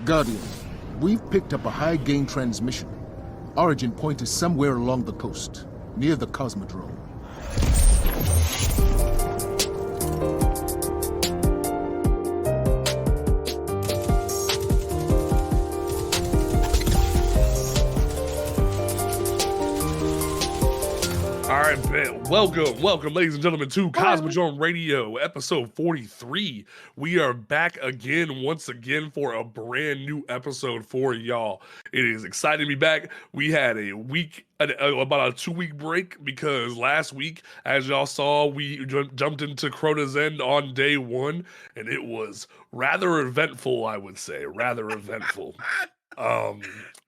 Guardian, we've picked up a high-gain transmission. Origin point is somewhere along the coast, near the Cosmodrome. All right, man. Welcome, ladies and gentlemen, to Cosmodrome Radio, episode 43. We are back once again, for a brand new episode for y'all. It is exciting to be back. We had a week, about a 2-week break, because last week, as y'all saw, we jumped into Crota's End on day one, and it was rather eventful, I would say. Rather eventful. I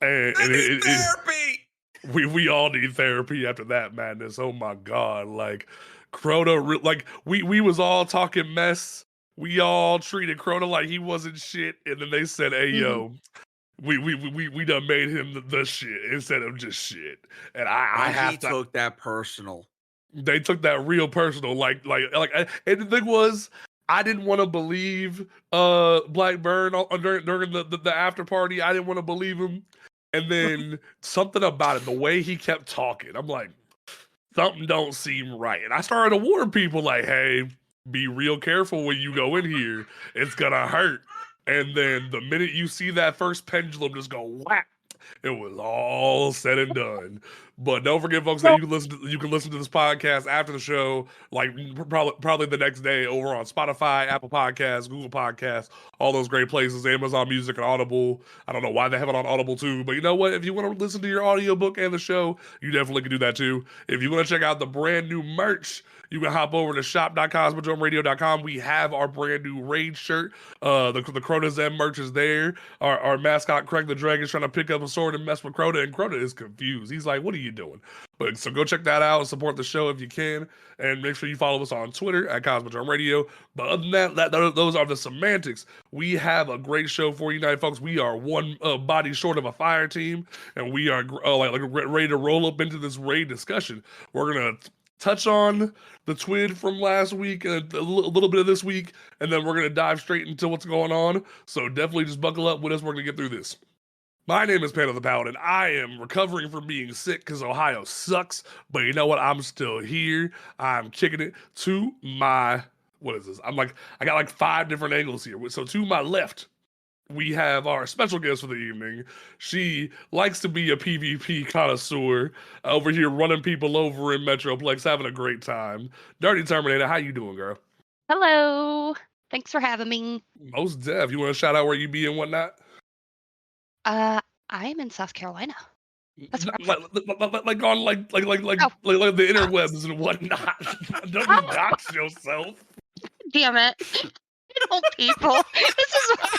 need therapy! We all need therapy after that madness. Oh my god! Like Crota, we was all talking mess. We all treated Crota like he wasn't shit, and then they said, "Hey yo, we done made him the shit instead of just shit." And I took that personal. They took that real personal. And the thing was, I didn't want to believe Blackburn during the after party. I didn't want to believe him. And then something about it, the way he kept talking, I'm like, something don't seem right. And I started to warn people like, hey, be real careful when you go in here. It's gonna hurt. And then the minute you see that first pendulum just go whack, it was all said and done. But don't forget, folks, that you can listen to this podcast after the show, like probably the next day, over on Spotify, Apple Podcasts, Google Podcasts, all those great places, Amazon Music and Audible. I don't know why they have it on Audible too, but you know what? If you want to listen to your audiobook and the show, you definitely can do that too. If you want to check out the brand new merch, you can hop over to shop.cosmodromeradio.com. We have our brand new Raid shirt. The Crota Zen merch is there. Our mascot, Craig the Dragon, is trying to pick up a sword and mess with Crota, and Crota is confused. He's like, what are you doing? But so go check that out and support the show if you can. And make sure you follow us on Twitter at Cosmodrome Radio. But other than that, those are the semantics. We have a great show for you tonight, folks. We are one body short of a fire team, and we are ready to roll up into this raid discussion. We're going to touch on the twid from last week and a little bit of this week, and then we're going to dive straight into what's going on. So definitely just buckle up with us. We're going to get through this. My name is Pan of the Paladin. I am recovering from being sick because Ohio sucks, but you know what? I'm still here. I'm kicking it to my, what is this? I got like 5 different angles here. So to my left, we have our special guest for the evening. She likes to be a PvP connoisseur, over here running people over in Metroplex, having a great time. DirtyTerminator, how you doing, girl? Hello. Thanks for having me. Most def. You want to shout out where you be and whatnot? I am in South Carolina. That's like on like the interwebs and whatnot. Don't you dox yourself? Damn it. You know, people. This is why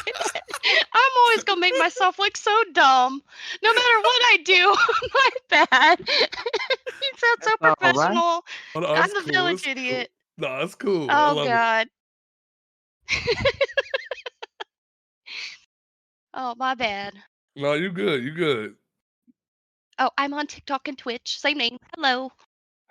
I'm always gonna make myself look so dumb. No matter what I do. My bad. You sound so professional. Right. I'm the village idiot. Cool. No, that's cool. Oh god. Oh, my bad. No, you good. Oh, I'm on TikTok and Twitch. Same name. Hello.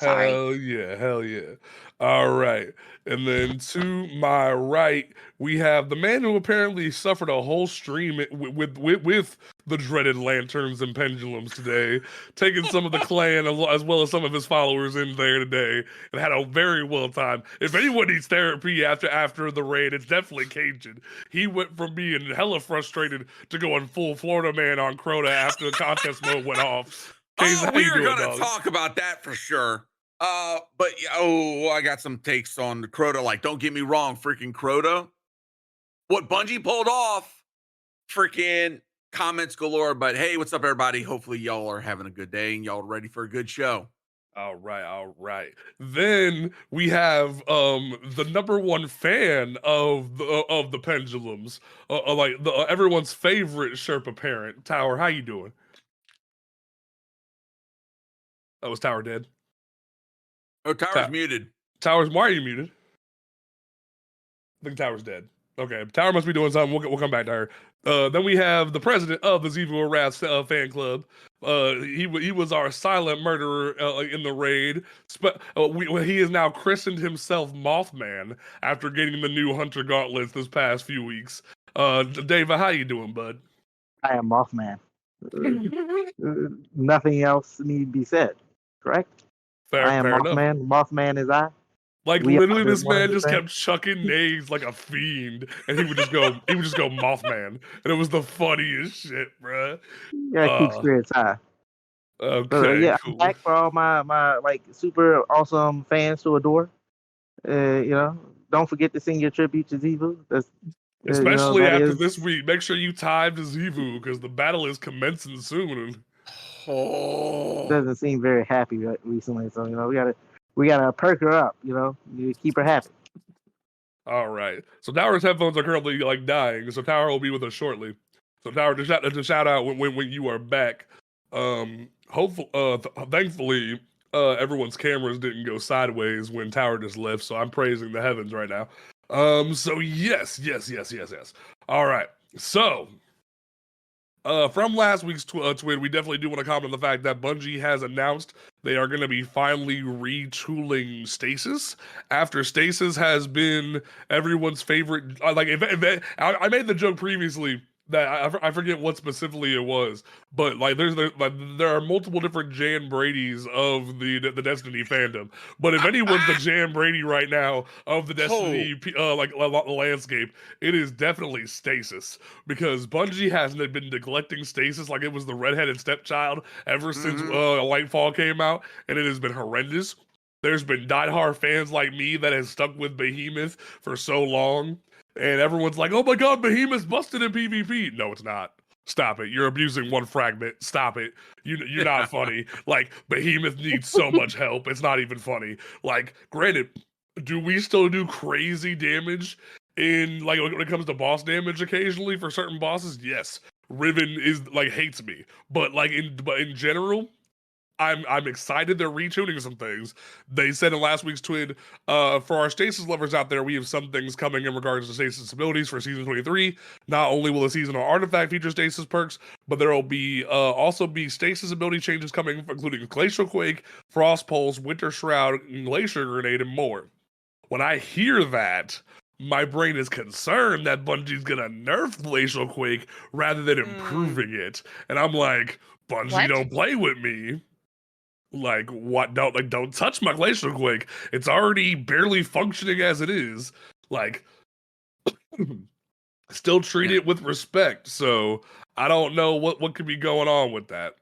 Sorry. Hell yeah. All right. And then to my right, we have the man who apparently suffered a whole stream with the dreaded lanterns and pendulums today, taking some of the clan as well as some of his followers in there today, and had a very well time. If anyone needs therapy after the raid, it's definitely Cajun. He went from being hella frustrated to going full Florida man on Crota after the contest mode went off. We're gonna talk about that for sure. But I got some takes on the Crota. Like, don't get me wrong, freaking Crota. What Bungie pulled off, freaking comments galore. But hey, what's up, everybody? Hopefully, y'all are having a good day and y'all ready for a good show. All right. Then we have the #1 fan of the pendulums, everyone's favorite Sherpa parent, Tower. How you doing? Oh, was Tower dead? Oh, Tower's muted. Tower's, why are you muted? I think Tower's dead. Okay, Tower must be doing something. We'll come back to her. Then we have the president of the Zevil Wrath fan club. He was our silent murderer in the raid. He has now christened himself Mothman after getting the new Hunter gauntlets this past few weeks. Dave, how you doing, bud? I am Mothman. Nothing else need to be said. Correct? I am Fair enough. Mothman. Mothman is I. Like We literally, are this one man of the just same. kept chucking names like a fiend, and he would just go Mothman, and it was the funniest shit, bruh. Yeah, keep spirits high. Okay, Yeah, I'm cool. back for all my like super awesome fans to adore. Don't forget to sing your tribute to Zivu. That's Especially that after is this week, make sure you time to Zivu because the battle is commencing soon. doesn't seem very happy recently. So we gotta perk her up. You keep her happy. All right. So Tower's headphones are currently like dying, so Tower will be with us shortly. So Tower, to shout out when you are back. Thankfully, everyone's cameras didn't go sideways when Tower just left. So I'm praising the heavens right now. So yes. All right. So, from last week's tweet, we definitely do want to comment on the fact that Bungie has announced they are going to be finally retooling Stasis after Stasis has been everyone's favorite. I made the joke previously that I forget what specifically it was, but like there are multiple different Jan Brady's of the Destiny fandom. But if anyone's the Jan Brady right now of the Destiny landscape, it is definitely Stasis, because Bungie hasn't been neglecting Stasis like it was the redheaded stepchild ever since Lightfall came out, and it has been horrendous. There's been diehard fans like me that has stuck with Behemoth for so long, and everyone's like, "Oh my God, Behemoth's busted in PvP." No, it's not. Stop it. You're abusing one fragment. Stop it. You're not funny. Like, Behemoth needs so much help. It's not even funny. Like, granted, do we still do crazy damage in, like, when it comes to boss damage occasionally for certain bosses? Yes. Riven is like hates me. But in general, I'm excited they're retuning some things. They said in last week's tweet, for our Stasis lovers out there, we have some things coming in regards to Stasis abilities for Season 23. Not only will the seasonal artifact feature Stasis perks, but there will be also be Stasis ability changes coming, including Glacial Quake, Frost Pulse, Winter Shroud, Glacier Grenade, and more. When I hear that, my brain is concerned that Bungie's gonna nerf Glacial Quake rather than improving it. And I'm like, Bungie, What? don't play with me. Like, what? Don't touch my Glacial Quake. It's already barely functioning as it is. Like, still treat it with respect. So I don't know what could be going on with that.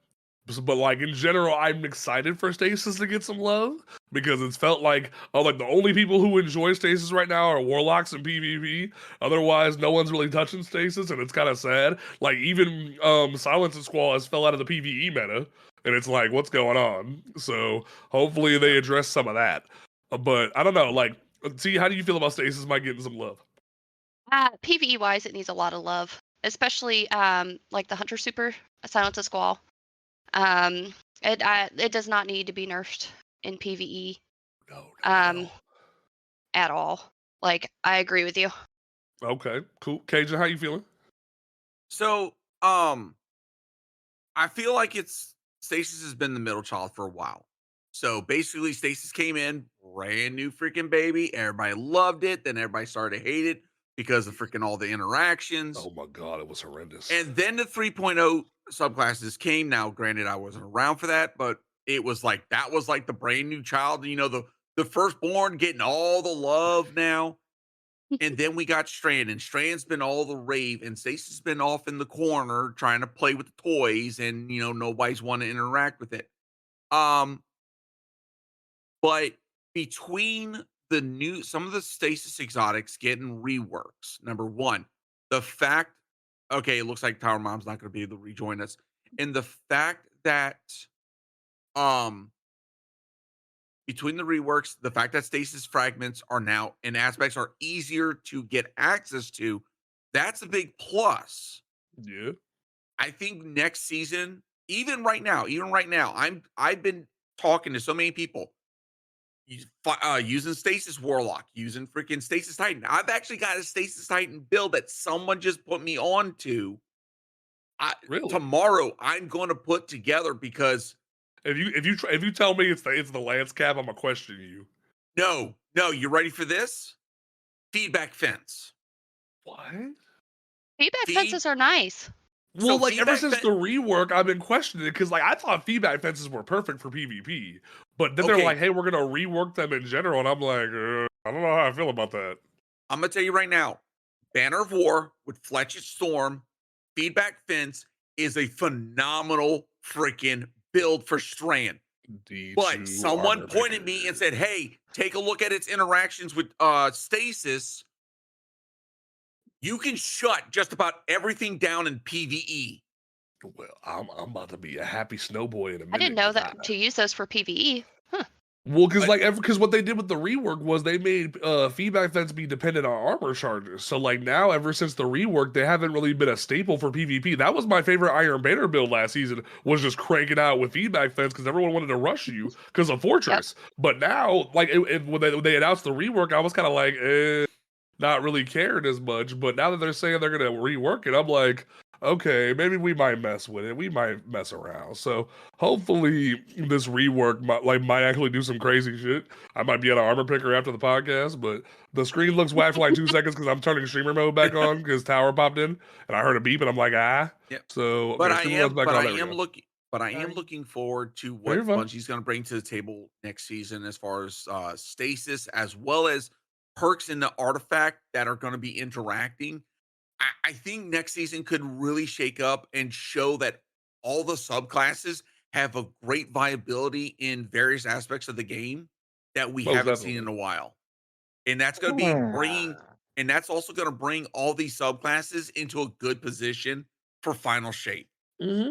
But like in general, I'm excited for Stasis to get some love, because it's felt like the only people who enjoy Stasis right now are Warlocks and PvP. Otherwise, no one's really touching Stasis, and it's kind of sad. Like, even Silence and Squall has fell out of the PvE meta, and it's like, what's going on? So hopefully they address some of that. But I don't know. Like, see, how do you feel about Stasis might getting some love? PvE wise, it needs a lot of love, especially like the Hunter Super, Silence of Squall. It does not need to be nerfed in PvE. No. At all. Like, I agree with you. Okay, cool. Cajun, how you feeling? So, I feel like Stasis has been the middle child for a while. So basically, Stasis came in, brand new freaking baby. Everybody loved it. Then everybody started to hate it because of freaking all the interactions. Oh my God, it was horrendous. And then the 3.0 subclasses came. Now, granted, I wasn't around for that, but it was like that was like the brand new child. The firstborn getting all the love now. And then we got Strand, and Strand's been all the rave, and Stacy's been off in the corner trying to play with the toys, and nobody's want to interact with it. But between some of the Stasis exotics getting reworks, number one, the fact, okay, it looks like Tower Mom's not going to be able to rejoin us, and the fact that between the reworks, the fact that Stasis fragments are now and aspects are easier to get access to, that's a big plus. Yeah. I think next season, even right now, I've been talking to so many people using Stasis Warlock, using freaking Stasis Titan. I've actually got a Stasis Titan build that someone just put me on to. Really? Tomorrow I'm going to put together, because if you tell me it's the lance cap, I'm gonna question you. No, you ready for this? Feedback fence. What? Feedback Feed- fences are nice. Well, So like ever feedback since the rework, I've been questioning it because like I thought feedback fences were perfect for PvP, but then they're Okay. like, "Hey, we're gonna rework them in general," and I'm like, I don't know how I feel about that. I'm gonna tell you right now, Banner of War with Fletcher's Storm, feedback fence is a phenomenal freaking build for Strand. But D2 someone armor pointed picker. me and said, "Hey, take a look at its interactions with Stasis. You can shut just about everything down in PvE." Well, I'm about to be a happy snowboy in a minute. I didn't know 'cause that to use those for PvE. Well, because what they did with the rework was they made feedback fence be dependent on armor charges. So like now, ever since the rework, they haven't really been a staple for PvP. That was my favorite Iron Banner build last season, was just cranking out with feedback fence because everyone wanted to rush you because of Fortress. But now, like when they announced the rework, I was kind of like, not really caring as much. But now that they're saying they're gonna rework it, I'm like, okay, maybe we might mess with it. We might mess around. So hopefully this rework might actually do some crazy shit. I might be at an armor picker after the podcast, but the screen looks whack for like 2 seconds because I'm turning streamer mode back on because tower popped in and I heard a beep and I'm like, ah. Yep. So But okay, I streamer am, mode's back but on. I There we am go. looking, but I am Sorry. looking forward to No, what you're fine. Bungie's going to bring to the table next season, as far as stasis, as well as perks in the artifact that are going to be interacting. I think next season could really shake up and show that all the subclasses have a great viability in various aspects of the game that we Most haven't seen definitely. in a while. And that's going to be bringing, and that's also going to bring all these subclasses into a good position for final shape. Mm-hmm.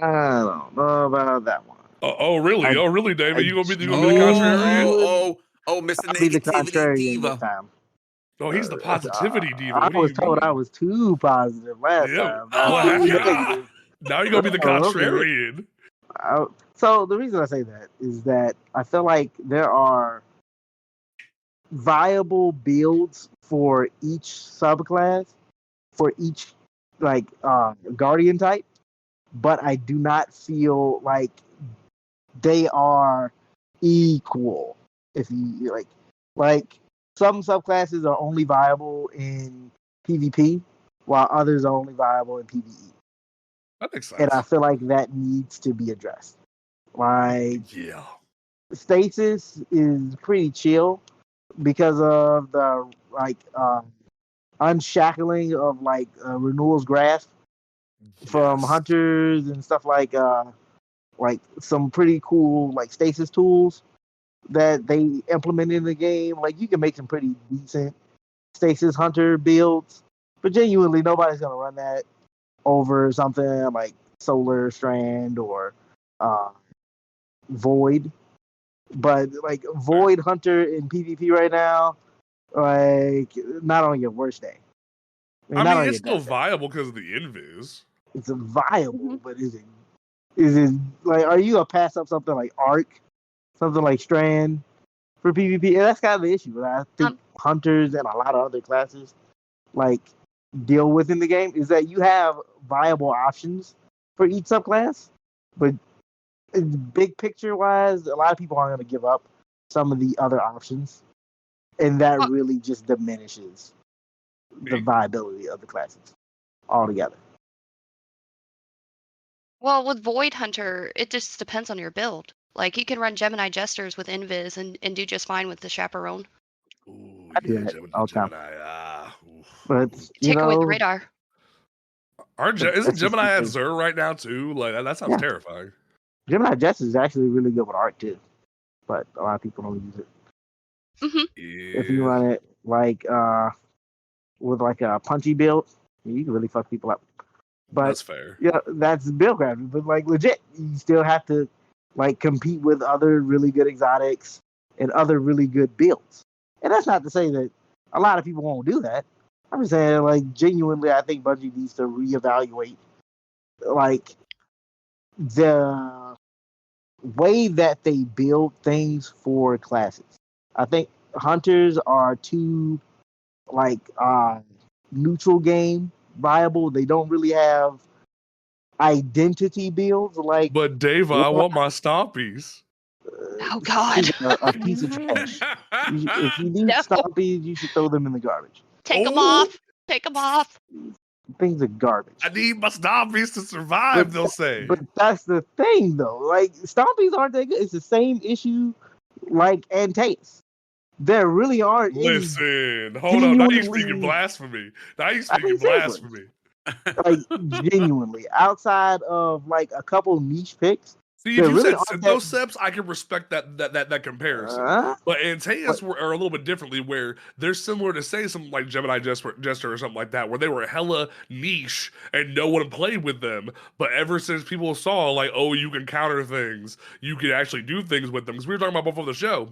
I don't know about that one. Oh, really? I- Oh, really, David? You gonna be the Oh, contrarian? Mr. I'll be the Negativity contrarian this Diva. time. Oh, he's the positivity diva. I What do was you told I mean? was too positive last Yeah. time. What I'm too happened? negative. Now you're gonna be the Oh, okay. contrarian. So the reason I say that is that I feel like there are viable builds for each subclass, for each like guardian type, but I do not feel like they are equal. If you like some subclasses are only viable in PvP, while others are only viable in PvE. That makes sense. And I feel like that needs to be addressed. Like Yeah. stasis is pretty chill because of the unshackling of renewal's grasp from Yes. hunters and stuff like some pretty cool like stasis tools that they implemented in the game. Like you can make some pretty decent stasis hunter builds, but genuinely nobody's gonna run that over something like Solar Strand or Void. But like Void Hunter in PvP right now, like not on your worst day. I not mean, on it's your still best day. viable because of the invis. It's viable, but is it like, are you gonna pass up something like Arc, something like Strand for PvP? And that's kind of the issue. I think hunters and a lot of other classes like deal with in the game is that you have viable options for each subclass, but big picture wise, a lot of people aren't going to give up some of the other options, and that really just diminishes the viability of the classes altogether. Well, with Void Hunter, it just depends on your build. Like you can run Gemini Jesters with Invis and do just fine with the Chaperone. Ooh, I do yeah, that Gemini. all the time. But you Take away the know, radar. isn't Gemini at because- Xur right now too? Like that sounds terrifying. Gemini Jester is actually really good with Arc too, but a lot of people don't use it. If you run it like with like a punchy build, you can really fuck people up. But That's fair. Yeah, that's build crafting. But like legit, you still have to like compete with other really good exotics and other really good builds. And that's not to say that a lot of people won't do that. I'm just saying, like, genuinely, I think Bungie needs to reevaluate like the way that they build things for classes. I think hunters are too like neutral game viable. They don't really have identity builds like. But Dave, I want my stompies. Oh God, a piece of trash. If you need No. stompies, you should throw them in the garbage. Take them off. Take them off. things are garbage. I need my Stompies to survive, they'll say. But that's the thing, though. Like, Stompies aren't that good. It's the same issue like Antaeus. There really aren't Listen, hold on. Now you speaking genuinely- blasphemy. Now you I mean, speaking blasphemy. like genuinely outside of like a couple niche picks. See, there if you really said aren't Synthoceps, I can respect that comparison. Uh, But Antaeus are a little bit differently, where they're similar to, say, something like Gemini Jester or something like that, where they were hella niche and no one played with them. But ever since people saw, like, oh, you can counter things, you can actually do things with them. Because we were talking about before the show,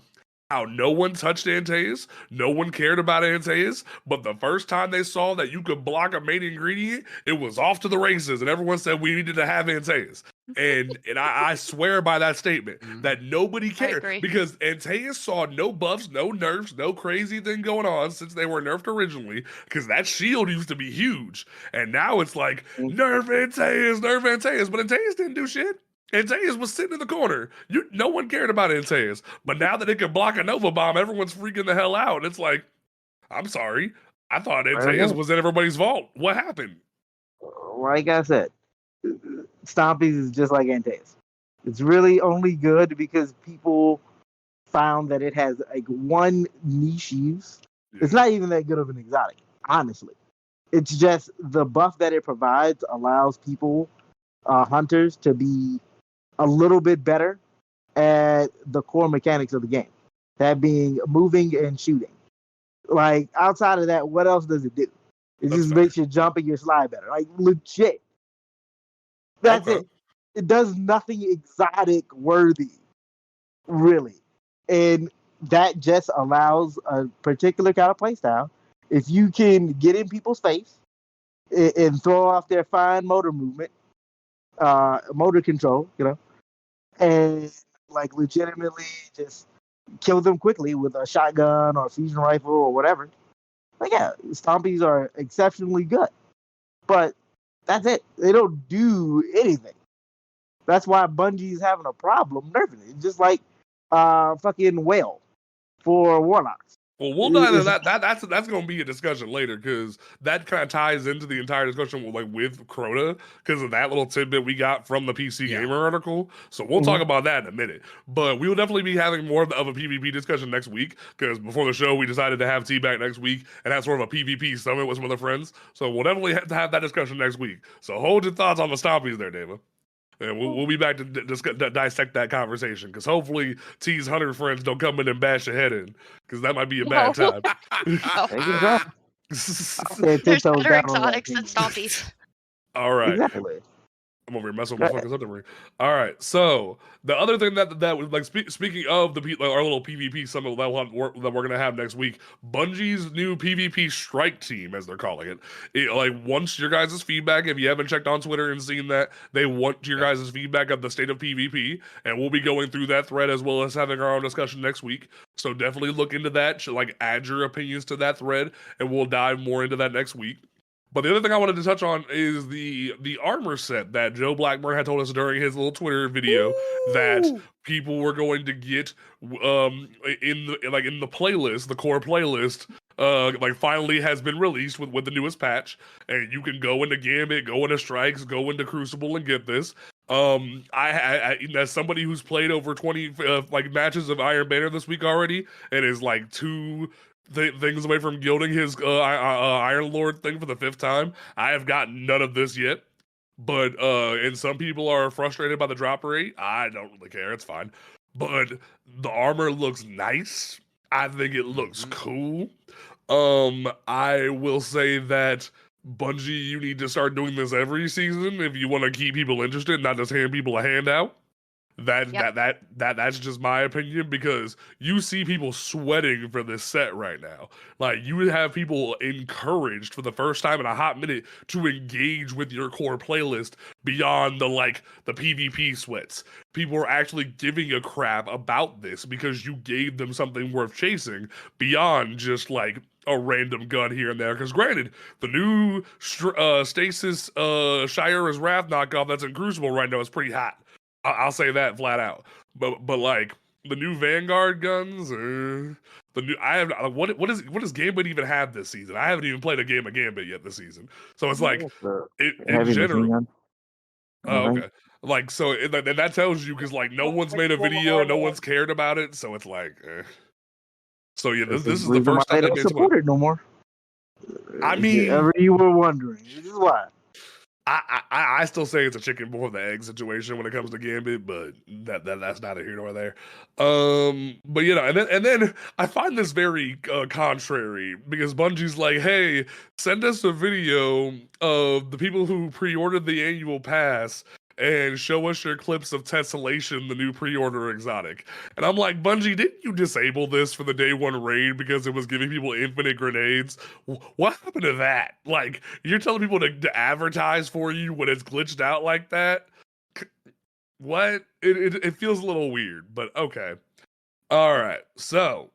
how no one touched Antaeus, no one cared about Antaeus, but the first time they saw that you could block a main ingredient, it was off to the races, and everyone said we needed to have Antaeus. And I swear by that statement that nobody cared, because Antaeus saw no buffs, no nerfs, no crazy thing going on since they were nerfed originally, because that shield used to be huge. And now it's like, nerf Antaeus, but Antaeus didn't do shit. Antaeus was sitting in the corner. No one cared about Antaeus. But now that it can block a Nova Bomb, everyone's freaking the hell out. And it's like, I'm sorry. I thought Antaeus was in everybody's vault. What happened? Like I said, Stompies is just like Antaeus. It's really only good because people found that it has like one niche use. Yeah. It's not even that good of an exotic, honestly. It's just the buff that it provides allows people, hunters, to be a little bit better at the core mechanics of the game. That being moving and shooting. Like, outside of that, what else does it do? It just makes your jump and your slide better. Like, legit. That's it. It does nothing exotic worthy, really. And that just allows a particular kind of playstyle. If you can get in people's face and throw off their fine motor movement, motor control, and like legitimately just kill them quickly with a shotgun or a fusion rifle or whatever. Like, yeah, Stompies are exceptionally good. But that's it. They don't do anything. That's why Bungie's having a problem nerfing it. Just like fucking Whale for Warlocks. Well, we'll dive into that. That's going to be a discussion later, because that kind of ties into the entire discussion with Crota, because of that little tidbit we got from the PC Gamer article. So we'll talk about that in a minute. But we will definitely be having more of a PvP discussion next week, because before the show we decided to have T-Back next week and have sort of a PvP summit with some of the friends. So we'll definitely have to have that discussion next week. So hold your thoughts on the Stompies there, David. And we'll be back to dissect that conversation, because hopefully T's 100 friends don't come in and bash your head in, because that might be a bad time. There's better exotics than Stompies. All right. Exactly. I'm over here messing with my fucking something ring. All right. So the other thing that was like speaking of our little PvP summit that we're gonna have next week, Bungie's new PvP strike team, as they're calling it, like wants your guys' feedback. If you haven't checked on Twitter and seen that, they want your guys' feedback of the state of PvP, and we'll be going through that thread as well as having our own discussion next week. So definitely look into that. Like, add your opinions to that thread, and we'll dive more into that next week. But the other thing I wanted to touch on is the armor set that Joe Blackburn had told us during his little Twitter video that people were going to get in the playlist, the core playlist, finally has been released with the newest patch, and you can go into Gambit, go into Strikes, go into Crucible and get this. I as somebody who's played over 20 matches of Iron Banner this week already, and is like things away from gilding his Iron Lord thing for the 5th time, I have gotten none of this yet. But and some people are frustrated by the drop rate. I don't really care. It's fine. But the armor looks nice. I think it looks cool. I will say that Bungie, you need to start doing this every season if you want to keep people interested, not just hand people a handout. That's just my opinion, because you see people sweating for this set right now. Like, you have people encouraged for the first time in a hot minute to engage with your core playlist beyond the PvP sweats. People are actually giving a crap about this because you gave them something worth chasing beyond just like a random gun here and there. Because granted, the new Stasis Shire's Wrath knockoff that's in Crucible right now is pretty hot. I'll say that flat out. But like, the new Vanguard guns, the new I have what does Gambit even have this season? I haven't even played a game of Gambit yet this season, so it's like in general. Oh, okay. Like so, and that tells you because like no one's made a video, no one's cared about it, so it's like. So yeah, this is the first time they don't support it no more. I mean, if ever you were wondering, this is why. I still say it's a chicken before the egg situation when it comes to Gambit, but that's neither here nor there. But you know, and then I find this very contrary because Bungie's like, hey, send us a video of the people who pre-ordered the annual pass and show us your clips of Tessellation, the new pre-order exotic. And I'm like, Bungie, didn't you disable this for the day one raid because it was giving people infinite grenades? What happened to that? Like, you're telling people to advertise for you when it's glitched out like that? What? It feels a little weird, but okay. All right, so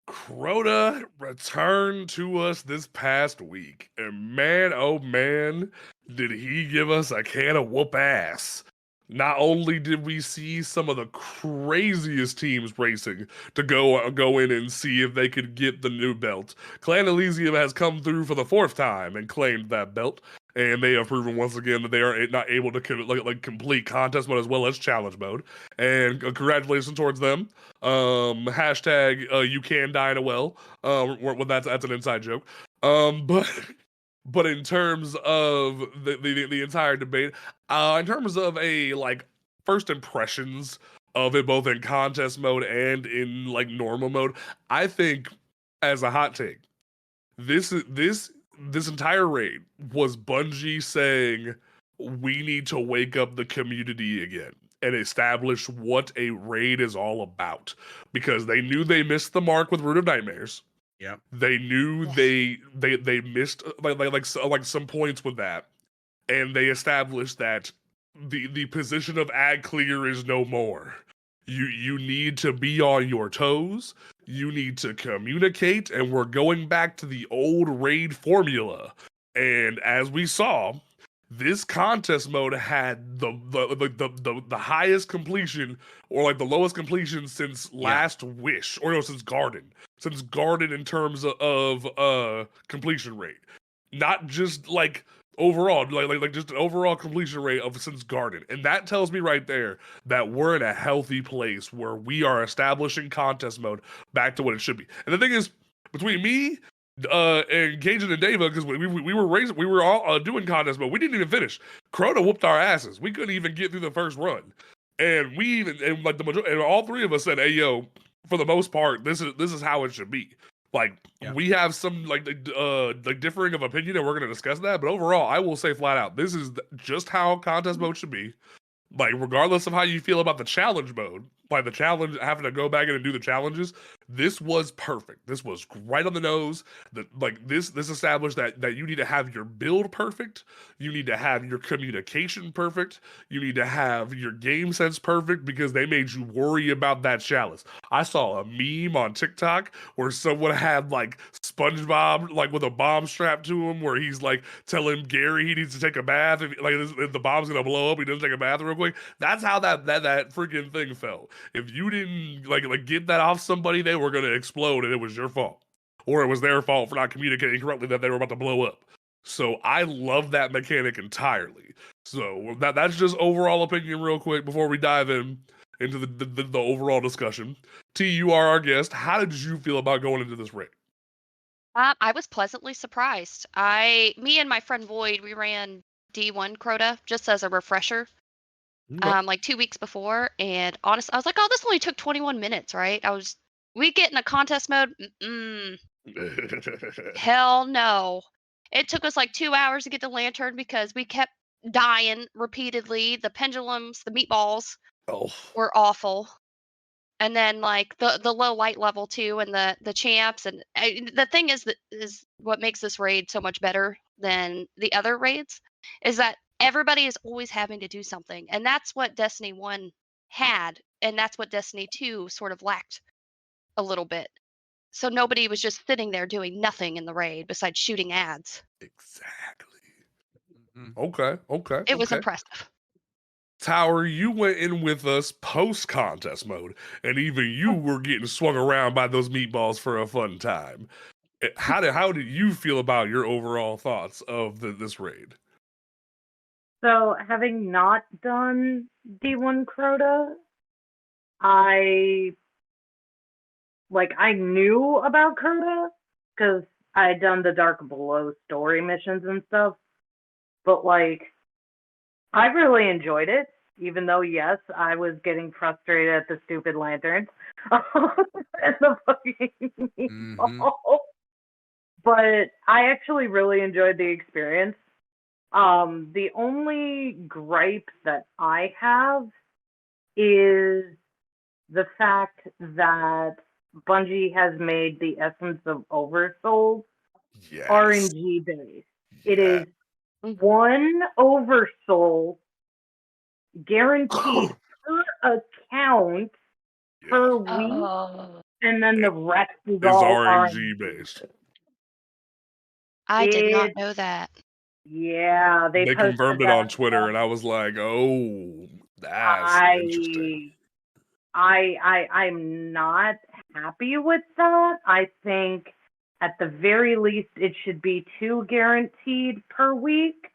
Crota returned to us this past week, and man, oh man, did he give us a can of whoop ass. Not only did we see some of the craziest teams racing to go in and see if they could get the new belt. Clan Elysium has come through for the 4th time and claimed that belt, and they have proven once again that they are not able to complete contest mode as well as challenge mode. And congratulations towards them. Hashtag you can die in a well. Well, that's an inside joke. But in terms of the entire debate, in terms of a like first impressions of it, both in contest mode and in like normal mode, I think as a hot take, this entire raid was Bungie saying we need to wake up the community again and establish what a raid is all about, because they knew they missed the mark with Root of Nightmares. Yeah, they knew they missed like some points with that, and they established that the position of ad clear is no more. You need to be on your toes. You need to communicate, and we're going back to the old raid formula. And as we saw, this contest mode had the highest completion, or like the lowest completion since Last Wish, or no, since Garden. Since Garden in terms of completion rate. Not just like overall, like just an overall completion rate of since Garden. And that tells me right there that we're in a healthy place where we are establishing contest mode back to what it should be. And the thing is, between me and Cajun and Dava, because we were all doing contest mode, we didn't even finish. Crota whooped our asses. We couldn't even get through the first run, and like the majority, and all three of us said, "Hey, yo, for the most part, this is how it should be." Like we have some like differing of opinion, and we're going to discuss that. But overall, I will say flat out, this is just how contest mode should be. Like, regardless of how you feel about the challenge mode, like the challenge, having to go back in and do the challenges, this was perfect. This was right on the nose. This established that you need to have your build perfect, you need to have your communication perfect, you need to have your game sense perfect, because they made you worry about that chalice. I saw a meme on TikTok where someone had like SpongeBob like with a bomb strapped to him, where he's like telling Gary he needs to take a bath, if the bomb's gonna blow up, he doesn't take a bath real quick. That's how that freaking thing felt. If you didn't like get that off somebody, they were gonna explode, and it was your fault, or it was their fault for not communicating correctly that they were about to blow up. So I love that mechanic entirely. So that's just overall opinion, real quick, before we dive into the overall discussion. T, you are our guest. How did you feel about going into this raid? I was pleasantly surprised. Me and my friend Void, we ran D1 Crota just as a refresher. Like 2 weeks before, and honestly, I was like, oh, this only took 21 minutes, right? We get in a contest mode. Hell no. It took us like 2 hours to get the lantern because we kept dying repeatedly. The pendulums, the meatballs were awful. And then like the low light level too, and the champs, and the thing is what makes this raid so much better than the other raids is that everybody is always having to do something, and that's what Destiny 1 had, and that's what Destiny 2 sort of lacked a little bit. So nobody was just sitting there doing nothing in the raid besides shooting ads. Exactly. Okay. It was impressive. Tower, you went in with us post-contest mode, and even you were getting swung around by those meatballs for a fun time. How did you feel about your overall thoughts of this raid? So, having not done D1 Crota, I knew about Crota because I had done the Dark Below story missions and stuff, but I really enjoyed it, even though, yes, I was getting frustrated at the stupid lanterns and the fucking meatball. But I actually really enjoyed the experience. The only gripe that I have is the fact that Bungie has made the essence of Oversoul RNG based. It is one Oversoul guaranteed per account per week, and then the rest is all RNG based. I did not know that. Yeah, they confirmed it on Twitter, and I was like, "Oh, that's interesting." I'm not happy with that. I think at the very least it should be 2 guaranteed per week.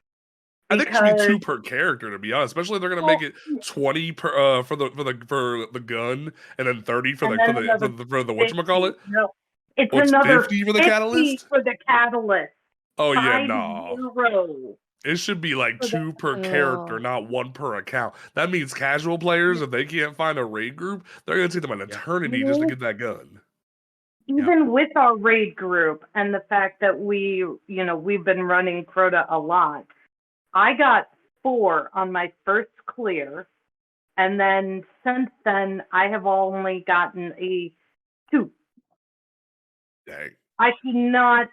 I think it should be 2 per character, to be honest. Especially if they're gonna make it 20 per for the gun, and then 30 for the whatchamacallit. No, it's What's another 50 for the catalyst. For the catalyst. Oh yeah, no. It should be like 2 per character, not 1 per account. That means casual players, if they can't find a raid group, they're gonna take them an eternity just to get that gun. Even with our raid group and the fact that we've been running Crota a lot, I got 4 on my first clear, and then since then I have only gotten a 2. Dang. I should not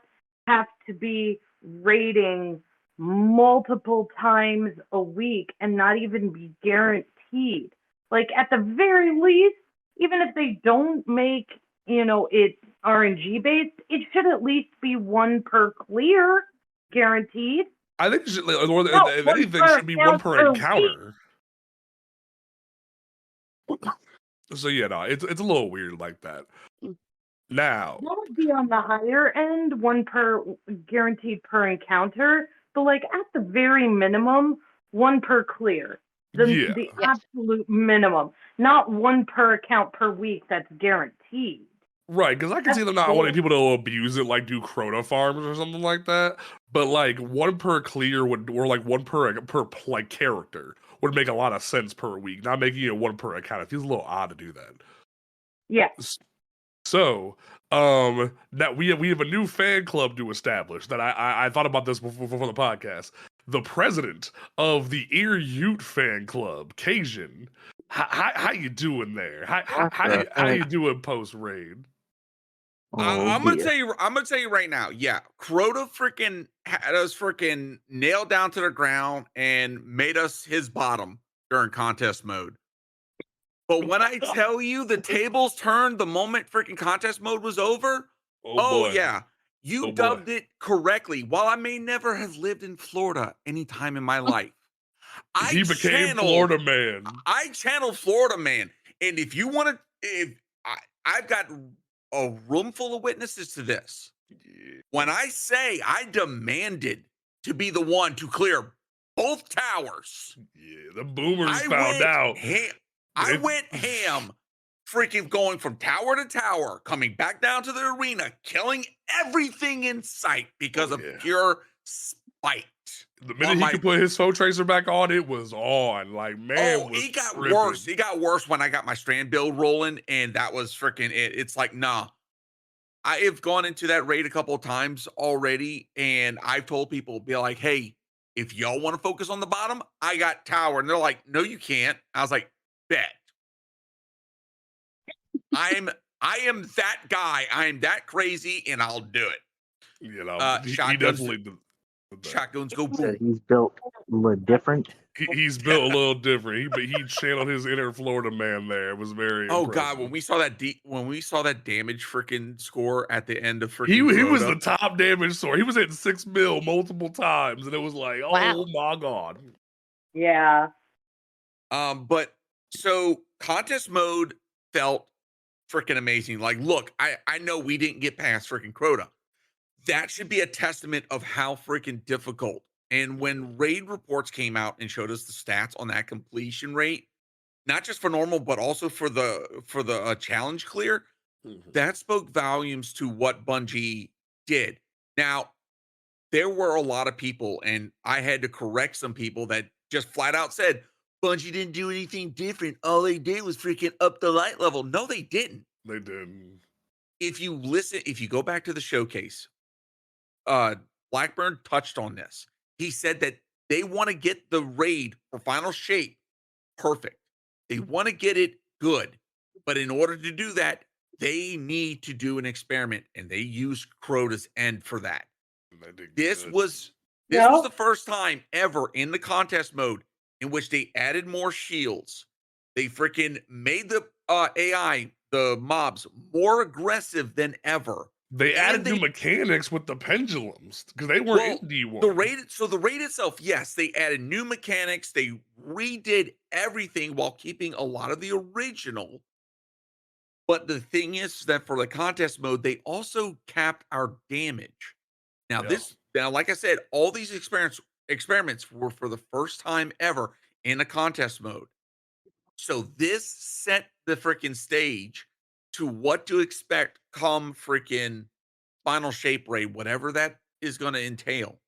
have to be raiding multiple times a week and not even be guaranteed. At the very least, even if they don't make, it RNG based, it should at least be 1 per clear guaranteed. I think it should, if anything, should be 1 per encounter. So yeah, no, it's a little weird like that. Now that would be on the higher end, 1 per guaranteed per encounter, but at the very minimum, 1 per clear. The absolute minimum, not 1 per account per week that's guaranteed. Right, because I can see them not wanting people to abuse it, like do Crota farms or something like that. But 1 per clear or 1 per character would make a lot of sense per week. Not making it 1 per account. It feels a little odd to do that. Yeah. So, that we have a new fan club to establish. That I thought about this before the podcast. The president of the Ear Ute fan club, Cajun. How you doing there? How you doing post raid? I'm gonna tell you right now. Yeah, Crota freaking had us freaking nailed down to the ground and made us his bottom during contest mode. But when I tell you the tables turned the moment freaking contest mode was over, yeah, you dubbed it correctly. While I may never have lived in Florida any time in my life, he became Florida man. I channeled Florida man, and if you want to, I've got a room full of witnesses to this. When I say I demanded to be the one to clear both towers. Yeah, the boomers found out. I went ham, freaking going from tower to tower, coming back down to the arena, killing everything in sight because of pure spite. The minute he could put his foe tracer back on, it was on. It got worse. It got worse when I got my strand build rolling, and that was freaking it. It's nah. I have gone into that raid a couple of times already, and I've told people, be like, hey, if y'all want to focus on the bottom, I got tower. And they're like, no, you can't. I was like, bet. I am that guy. I am that crazy, and I'll do it. He definitely did. Shotguns go boom. He's built a little different. He's built a little different. He channeled his inner Florida man there. It was very impressive. God, when we saw that damage freaking score at the end of freaking he Crota, was the top damage score. He was hitting 6 mil multiple times, and it was like, oh my god. Yeah. But so contest mode felt freaking amazing. Like, look, I know we didn't get past freaking Crota. That should be a testament of how freaking difficult. And when raid reports came out and showed us the stats on that completion rate, not just for normal, but also for the challenge clear, that spoke volumes to what Bungie did. Now, there were a lot of people, and I had to correct some people that just flat out said, Bungie didn't do anything different. All they did was freaking up the light level. No, they didn't. They didn't. If you go back to the showcase, Blackburn touched on this. He said that they want to get the raid for final shape perfect. They want to get it good. But in order to do that, they need to do an experiment, and they use Crota's end for that. This was the first time ever in the contest mode in which they added more shields. They freaking made the AI, the mobs, more aggressive than ever. They added new mechanics with the pendulums because they weren't in D1. The raid itself, yes, they added new mechanics. They redid everything while keeping a lot of the original. But the thing is that for the contest mode, they also capped our damage. Now, like I said, all these experiments were for the first time ever in a contest mode. So this set the freaking stage to what to expect come freaking final shape raid, whatever that is going to entail.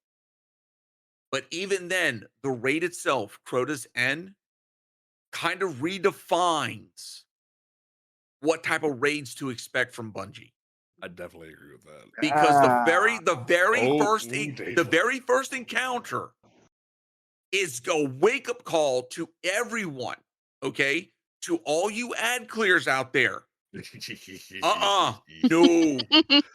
But even then, the raid itself, Crota's End, kind of redefines what type of raids to expect from Bungie. I definitely agree with that. Because the very first encounter is a wake-up call to everyone, okay? To all you ad clears out there. No.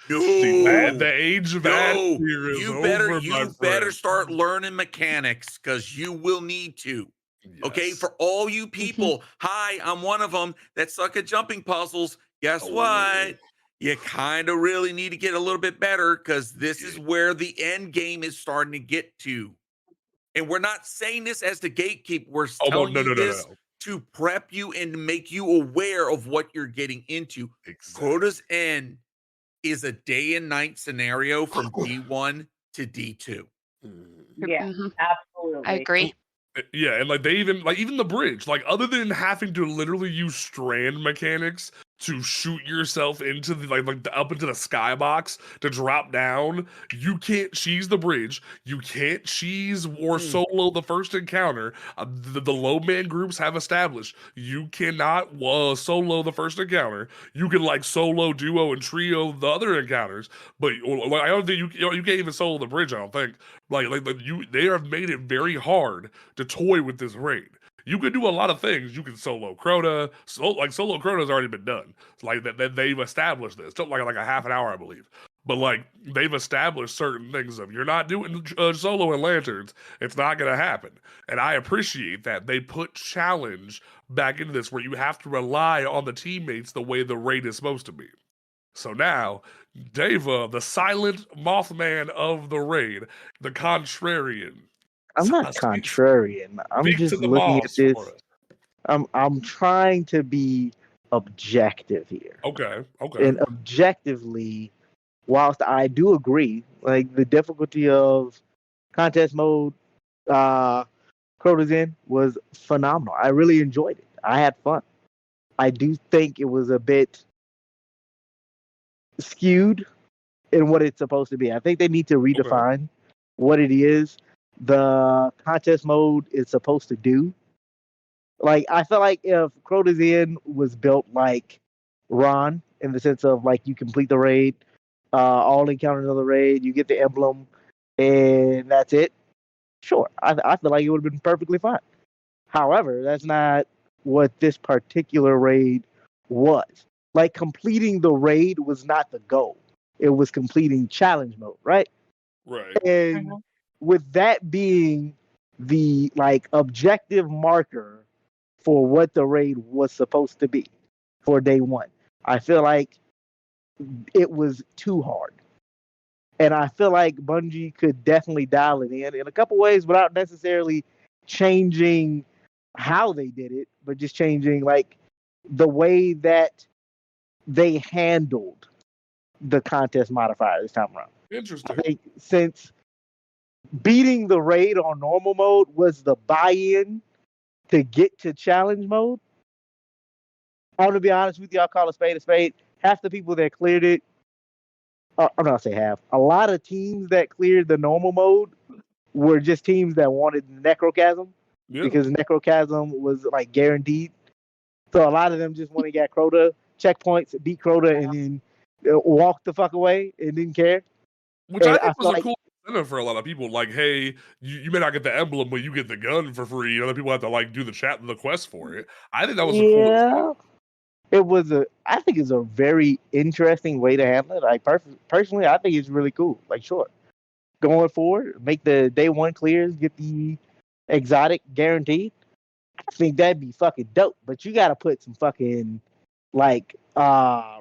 The age of ad clear is over. You better start learning mechanics because you will need to. Yes. Okay, for all you people, hi, I'm one of them that suck at jumping puzzles. Guess what? You kind of really need to get a little bit better because this is where the end game is starting to get to. And we're not saying this as the gatekeep. We're telling you this to prep you and make you aware of what you're getting into. Exactly. Crota's End is a day and night scenario from D1 to D2. Yeah, absolutely. I agree. Yeah, and like they even the bridge, like other than having to literally use strand mechanics to shoot yourself into the up into the skybox to drop down, you can't cheese the bridge. You can't cheese or solo the first encounter. The low man groups have established you cannot solo the first encounter. You can like solo, duo, and trio the other encounters, but I don't think you can't even solo the bridge. I don't think they have made it very hard to toy with this raid. You can do a lot of things. You can solo Crota. Solo Crota's already been done. It's like that they've established this. It took like a half an hour, I believe. But like they've established certain things of you're not doing solo and lanterns. It's not going to happen. And I appreciate that they put challenge back into this where you have to rely on the teammates the way the raid is supposed to be. So now, Deva, the silent Mothman of the raid, the contrarian. I'm not contrarian. I'm just looking at this. I'm trying to be objective here. Okay. And objectively, whilst I do agree, like the difficulty of contest mode, Crota's End was phenomenal. I really enjoyed it. I had fun. I do think it was a bit skewed in what it's supposed to be. I think they need to redefine what it is the contest mode is supposed to do. Like, I feel like if Crota's End was built like Ron, in the sense of like you complete the raid, all encounters of the raid, you get the emblem, and that's it. Sure, I feel like it would have been perfectly fine. However, that's not what this particular raid was. Like, completing the raid was not the goal. It was completing challenge mode, right? Right. And with that being the like objective marker for what the raid was supposed to be for day one, I feel like it was too hard. And I feel like Bungie could definitely dial it in a couple ways without necessarily changing how they did it, but just changing like the way that they handled the contest modifier this time around. I Interesting. think since beating the raid on normal mode was the buy-in to get to challenge mode, I'm gonna be honest with you, I'll call a spade a spade. Half the people that cleared it, I'm not gonna say half, a lot of teams that cleared the normal mode were just teams that wanted Necrochasm because Necrochasm was like guaranteed. So a lot of them just went and got Crota checkpoints, beat Crota, and then walked the fuck away and didn't care. Which And I think I feel was a cool incentive for a lot of people. Like, hey, you may not get the emblem, but you get the gun for free. Other people have to like do the quest for it. I think that was a cool. It was I think it's a very interesting way to handle it. Like personally, I think it's really cool. Like, sure, going forward, make the day one clears, get the exotic guaranteed. I think that'd be fucking dope. But you got to put some fucking like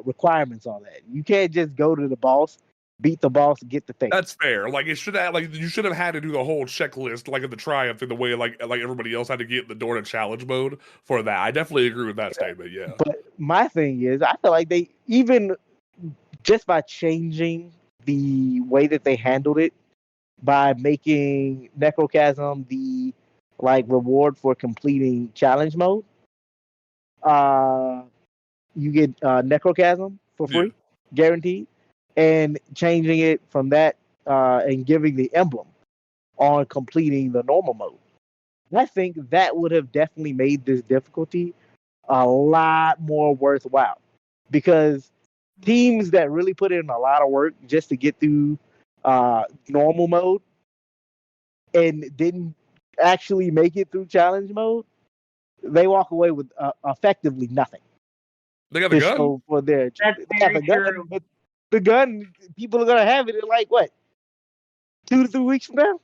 requirements on that. You can't just go to the boss, beat the boss, get the thing. That's fair. Like, it should have like you should have had to do the whole checklist like in the triumph in the way like everybody else had to get the door to challenge mode for that. I definitely agree with that statement. Yeah. But my thing is, I feel like they even just by changing the way that they handled it, by making Necrochasm the like reward for completing challenge mode, you get Necrochasm for free, guaranteed, and changing it from that and giving the emblem on completing the normal mode. I think that would have definitely made this difficulty a lot more worthwhile, because teams that really put in a lot of work just to get through normal mode and didn't actually make it through challenge mode, they walk away with effectively nothing. They got the gun show for their. That's They got very the gun, true. but the gun, people are gonna have it in like what, 2 to 3 weeks from now.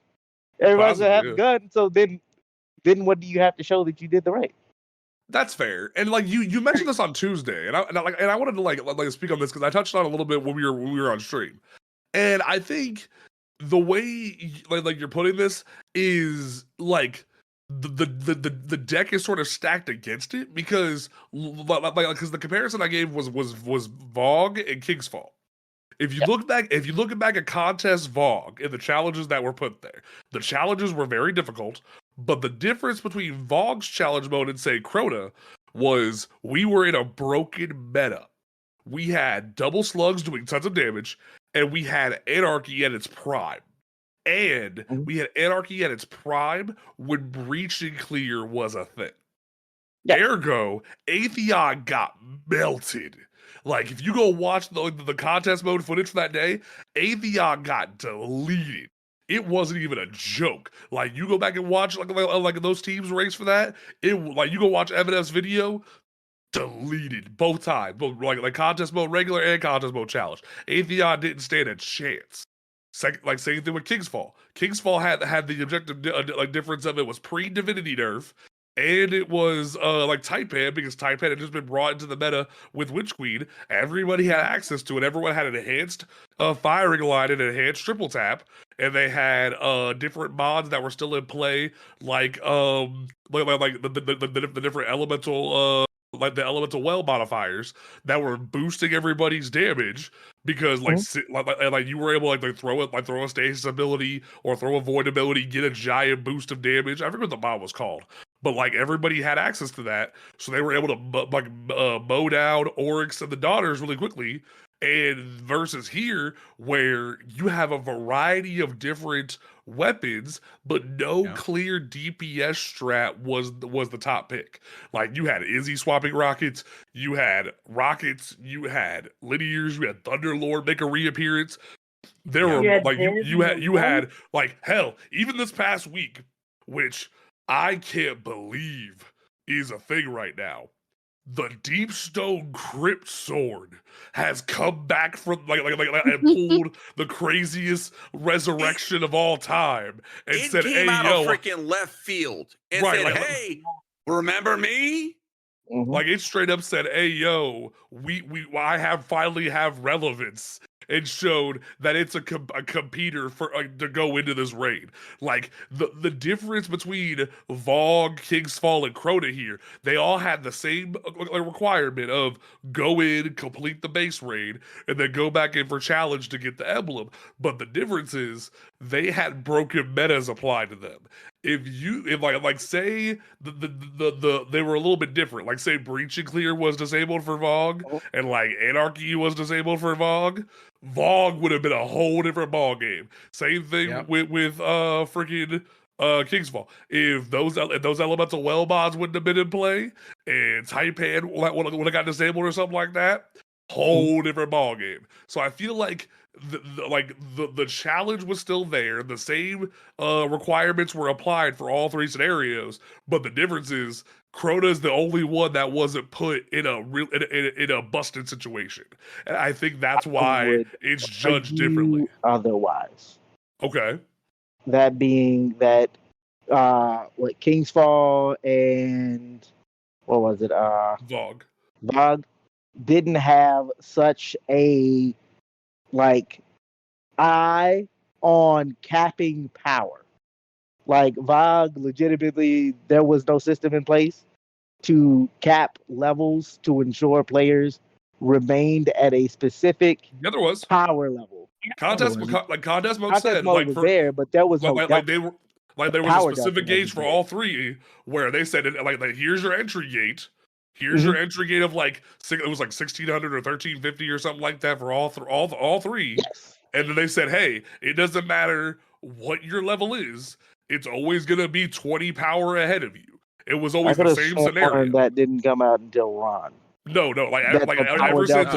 Everybody's gonna have a gun. So then what do you have to show that you did the right? That's fair. And like you mentioned this on Tuesday, and I wanted to like speak on this because I touched on it a little bit when we were on stream, and I think the way like you're putting this is like the deck is sort of stacked against it because the comparison I gave was Vogue and King's Fall. If you look back at contest Vogue and the challenges that were put there, the challenges were very difficult. But the difference between Vogue's challenge mode and say Crota was we were in a broken meta. We had double slugs doing tons of damage, and we had Anarchy at its prime. And we had Anarchy at its prime when Breach and Clear was a thing. Ergo, Atheon got melted. Like, if you go watch the contest mode footage for that day, Atheon got deleted. It wasn't even a joke. Like, you go back and watch like those teams race for that. Like, you go watch Evidence video, deleted both times. Both like contest mode regular and contest mode challenge. Atheon didn't stand a chance. Same thing with King's Fall. King's Fall had the objective difference of it was pre-divinity nerf. And it was like Taipan, because Taipan had just been brought into the meta with Witch Queen. Everybody had access to it. Everyone had an enhanced firing line and an enhanced triple tap. And they had different mods that were still in play, like the different elemental like the elemental well modifiers that were boosting everybody's damage because like you were able to throw a stasis ability or throw a void ability, get a giant boost of damage. I forget what the mod was called. But like everybody had access to that, so they were able to mow down Oryx and the Daughters really quickly. And versus here, where you have a variety of different weapons, but no clear DPS strat was the top pick. Like you had Izzy swapping rockets, you had linears, you had Thunderlord make a reappearance. There were like you had like hell, even this past week, which I can't believe is a thing right now. The Deepstone Crypt Sword has come back from and pulled the craziest resurrection of all time and it said, came "Hey, out yo, of freaking left field and said, hey, remember me?" Mm-hmm. Like it straight up said, "Hey, yo, I finally have relevance." and showed that it's a competitor for to go into this raid. Like the difference between Vogue, King's Fall, and Crota here, they all had the same requirement of go in, complete the base raid, and then go back in for challenge to get the emblem. But the difference is they had broken metas applied to them. If say they were a little bit different. Like say Breach and Clear was disabled for Vogue, and like Anarchy was disabled for Vogue. Vogue would have been a whole different ball game. Same thing with freaking King's Fall. If those elemental well mods wouldn't have been in play, and Taipan would have got disabled or something like that, whole different ball game. So I feel like the challenge was still there. The same requirements were applied for all three scenarios, but the difference is Crota is the only one that wasn't put in a real in a busted situation, and I think that's why it's judged differently. Otherwise, okay. That being that, what King's Fall and what was it? Vogue didn't have such a eye on capping power. Like Vogue, legitimately, there was no system in place to cap levels to ensure players remained at a specific power level. Contest mode said mode was there, but there was no there was a specific gauge for all three where they said like here's your entry gate. Here's your entry gate of it was 1600 or 1350 or something like that for all three. Yes. And then they said, hey, it doesn't matter what your level is. It's always going to be 20 power ahead of you. It was always the same scenario. That didn't come out until Ron. No, ever since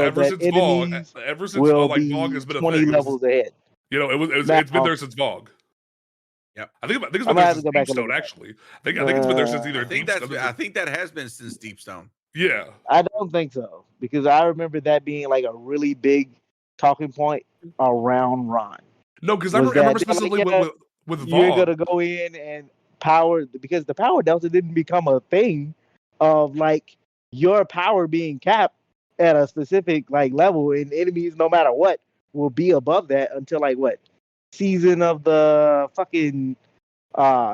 Vogue has been 20 levels ahead. You know, it's been there since Vogue. Yeah, I think it's been there since Deepstone. Actually, I think it's been there since either. I think that has been since Deepstone. Yeah, I don't think so because I remember that being like a really big talking point around Ron. No, because I remember specifically with Vogue. You're gonna go in and power because the power delta didn't become a thing of your power being capped at a specific level, and enemies, no matter what, will be above that until season of the fucking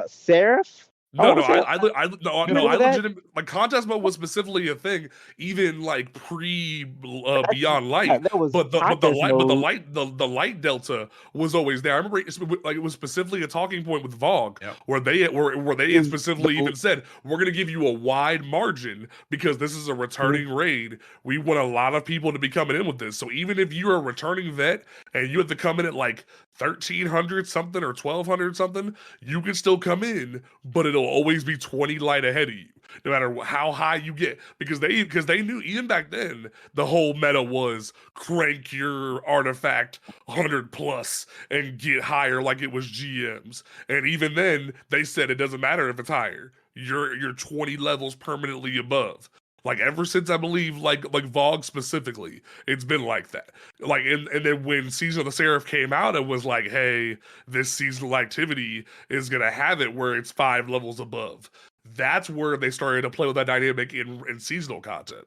Seraph. I legitimately contest mode was specifically a thing, even pre Beyond Light. But the light delta was always there. I remember it was specifically a talking point with Vogue, where they specifically even said we're going to give you a wide margin because this is a returning raid. We want a lot of people to be coming in with this. So even if you're a returning vet and you have to come in at 1300 something or 1200 something, you can still come in, but it'll always be 20 light ahead of you, no matter how high you get, because they knew even back then the whole meta was crank your artifact 100 plus and get higher like it was GMs, and even then they said it doesn't matter if it's higher, you're 20 levels permanently above. Ever since I believe Vogue specifically, it's been like that. And then when Season of the Seraph came out, it was hey, this seasonal activity is gonna have it where it's 5 levels above. That's where they started to play with that dynamic in seasonal content.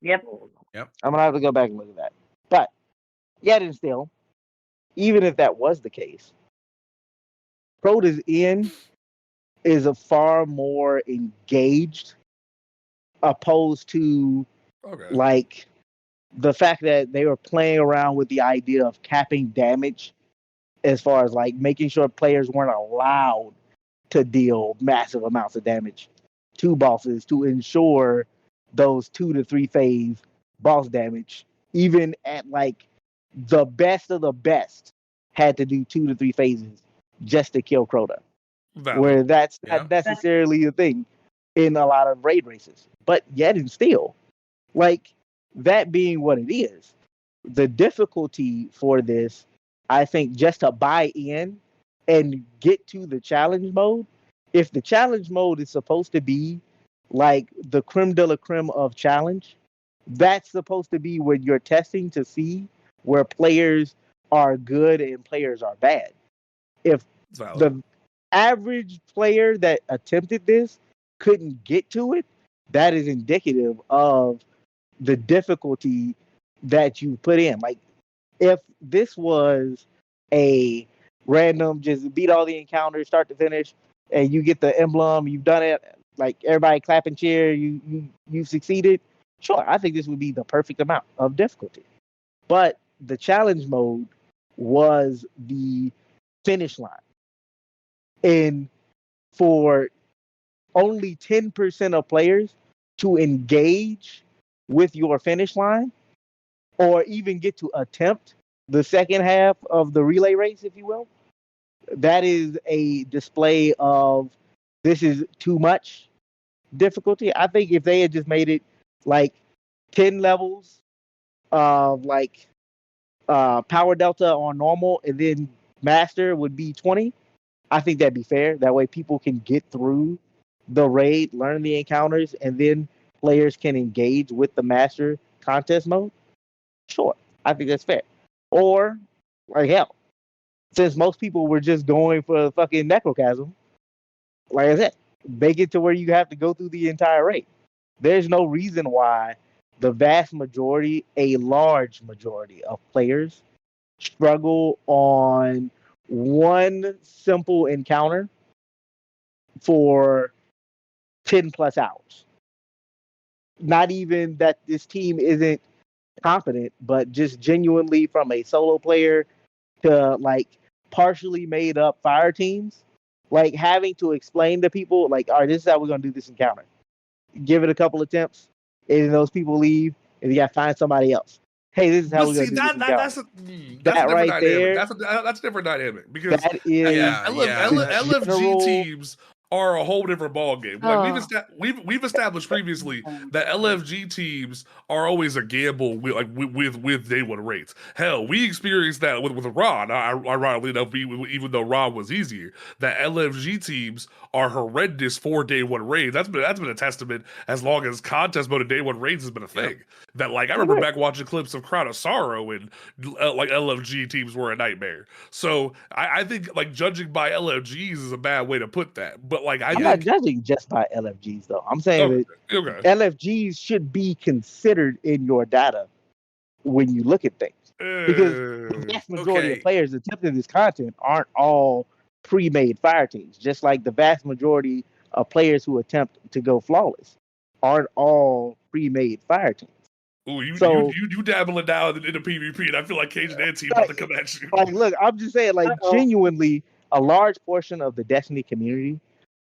Yep. I'm gonna have to go back and look at that. But yet and still, even if that was the case, Crota's Inn is a far more engaged, opposed to the fact that they were playing around with the idea of capping damage, as far as making sure players weren't allowed to deal massive amounts of damage to bosses to ensure those 2 to 3 phase boss damage, even at the best of the best had to do 2 to 3 phases just to kill Crota. Where that's not necessarily a thing in a lot of raid races. But yet and still, that being what it is, the difficulty for this, I think, just to buy in and get to the challenge mode, if the challenge mode is supposed to be the creme de la creme of challenge, that's supposed to be when you're testing to see where players are good and players are bad. If the average player that attempted this couldn't get to it, that is indicative of the difficulty that you put in. if this was a random, just beat all the encounters, start to finish, and you get the emblem, you've done it, like everybody clap and cheer, you succeeded. Sure, I think this would be the perfect amount of difficulty. But the challenge mode was the finish line, and for only 10% of players to engage with your finish line, or even get to attempt the second half of the relay race, if you will, that is a display of this is too much difficulty. I think if they had just made it like 10 levels of like power delta on normal, and then master would be 20, I think that'd be fair. That way people can get through the raid, learn the encounters, and then players can engage with the master contest mode. Sure, I think that's fair. Or, like hell, since most people were just going for the fucking necrochasm, like I said, make it to where you have to go through the entire raid. There's no reason why the vast majority, a large majority of players struggle on one simple encounter for 10 plus hours. Not even that this team isn't competent, but just genuinely from a solo player to like partially made up fire teams, like having to explain to people, like, all right, this is how we're going to do this encounter. Give it a couple attempts, and those people leave, and you got to find somebody else. Hey, this is how we're going to do this encounter. That's a different right dynamic. there, That's a different dynamic because that is LFG general- teams are a whole different ball game. Like Oh. we've established previously that LFG teams are always a gamble with day one rates. Hell, we experienced that with Ron. Ironically enough, even though Ron was easier, that LFG teams are horrendous for day one raids. That's been a testament as long as contest mode of day one raids has been a thing. That like I remember back watching clips of Crowd of Sorrow and like LFG teams were a nightmare. So I think like judging by LFGs is a bad way to put that. But like I'm not judging just by LFGs though. I'm saying that LFGs should be considered in your data when you look at things. Because the vast majority of players attempting this content aren't all pre-made fire teams. Just like the vast majority of players who attempt to go flawless aren't all pre-made fire teams. Ooh, you dabbling down in the PvP, and I feel like Cajun and team about to come at you. Like, look, I'm just saying, like, genuinely, a large portion of the Destiny community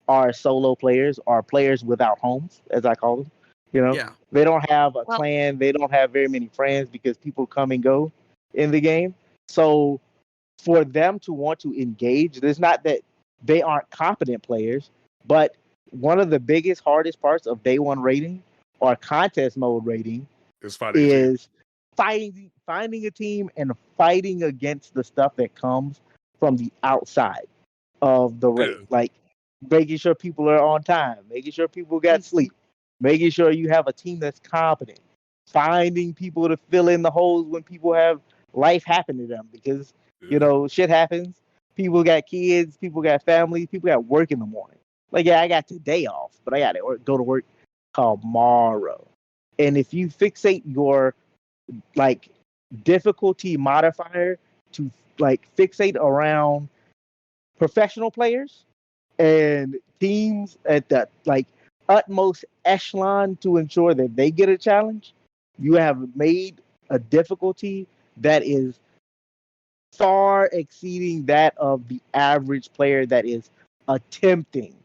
are solo players, are players without homes, as I call them. You know, they don't have a clan, they don't have very many friends because people come and go in the game. So for them to want to engage, there's not that they aren't competent players, but one of the biggest, hardest parts of day one rating or contest mode rating is finding a team and fighting against the stuff that comes from the outside of the raid. Like making sure people are on time, making sure people got sleep, making sure you have a team that's competent, finding people to fill in the holes when people have life happen to them, because you know shit happens. People got kids, people got families, people got work in the morning. Like, yeah, I got today off, but I got to go to work tomorrow. And if you fixate your like difficulty modifier to like fixate around professional players and teams at the like utmost echelon to ensure that they get a challenge, you have made a difficulty that is far exceeding that of the average player that is attempting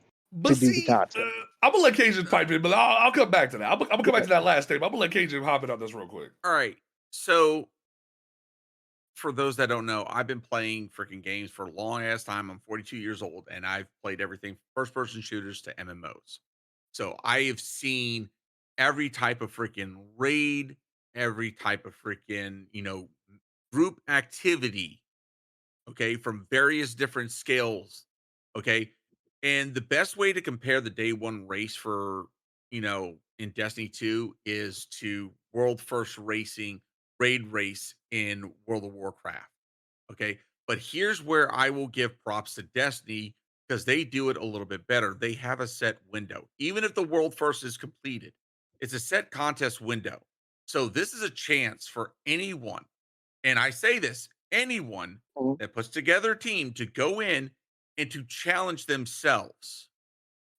to do the content. I'm gonna let Cajun pipe in, but I'll come back to that. I'm gonna come back to that last statement. I'm gonna let Cajun hop in on this real quick. All right. So for those that don't know, I've been playing freaking games for a long ass time. I'm 42 years old, and I've played everything first person shooters to MMOs. So I have seen every type of freaking raid, every type of freaking, group activity, okay, from various different scales, okay. And the best way to compare the day one race for, in Destiny 2 is to world first racing raid race in World of Warcraft. Okay. But here's where I will give props to Destiny because they do it a little bit better. They have a set window. Even if the world first is completed, it's a set contest window. So this is a chance for anyone and I say this, anyone that puts together a team to go in and to challenge themselves,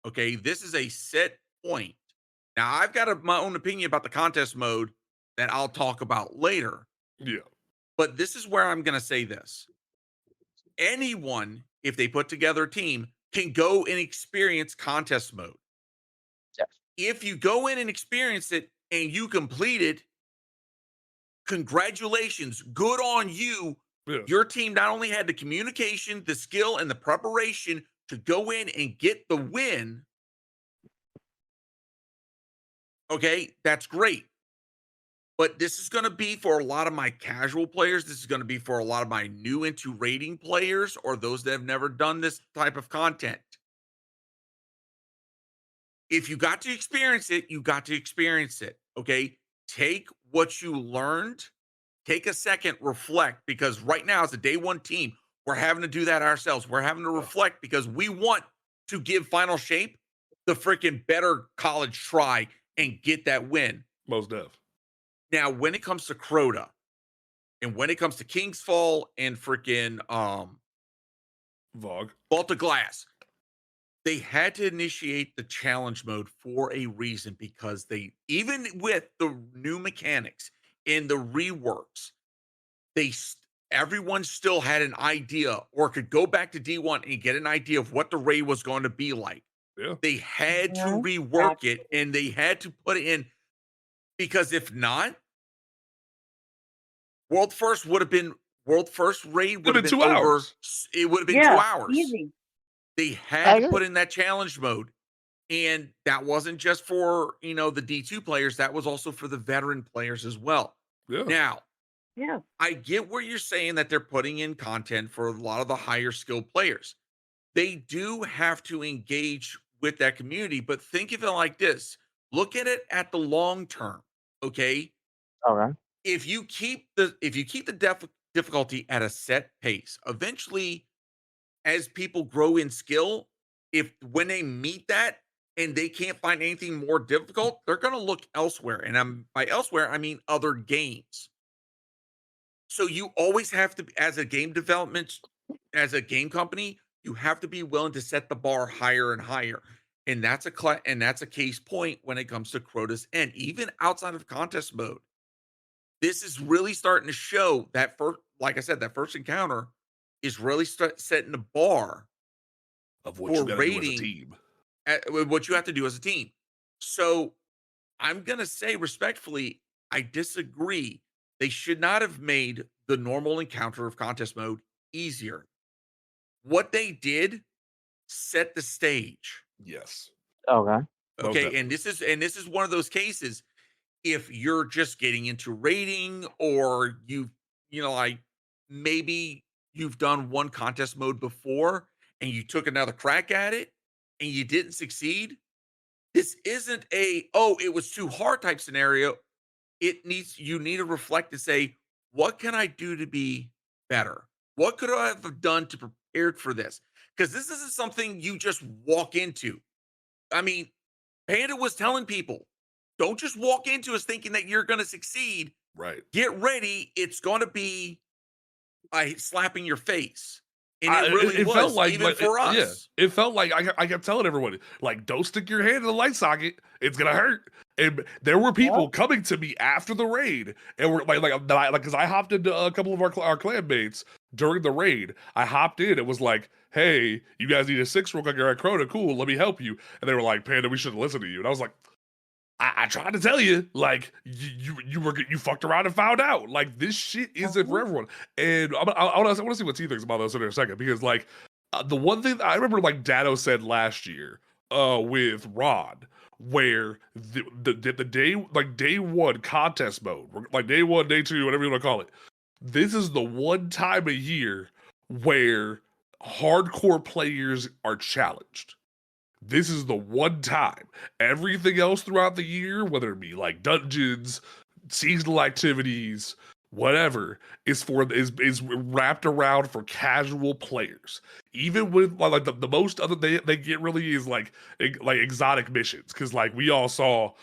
okay, this is a set point. Now, I've got my own opinion about the contest mode that I'll talk about later. Yeah. But this is where I'm going to say this. Anyone, if they put together a team, can go and experience contest mode. Yes. If you go in and experience it and you complete it, congratulations, good on you. Yeah. Your team not only had the communication, the skill, and the preparation to go in and get the win. Okay, that's great. But this is going to be for a lot of my casual players. This is going to be for a lot of my new into rating players or those that have never done this type of content. If you got to experience it, you got to experience it. Okay, take what you learned. Take a second, reflect, because right now as a day one team, we're having to do that ourselves. We're having to reflect because we want to give Final Shape the freaking better college try and get that win. Most def. Now, when it comes to Crota and when it comes to King's Fall and freaking Vogue. Vault of Glass, they had to initiate the challenge mode for a reason because they, even with the new mechanics and the reworks, everyone still had an idea or could go back to D1 and get an idea of what the raid was going to be like. Yeah. They had to rework it and they had to put it in because if not, World First raid would have been over. 2 hours. It would have been 2 hours. Easy. They had to put in that challenge mode. And that wasn't just for, the D2 players. That was also for the veteran players as well. Yeah. Now, Yeah. I get where you're saying that they're putting in content for a lot of the higher skilled players. They do have to engage with that community, but think of it like this. Look at it at the long term, okay? Okay. If you keep the difficulty at a set pace, eventually as people grow in skill, when they meet that and they can't find anything more difficult, they're going to look elsewhere. And by elsewhere, I mean other games. So you always have to, as a game company, you have to be willing to set the bar higher and higher. And that's a case point when it comes to Crota's End, even outside of contest mode. This is really starting to show that like I said, that first encounter is really setting the bar of what you gotta do as a team. What you have to do as a team. So I'm gonna say respectfully, I disagree. They should not have made the normal encounter of contest mode easier. What they did set the stage. Yes. Okay. Okay, and this is one of those cases. If you're just getting into rating, or like maybe you've done one contest mode before and you took another crack at it and you didn't succeed, this isn't it was too hard type scenario. You need to reflect and say, what can I do to be better? What could I have done to prepare for this? Because this isn't something you just walk into. I mean, Panda was telling people, don't just walk into us thinking that you're going to succeed. Right. Get ready. It's going to be slapping your face. And it really was, felt like, even for us. Yeah, it felt like I kept telling everybody, like, don't stick your hand in the light socket. It's going to hurt. And there were people coming to me after the raid. And we're because I hopped into a couple of our clan mates during the raid. I hopped in. It was like, hey, you guys need a 6 real quick. You're at Crota. Cool. Let me help you. And they were like, Panda, we shouldn't listen to you. And I was like, I tried to tell you, like, you fucked around and found out. Like, this shit isn't for everyone. And I want to see what T thinks about this in a second, because like the one thing I remember, like Dado said last year, with Ron, where the day one contest mode, like day one, day two, whatever you want to call it. This is the one time a year where hardcore players are challenged. This is the one time. Everything else throughout the year, whether it be like dungeons, seasonal activities, whatever, is wrapped around for casual players. Even with like the most other they get really is like exotic missions, because like we all saw,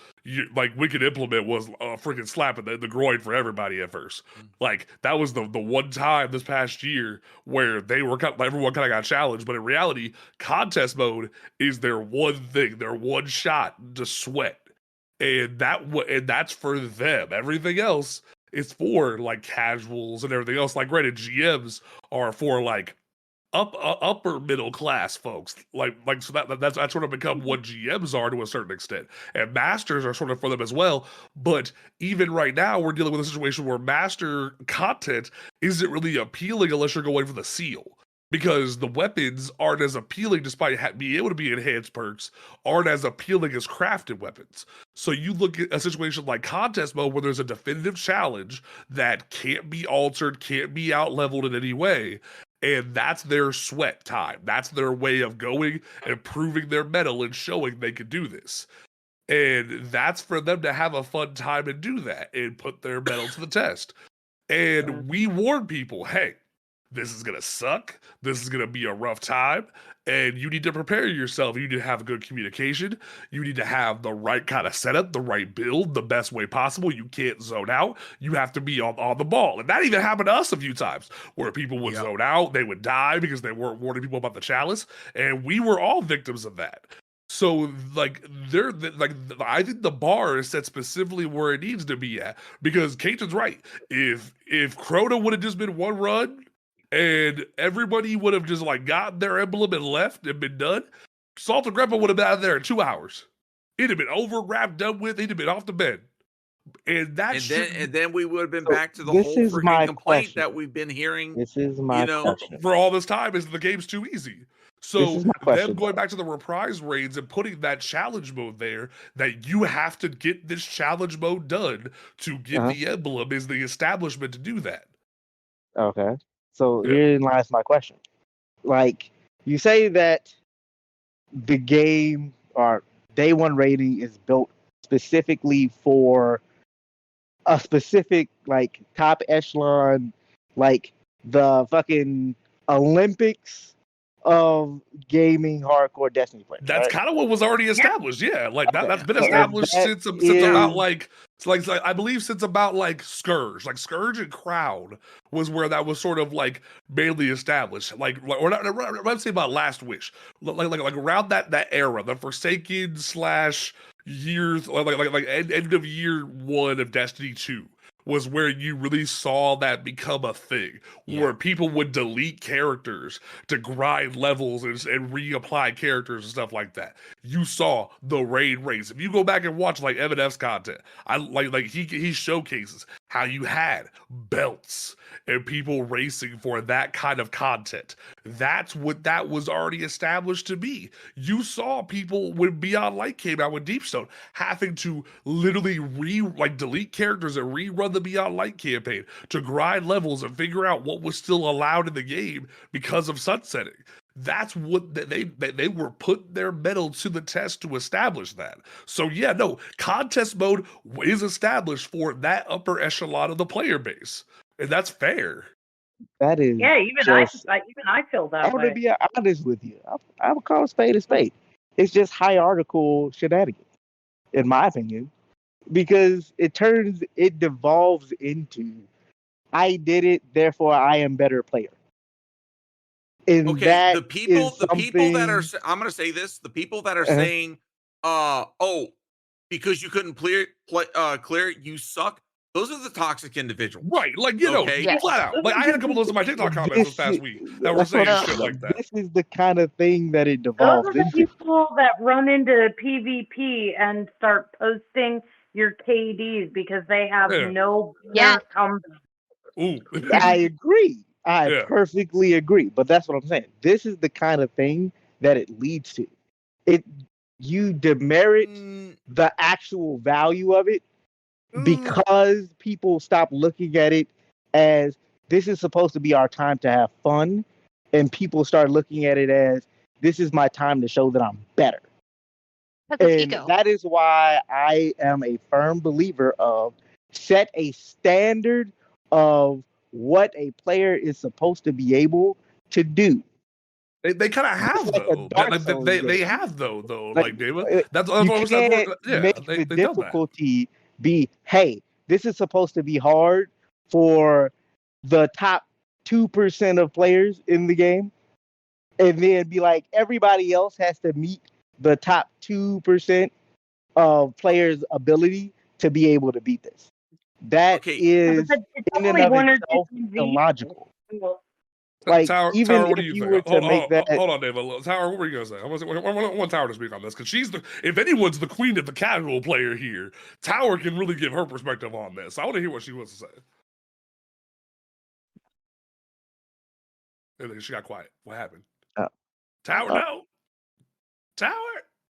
like Wicked Implement was freaking slapping the groin for everybody at first. Like that was the one time this past year where everyone kind of got challenged, but in reality, contest mode is their one thing, their one shot to sweat, and that's for them. Everything else is for like casuals and everything else. Like granted, GMs are for like upper middle class folks, like so that's sort of become what GMs are to a certain extent, and masters are sort of for them as well. But even right now, we're dealing with a situation where master content isn't really appealing unless you're going for the seal, because the weapons aren't as appealing, despite being able to be enhanced perks, aren't as appealing as crafted weapons. So you look at a situation like contest mode where there's a definitive challenge that can't be altered, can't be out leveled in any way, and that's their sweat time. That's their way of going and proving their mettle and showing they can do this. And that's for them to have a fun time and do that and put their mettle to the test. And we warn people, hey, this is going to suck. This is going to be a rough time. And you need to prepare yourself. You need to have good communication. You need to have the right kind of setup, the right build, the best way possible. You can't zone out. You have to be on the ball. And that even happened to us a few times where people would zone out. They would die because they weren't warning people about the chalice. And we were all victims of that. So, like, I think the bar is set specifically where it needs to be at. Because Caitlin's right. If Crota would have just been one run, and everybody would have just like gotten their emblem and left and been done, Salt and Grandpa would have been out of there in 2 hours. It'd have been over, wrapped, done with. He'd have been off the bed. And then we would have been back to the whole freaking complaint that we've been hearing. This is my question. For all this time, is the game's too easy. So them going back to the reprise raids and putting that challenge mode there, that you have to get this challenge mode done to get the emblem, is the establishment to do that. Okay. So herein lies my question. Like, you say that the game or day one rating is built specifically for a specific, like, top echelon, like the fucking Olympics of gaming hardcore Destiny players. That's kind of what was already established. Yeah, like that's been established since about like I believe since about like Scourge and Crown was where that was sort of like mainly established. Or not, let's say about Last Wish, like around that era, the Forsaken / years, like end of year 1 of Destiny 2. Was where you really saw that become a thing, where people would delete characters to grind levels and reapply characters and stuff like that. You saw the raid race. If you go back and watch like M&F's content, he showcases how you had belts and people racing for that kind of content. That's what that was already established to be. You saw people when Beyond Light came out with Deepstone having to literally delete characters and rerun the Beyond Light campaign to grind levels and figure out what was still allowed in the game because of sunsetting. That's what they were putting their mettle to the test to establish that. So contest mode is established for that upper echelon of the player base, and that's fair. That is I feel that way. I'm gonna be honest with you. I would call a spade a spade. It's just hierarchical shenanigans, in my opinion, because it devolves into I did it, therefore I am better player. And the people that are, I'm going to say this, the people that are saying, because you couldn't clear it, you suck. Those are the toxic individuals. Right. Like, flat out. Like, I had a couple of those in my TikTok comments this past week that were saying shit like that. This is the kind of thing that it devolves into. Those are the people that run into PvP and start posting your KDs because they have no comeback. Ooh. I agree. I perfectly agree. But that's what I'm saying. This is the kind of thing that it leads to. You demerit the actual value of it because people stop looking at it as this is supposed to be our time to have fun, and people start looking at it as this is my time to show that I'm better. And that is why I am a firm believer of set a standard of what a player is supposed to be able to do. They kind of have like a though. Dark Like Souls they game. have though. Like, Like David, uh, that's you what can't yeah. make the They done that. difficulty be, hey, this is supposed to be hard for the top 2% of players in the game, and then be like, everybody else has to meet the top 2% of players' ability to be able to beat this. That Okay. is It's in and only of one or itself two illogical. Like, Tower, even what do if you you think? were to make that, Hold on, David. Tower, what were you gonna say? I want Tower to speak on this because she's if anyone's the queen of the casual player here, Tower can really give her perspective on this. I want to hear what she wants to say. And then she got quiet. What happened? Tower, no. Tower.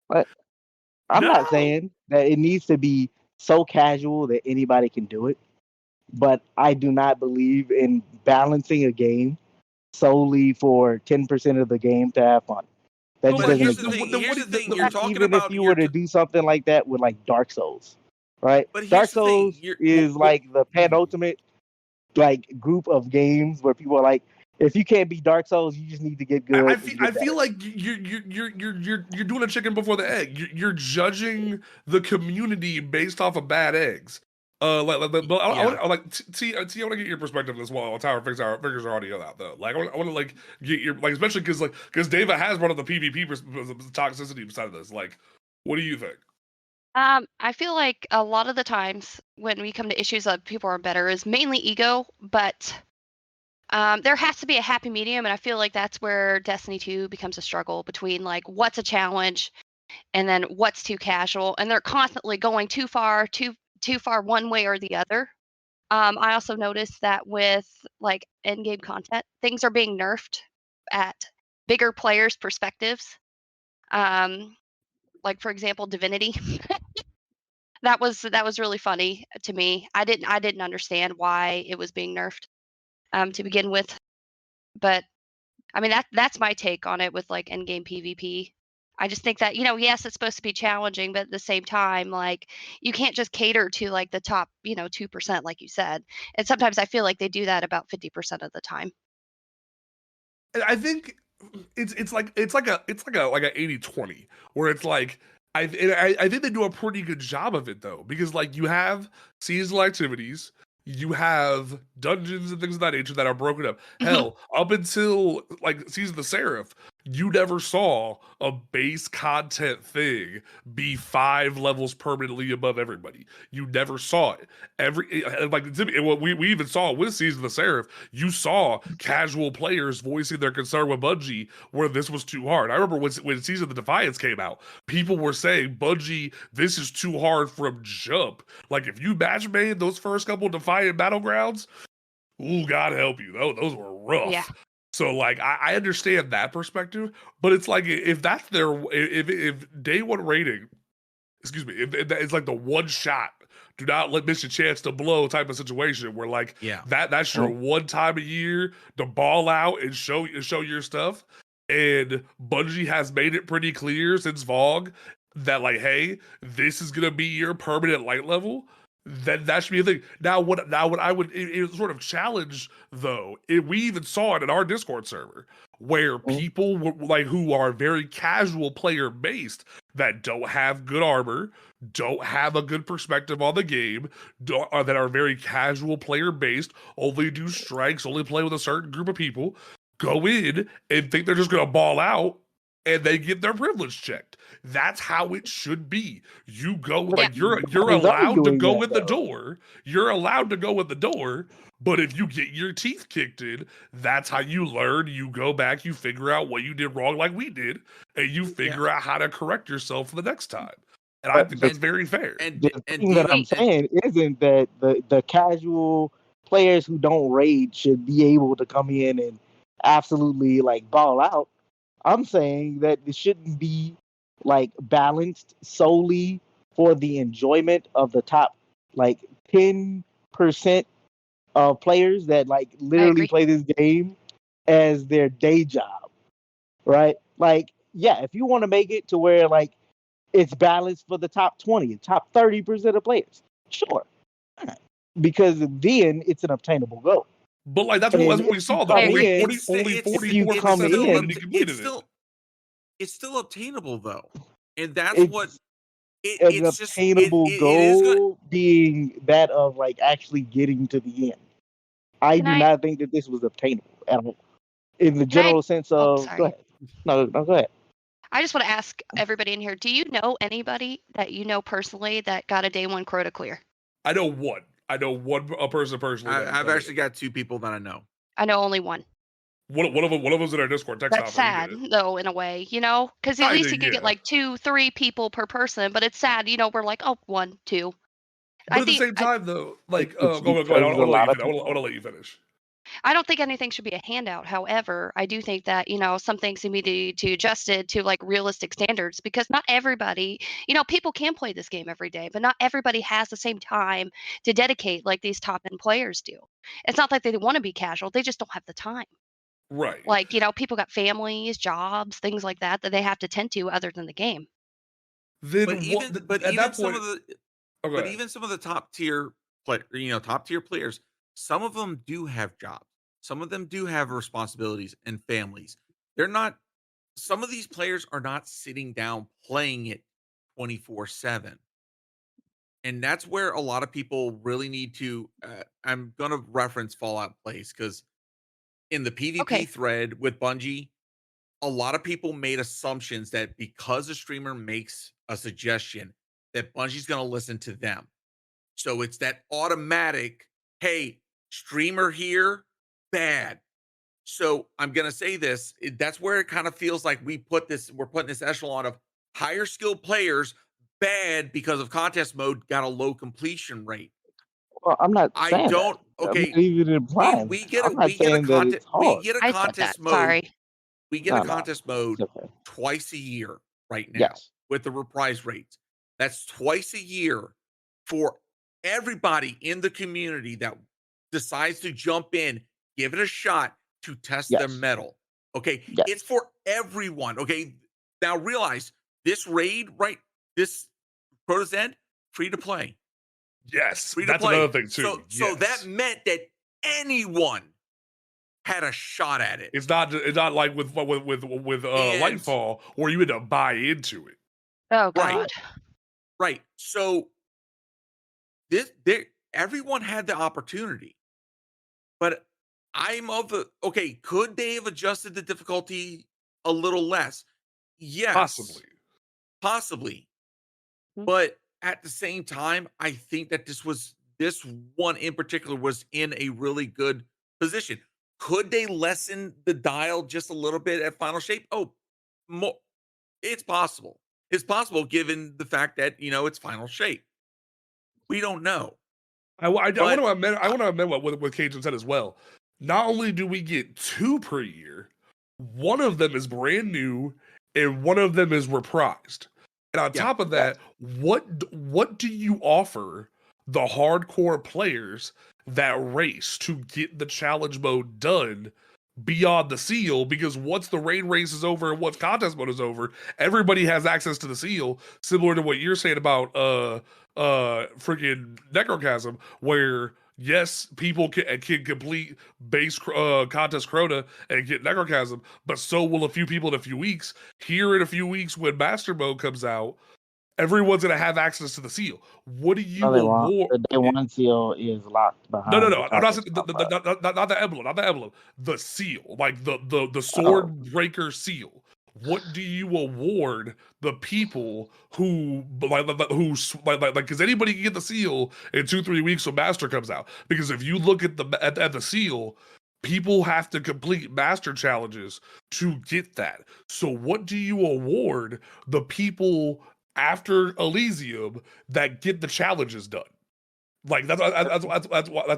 But I'm No. not saying that it needs to be so casual that anybody can do it, but I do not believe in balancing a game solely for 10% of the game to have fun. That just But doesn't here's the exist. thing. Here's the thing. You're talking Even if about you were to do something like that with like Dark Souls, right? But here's Dark the thing, Souls is like the penultimate like group of games where people are like, if you can't beat Dark Souls, you just need to get good. I feel like you're doing a chicken before the egg. You're judging the community based off of bad eggs. I want to get your perspective on this while Tower figures our audio out though. Like I want to like get your like especially because David has one of the PvP toxicity side of this. Like, what do you think? I feel like a lot of the times when we come to issues that people are better is mainly ego, but there has to be a happy medium, and I feel like that's where Destiny 2 becomes a struggle between like what's a challenge and then what's too casual, and they're constantly going too far one way or the other. I also noticed that with like end game content, things are being nerfed at bigger players' perspectives. Like for example, Divinity. That was really funny to me. I didn't understand why it was being nerfed to begin with, but I mean that's my take on it with like endgame PvP. I just think that yes, it's supposed to be challenging, but at the same time, like you can't just cater to like the top 2%, like you said. And sometimes I feel like they do that about 50% of the time. I think it's like a 80-20 where it's like I think they do a pretty good job of it though, because like you have seasonal activities, you have dungeons and things of that nature that are broken up. Hell, up until like Season of the Seraph, you never saw a base content thing be 5 levels permanently above everybody. You never saw it. We even saw with Season of the Seraph, you saw casual players voicing their concern with Bungie where this was too hard. I remember when Season of the Defiance came out, people were saying, Bungie, this is too hard from jump. Like if you match made those first couple Defiant battlegrounds, ooh, God help you. Those were rough. Yeah. So like I understand that perspective, but it's like if that's if day one rating, excuse me, if it's like the one shot, do not let miss a chance to blow type of situation where like that's your one time a year to ball out and show your stuff. And Bungie has made it pretty clear since Vogue that like, hey, this is gonna be your permanent light level. Then that should be a thing. Now what I would it sort of challenge though, we even saw it in our Discord server where people were, like who are very casual player based that don't have good armor, don't have a good perspective on the game, that are very casual player based, only do strikes, only play with a certain group of people, go in and think they're just gonna ball out and they get their privilege checked. That's how it should be. You go like you're allowed to go in the door. You're allowed to go in the door, but if you get your teeth kicked in, that's how you learn. You go back, you figure out what you did wrong like we did, and you figure out how to correct yourself for the next time. And I think that's very fair. The thing that I'm saying isn't that the casual players who don't raid should be able to come in and absolutely like ball out. I'm saying that it shouldn't be like balanced solely for the enjoyment of the top like 10% of players that like literally play this game as their day job, right? Like, yeah, if you want to make it to where like it's balanced for the top 20, top 30% of players, sure. because then it's an obtainable goal. But like that's And what we if saw you though. come Only in- 44% of humanity completed it. It's still obtainable though, and that's It's what an it's just obtainable it is good. goal being that of like actually getting to the end. I Can do I- not think that this was obtainable at all. In the Can I- general sense of, sorry. go ahead. No, go ahead. I just want to ask everybody in here: do you know anybody that you know personally that got a day one Crota clear? I know one. A person personally. I've actually got 2 people that I know. I know only one. One of them's in our Discord text. That's sad, though, in a way, because at least you could get like 2, 3 people per person. But it's sad, we're like, oh, 1, 2. But at the same time, though, like, It's go ahead. because I a lot want of to let you finish. I don't think anything should be a handout. However, I do think that, some things need to be adjusted to like realistic standards because not everybody, people can play this game every day, but not everybody has the same time to dedicate like these top end players do. It's not like they want to be casual, they just don't have the time. Right. Like, people got families, jobs, things like that they have to tend to other than the game. Then But even some of the top tier players, some of them do have jobs. Some of them do have responsibilities and families. Some of these players are not sitting down playing it 24/7. And that's where a lot of people really need to I'm going to reference Fallout Plays because in the PvP thread with Bungie, a lot of people made assumptions that because a streamer makes a suggestion that Bungie's going to listen to them. So it's that automatic, hey, streamer here, bad. So I'm going to say this, that's where it kind of feels like we're putting this echelon of higher skilled players bad because of contest mode got a low completion rate. Well, I'm not saying I don't that. okay. I'm not even implying We get I'm not saying that it's hard. a contest mode. Sorry. We get a contest mode Okay. twice a year right now Yes. with the reprise rates. That's twice a year for everybody in the community that decides to jump in, give it a shot to test their Yes. mettle. Okay. Yes. It's for everyone. Okay. Now realize this raid, right? This Crota's End, free to play. Yes. Free to That's play. another thing too. So that meant that anyone had a shot at it. It's not like with Lightfall where you had to buy into it. Oh God. Right. So everyone had the opportunity. But could they have adjusted the difficulty a little less? Yes. Possibly. But at the same time, I think that this one in particular was in a really good position. Could they lessen the dial just a little bit at Final Shape? Oh, it's possible. It's possible given the fact that, it's Final Shape. We don't know. I want to amend what Cajun said as well. Not only do we get 2 per year, one of them is brand new and one of them is reprised. And on top of that, what do you offer the hardcore players that race to get the challenge mode done beyond the seal? Because once the raid race is over and once contest mode is over, everybody has access to the seal, similar to what you're saying about freaking Necrochasm, where yes, people can complete base contest Crota and get Necrochasm, but so will a few people in a few weeks. Here in a few weeks when Master Mode comes out, everyone's going to have access to the seal. What do you award? The day one seal is locked behind. No. I'm not saying not the emblem, not the emblem. The seal, like the sword breaker seal. What do you award the people who because anybody can get the seal in 2-3 weeks when Master comes out? Because if you look at the seal, people have to complete Master challenges to get that. So what do you award the people after Elysium that get the challenges done? Like that's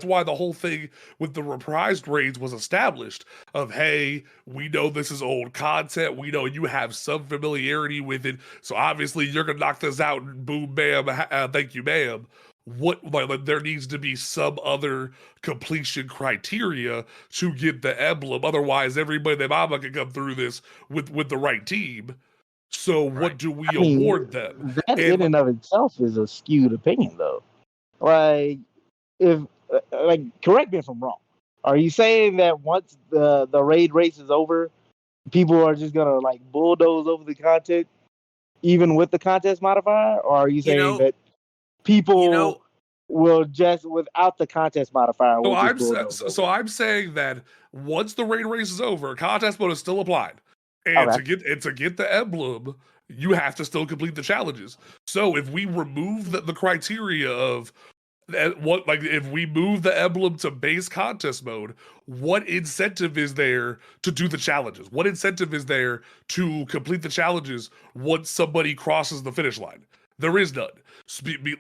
why the whole thing with the reprised raids was established of, hey, we know this is old content, we know you have some familiarity with it, so obviously you're gonna knock this out and boom bam, thank you ma'am. There needs to be some other completion criteria to get the emblem, otherwise everybody and their mama can come through this with the right team. So what do we award them? That in and of itself is a skewed opinion though. Like, if like, correct me if I'm wrong. Are you saying that once the raid race is over, people are just gonna like bulldoze over the content, even with the contest modifier, or are you saying that people will just without the contest modifier? So Will just bulldoze over? I'm saying that once the raid race is over, contest mode is still applied, and Okay. to get the emblem, you have to still complete the challenges. So if we remove the criteria of what, like, if we move the emblem to base contest mode, what incentive is there to do the challenges? What incentive is there to complete the challenges once somebody crosses the finish line? There is none.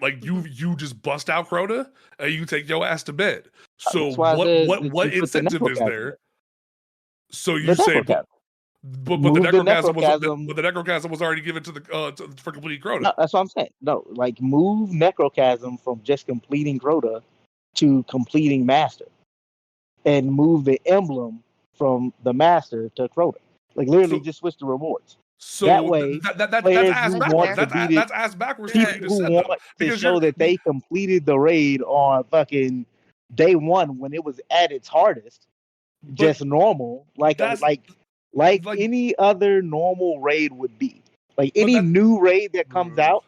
Like, you just bust out Crota and you take your ass to bed. So That's why I said what you put the incentive is necrochasm there? So The you say, necrochasm. but Move the the necrochasm was already given to the for completing Crota. No, that's what I'm saying. No, like move necrochasm from just completing Crota to completing master, and move the emblem from the master to Crota. Like literally, So- just switch the rewards. So That way, that's players ass who backwards. want to beat it, That's ass backwards. people What you just who said, want though, to because show that they completed the raid on fucking day one when it was at its hardest, just normal, like any other normal raid would be. Like any new raid that comes out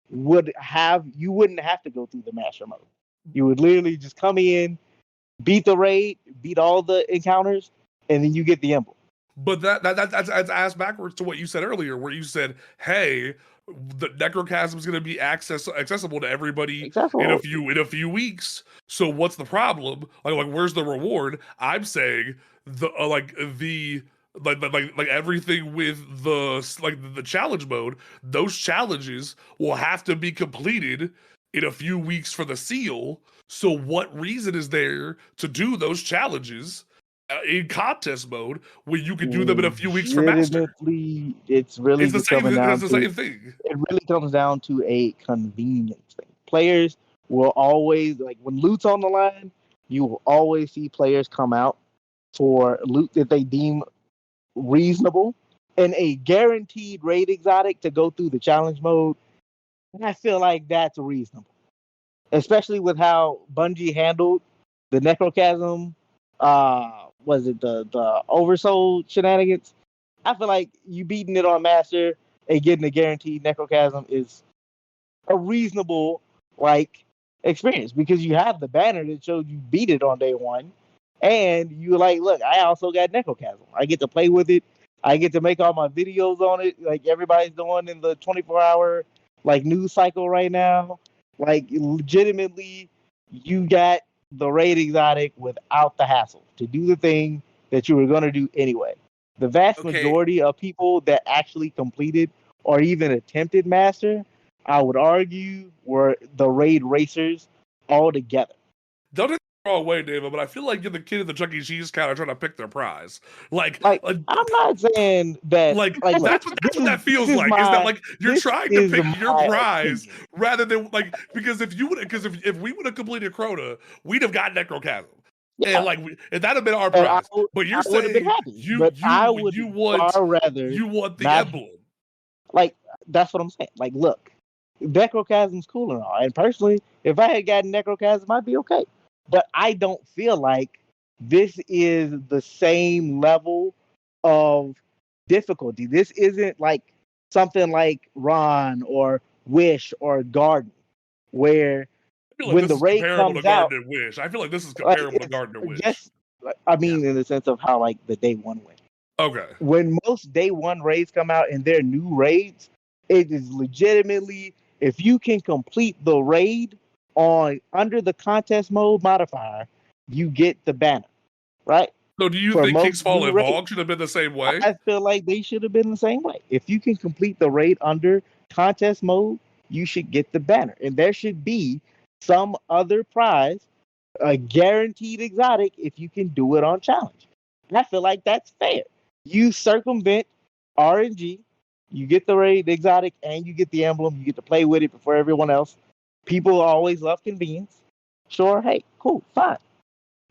would have, you wouldn't have to go through the master mode. You would literally just come in, beat the raid, beat all the encounters, and then you get the emblem. But that's ass backwards to what you said earlier, where you said, "Hey, the necrochasm is going to be accessible to everybody in a few weeks. So what's the problem? Like where's the reward?" I'm saying the like everything with the challenge mode, those challenges will have to be completed in a few weeks for the seal. So what reason is there to do those challenges in contest mode when you can do them in a few weeks for master? It's really It's the just same. coming down It's the same thing. It really comes down to a convenience thing. Players will always, like when loot's on the line, you will always see players come out for loot that they deem reasonable and a guaranteed raid exotic to go through the challenge mode. And I feel like that's reasonable, especially with how Bungie handled the necrochasm. Was it the oversold shenanigans? I feel like you beating it on master and getting a guaranteed necrochasm is a reasonable like experience because you have the banner that shows you beat it on day one, and you like, look, I also got necrochasm. I get to play with it. I get to make all my videos on it, like everybody's doing in the 24-hour like news cycle right now. Like legitimately, you got the raid exotic without the hassle to do the thing that you were going to do anyway. The vast majority of people that actually completed or even attempted master, I would argue, were the raid racers altogether. Don't take the wrong way, David, but I feel like you're the kid at the Chuck E. Cheese counter trying to pick their prize. Like I'm not saying that. Like look, that's what that feels like. Is that like you're trying to pick your prize opinion. rather than like, because if we would have completed Crota, we'd have got necrochasm. Yeah. And that'd have been our prize. But you're saying been happy, you want the emblem. Like that's what I'm saying. Like, look, necrochasm's cool and all. And personally, if I had gotten necrochasm, I'd be okay. But I don't feel like this is the same level of difficulty. This isn't like something like Ron or Wish or Garden, where when the raid comes out, I feel like this is comparable to Garden and Wish. Yes, I mean in the sense of how like the day one went. Okay. When most day one raids come out and they're new raids, it is legitimately, if you can complete the raid on under the contest mode modifier, you get the banner, right? So do you think King's Fall and Vogue should have been the same way? I feel like they should have been the same way. If you can complete the raid under contest mode, you should get the banner. And there should be some other prize, a guaranteed exotic, if you can do it on challenge. And I feel like that's fair. You circumvent RNG, you get the raid exotic, and you get the emblem. You get to play with it before everyone else. People always love convenience. Sure, hey, cool, fine.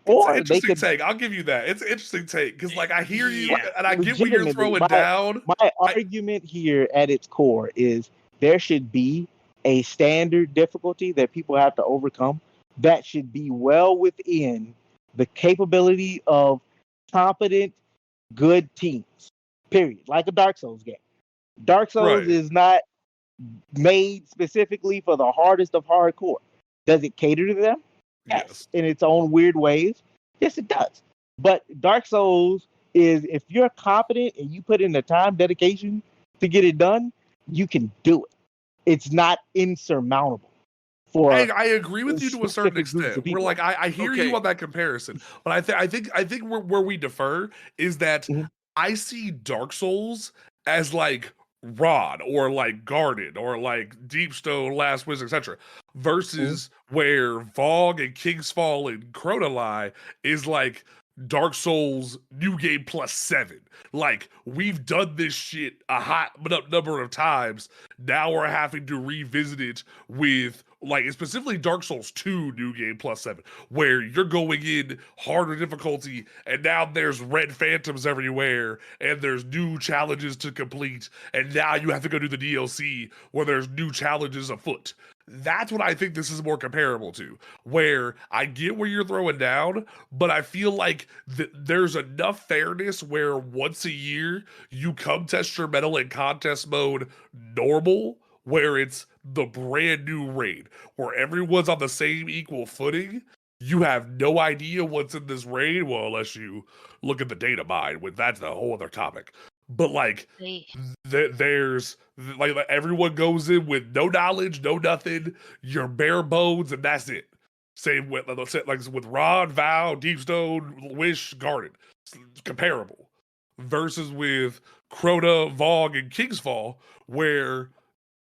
It's an interesting take. I'll give you that. It's an interesting take because, like, I hear you and I get what you're throwing down. My argument here at its core is there should be a standard difficulty that people have to overcome that should be well within the capability of competent, good teams. Period. Like a Dark Souls game. Dark Souls Right. is not made specifically for the hardest of hardcore. Does it cater to them? Yes. In its own weird ways. Yes, it does. But Dark Souls is, if you're competent and you put in the time, dedication to get it done, you can do it. It's not insurmountable. I agree with you to a certain extent. We're like, I hear you on that comparison, but I think where we defer is that I see Dark Souls as like Rod or like Guarded or like Deepstone, Last Wish, etc. Versus where Vogue and King's Fall and Crota lie is like Dark Souls New Game +7. Like, we've done this shit a hot number of times. Now we're having to revisit it with, like, specifically Dark Souls 2 New Game +7, where you're going in harder difficulty, and now there's red phantoms everywhere, and there's new challenges to complete, and now you have to go do the DLC where there's new challenges afoot. That's what I think this is more comparable to, where I get where you're throwing down, but I feel like there's enough fairness where once a year you come test your metal in contest mode normal, where it's the brand new raid, where everyone's on the same equal footing. You have no idea what's in this raid, well, unless you look at the data mine, that's a whole other topic. But like, there's like everyone goes in with no knowledge, no nothing. You're bare bones, and that's it. Same with like with Rod, Vow, Deepstone, Wish, Guarded, comparable. Versus with Crota, Vogue, and King's Fall, where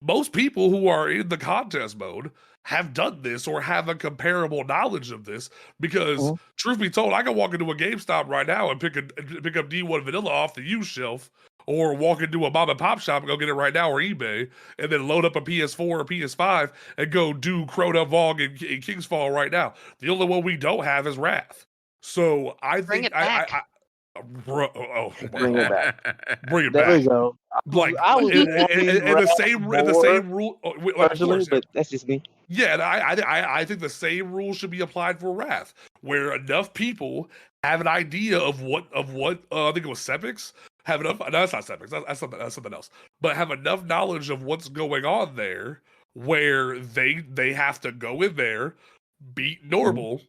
most people who are in the contest mode have done this or have a comparable knowledge of this, because truth be told, I can walk into a GameStop right now and pick up D1 Vanilla off the used shelf, or walk into a mom and pop shop and go get it right now, or eBay, and then load up a PS4 or PS5 and go do Crota, Vogue, and King's Fall right now. The only one we don't have is Wrath. So I Bring think it back. Bring it back. Bring it There back. we go. Like, I was and the same rule. Personally, but that's just me. Yeah, and I think the same rule should be applied for Wrath, where enough people have an idea of what I think it was Sepix, have enough. No, that's not Sepix. That's something else. But have enough knowledge of what's going on there, where they have to go in there, beat normal,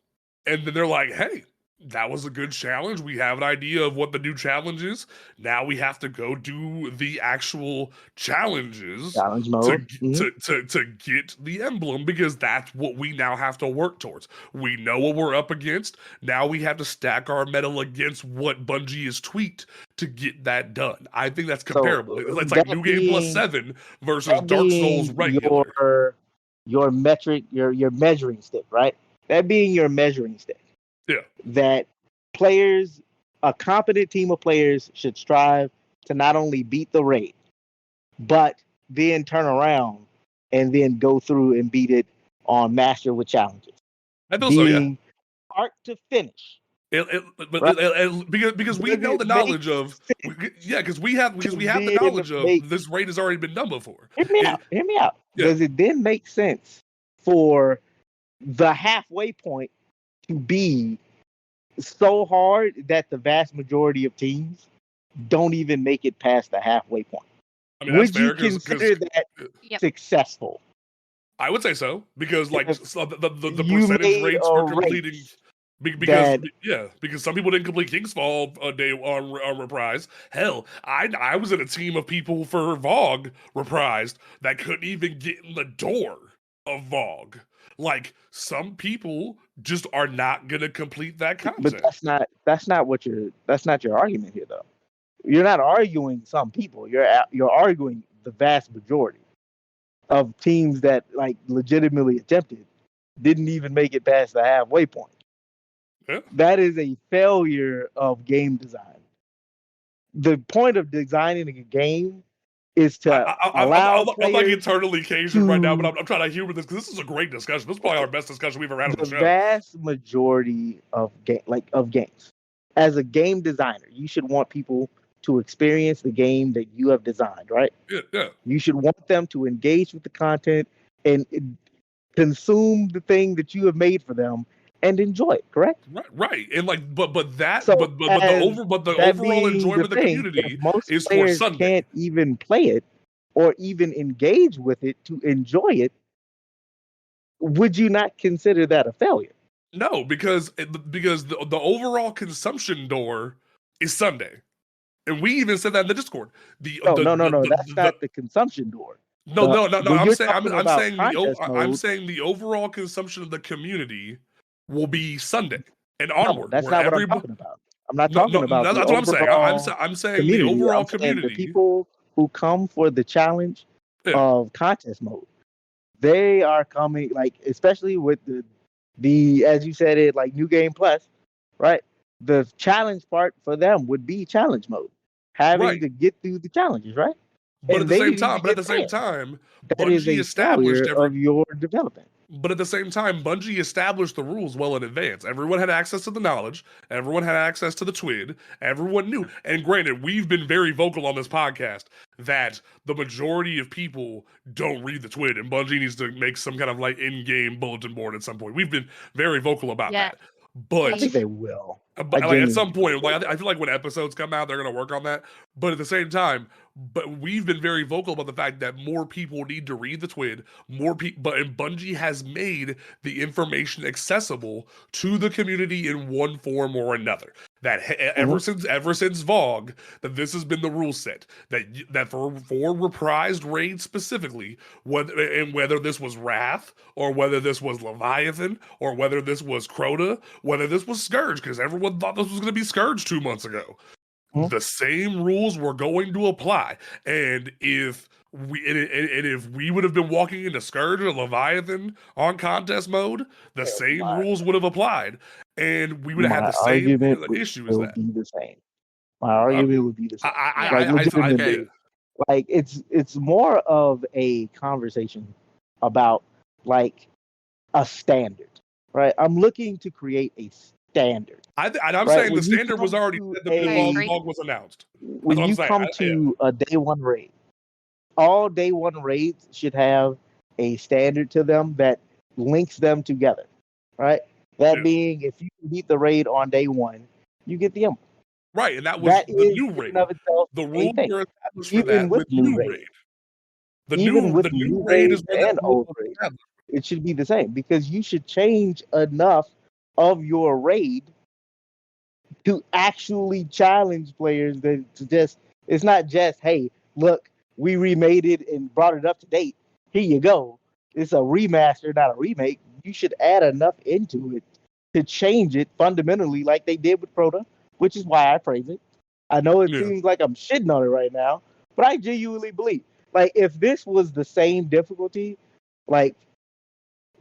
and then they're like, hey, that was a good challenge. We have an idea of what the new challenge is. Now we have to go do the actual challenges to get the emblem, because that's what we now have to work towards. We know what we're up against. Now we have to stack our metal against what Bungie has tweaked to get that done. I think that's comparable. It's like New Game +7 versus Dark Souls regular. Your metric, your measuring stick, right? That being your measuring stick. Yeah. That players, a competent team of players, should strive to not only beat the raid, but then turn around and then go through and beat it on Master with challenges. I feel so, yeah. Start to finish. Because we know the knowledge of, because we have the knowledge of this raid has already been done before. Hear me out. Yeah. Does it then make sense for the halfway point to be so hard that the vast majority of teams don't even make it past the halfway point? I mean, would you consider that successful? I would say so, because like the percentage rates for completing, because some people didn't complete King's Fall a day on Reprise. Hell, I was in a team of people for Vogue Reprised that couldn't even get in the door of Vogue. Like, some people just are not gonna complete that content. But that's not your argument here, though. You're not arguing some people. You're arguing the vast majority of teams that like legitimately attempted didn't even make it past the halfway point. Yeah. That is a failure of game design. The point of designing a game is to allow players. I'm like eternally Cajun right now, but I'm trying to humor this because this is a great discussion. This is probably our best discussion we've ever had on the show. The vast majority of games, as a game designer, you should want people to experience the game that you have designed, right? Yeah. You should want them to engage with the content, and consume the thing that you have made for them, and enjoy it. Correct? Right, and like, but So the as that overall being enjoyment the of the thing, if community most is for players Sunday. can't even play it or even engage with it to enjoy it, would you not consider that a failure? No, because the overall consumption door is Sunday, and we even said that in the Discord. No. That's not the consumption door. No. When I'm you're saying talking about contest I'm mode, saying the overall consumption of the community will be Sunday and no, onward. that's where not what I'm everybody. talking about. I'm not No, talking about that's the what I'm saying. overall I'm saying the community. overall I'm saying the community. people who come for the challenge Yeah. of contest mode, they are coming, like, especially with the as you said it, like New Game Plus, right? The challenge part for them would be challenge mode, having Right. to get through the challenges, right? But And at the they same didn't even time, but at get the same there. time, That is Bungie a established failure of your development. But at the same time, Bungie established the rules well in advance. Everyone had access to the knowledge. Everyone had access to the TWID. Everyone knew. And granted, we've been very vocal on this podcast that the majority of people don't read the TWID, and Bungie needs to make some kind of like in-game bulletin board at some point. We've been very vocal about Yeah. that. But I think they will. but like at some point, like I feel like when episodes come out, they're gonna work on that. But at the same time, but we've been very vocal about the fact that more people need to read the TWID. More people, but and Bungie has made the information accessible to the community in one form or another. That ever since VOG, that this has been the rule set. That for reprised raids specifically, whether this was Wrath or whether this was Leviathan or whether this was Crota, whether this was Scourge, because everyone thought this was going to be Scourge 2 months ago. The same rules were going to apply, and if we would have been walking into Scourge or Leviathan on contest mode, the same rules would have applied, and we would have had the same issue as that. Be the same. My argument would be the same. Okay. Like it's more of a conversation about like a standard, right? I'm looking to create a standard. I'm right? saying When the you standard was come already to set the VOG was announced. When That's you what I'm come saying. to a day one raid, all day one raids should have a standard to them that links them together, right? That being, if you beat the raid on day one, you get the emblem. Right, and that was the new raid. The rules were established for that with new raid. The new raid is and old raid. It should be the same because you should change enough of your raid to actually challenge players that it's not just, hey, look, we remade it and brought it up to date. Here you go. It's a remaster, not a remake. You should add enough into it to change it fundamentally like they did with Crota, which is why I praise it. I know it seems like I'm shitting on it right now, but I genuinely believe, like, if this was the same difficulty, like,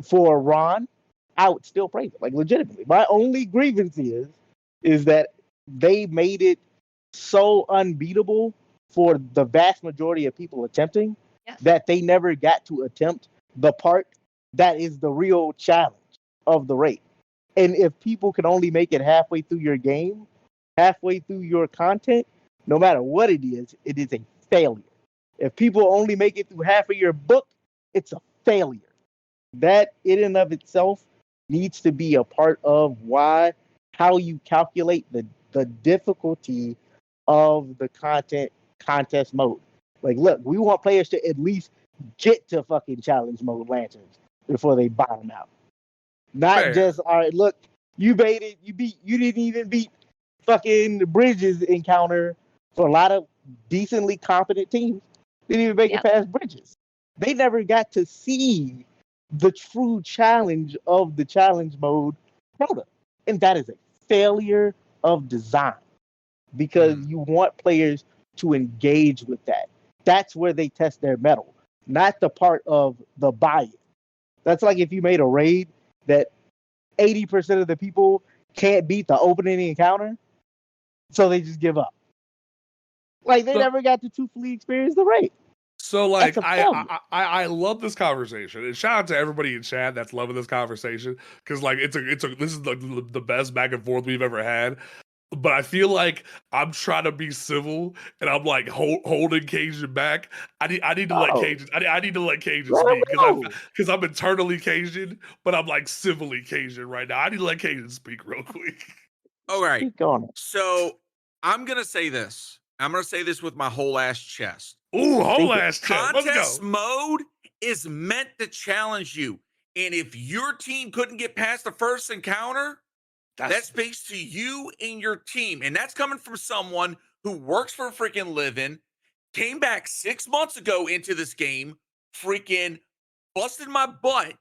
for Ron, I would still praise it, like, legitimately. My only grievance is that they made it so unbeatable for the vast majority of people attempting that they never got to attempt the part that is the real challenge of the raid. And if people can only make it halfway through your game, halfway through your content, no matter what it is a failure. If people only make it through half of your book, it's a failure. That in and of itself needs to be a part of how you calculate the difficulty of the contest mode. Like, look, we want players to at least get to fucking challenge mode lanterns before they bottom out. Not just, all right, look, you didn't even beat fucking Bridges encounter for a lot of decently competent teams. Didn't even make it past Bridges. They never got to see the true challenge of the challenge mode Crota. And that is a failure of design because you want players to engage with that. That's where they test their mettle, not the part of the buy-in. That's like if you made a raid that 80% of the people can't beat the opening encounter, so they just give up. Like, they never got to truthfully experience the raid. So, like, I love this conversation, and shout out to everybody in chat that's loving this conversation because, like, this is the best back and forth we've ever had. but I feel like I'm trying to be civil and I'm like holding Cajun back. I need to let Cajun. I need to let Cajun Let him speak go. because I'm internally Cajun, but I'm like civilly Cajun right now. I need to let Cajun speak real quick. All right. Keep going. So I'm gonna say this. I'm gonna say this with my whole ass chest. Ooh, whole Speak it. ass chest. Let's Contest go. mode is meant to challenge you. And if your team couldn't get past the first encounter, that speaks to you and your team. And that's coming from someone who works for a freaking living, came back 6 months ago into this game, freaking busted my butt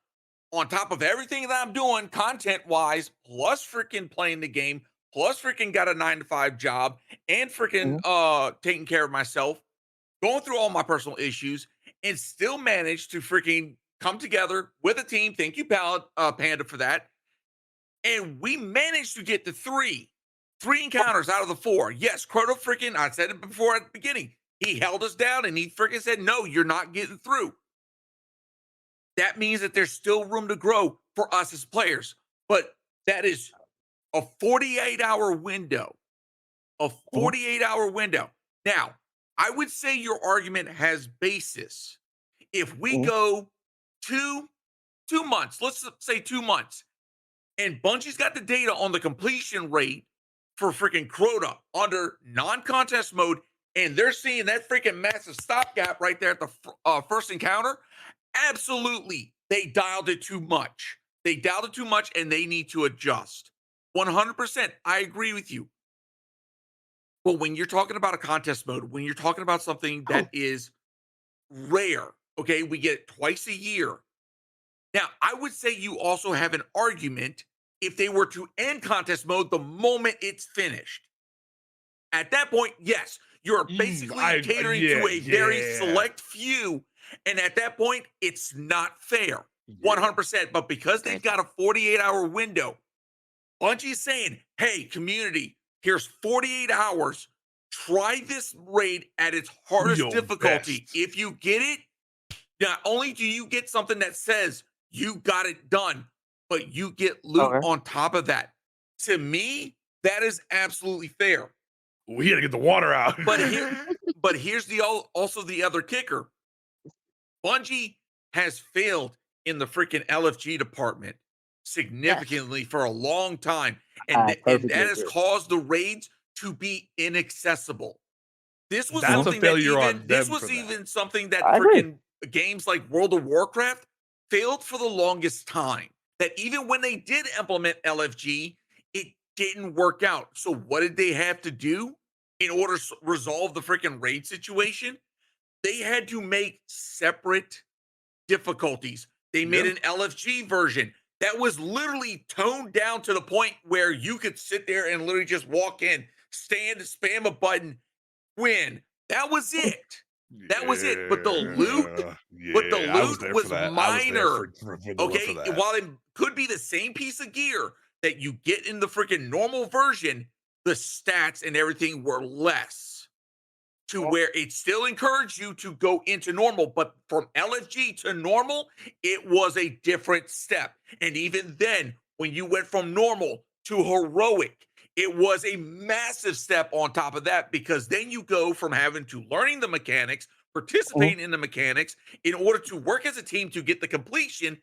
on top of everything that I'm doing content-wise, plus freaking playing the game, plus freaking got a 9-to-5 job, and freaking taking care of myself, going through all my personal issues, and still managed to freaking come together with a team. Thank you, Panda, for that. And we managed to get to three encounters out of the 4. Yes, Crota freaking, I said it before at the beginning, he held us down and he freaking said, no, you're not getting through. That means that there's still room to grow for us as players. But that is a 48-hour window. A 48-hour window. Now, I would say your argument has basis. If we go two months, let's say 2 months, and Bungie's got the data on the completion rate for freaking Crota under non-contest mode, and they're seeing that freaking massive stopgap right there at the first encounter, absolutely, they dialed it too much. They dialed it too much, and they need to adjust. 100%, I agree with you. But when you're talking about a contest mode, when you're talking about something that is rare, okay, we get it twice a year. Now, I would say you also have an argument if they were to end contest mode the moment it's finished. At that point, yes, you're basically catering to a very select few. And at that point, it's not fair. 100%. But because they've got a 48-hour window, Bungie's saying, hey, community, here's 48 hours. Try this raid at its hardest difficulty. If you get it, not only do you get something that says you got it done, but you get loot on top of that. To me, that is absolutely fair. We gotta get the water out. But here's also the other kicker. Bungie has failed in the freaking LFG department significantly for a long time. And that has caused the raids to be inaccessible. This was something that freaking games like World of Warcraft failed for the longest time. That even when they did implement LFG, it didn't work out. So what did they have to do in order to resolve the freaking raid situation? They had to make separate difficulties. They made an LFG version that was literally toned down to the point where you could sit there and literally just walk in, stand, spam a button, win. That was it. That was it. But the loot, was minor. While it could be the same piece of gear that you get in the freaking normal version, the stats and everything were less. To where it still encouraged you to go into normal, but from LFG to normal, it was a different step. And even then, when you went from normal to heroic, it was a massive step on top of that, because then you go from having to learning the mechanics, participating in the mechanics in order to work as a team to get the completion.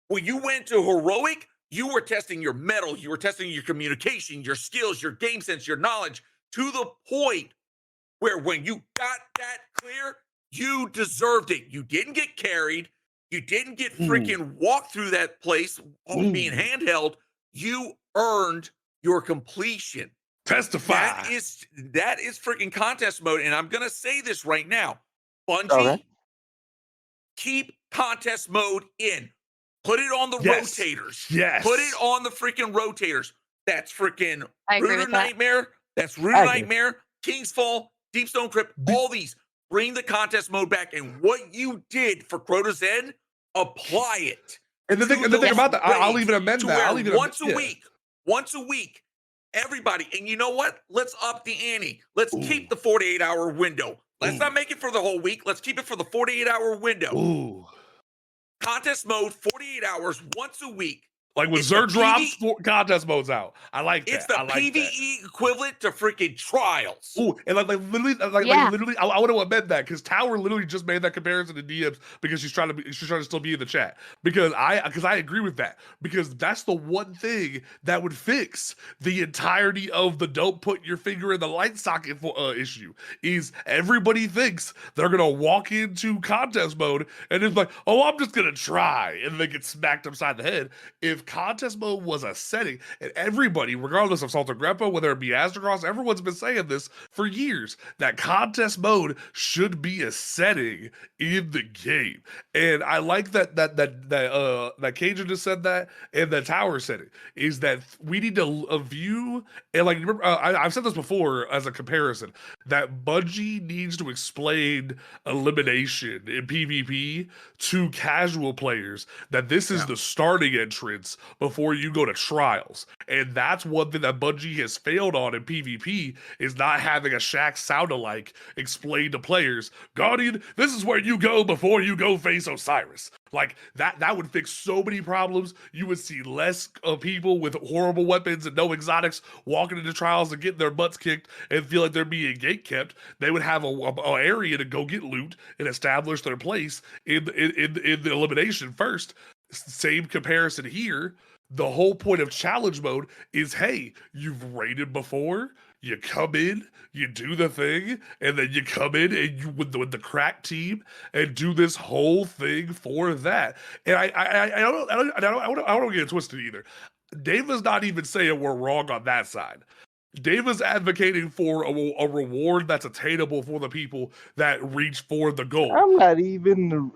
When you went to heroic, you were testing your mettle, you were testing your communication, your skills, your game sense, your knowledge, to the point where when you got that clear, you deserved it. You didn't get carried. You didn't get freaking walked through that place being handheld. You earned your completion. Testify. That is freaking contest mode. And I'm going to say this right now. Bungie, keep contest mode in. Put it on the rotators. Put it on the freaking rotators. That's freaking Rooter Nightmare. That's Rooter Nightmare, King's Fall, Deepstone Crypt, all these. Bring the contest mode back. And what you did for Crota's End, apply it. And the thing about that, I'll even amend that. Once a week, everybody. And you know what? Let's up the ante. Let's keep the 48-hour window. Let's not make it for the whole week. Let's keep it for the 48-hour window. Contest mode, 48 hours, once a week. Like when It's the Zerg drops, PvE contest mode's out. I like that. It's the I like that. PvE equivalent to freaking trials. Ooh, and like literally, Yeah. literally, I want to amend that because Tower literally just made that comparison to DMs because she's trying to still be in the chat because I agree with that because that's the one thing that would fix the entirety of the don't put your finger in the light socket issue is everybody thinks they're gonna walk into contest mode and it's like, oh, I'm just gonna try, and they get smacked upside the head. If contest mode was a setting, and everybody, regardless of Salt and Greppa, whether it be Astrocross, everyone's been saying this for years, that contest mode should be a setting in the game. And I like that Cajun just said that, and that Tower said it, is that we need to view, and like, remember, I've said this before as a comparison, that Bungie needs to explain elimination in PvP to casual players, that this is the starting entrance before you go to trials. And that's one thing that Bungie has failed on in PvP, is not having a Shaq sound-alike explain to players, Guardian, this is where you go before you go face Osiris. Like, that would fix so many problems. You would see less people with horrible weapons and no exotics walking into trials and getting their butts kicked and feel like they're being gate kept. They would have a area to go get loot and establish their place in the elimination first. Same comparison here. The whole point of challenge mode is, hey, you've raided before, you come in, you do the thing, and then you come in and you with the crack team and do this whole thing for that. And I don't get it twisted either. Dava's not even saying we're wrong on that side. Dava's advocating for a reward that's attainable for the people that reach for the goal. I'm not even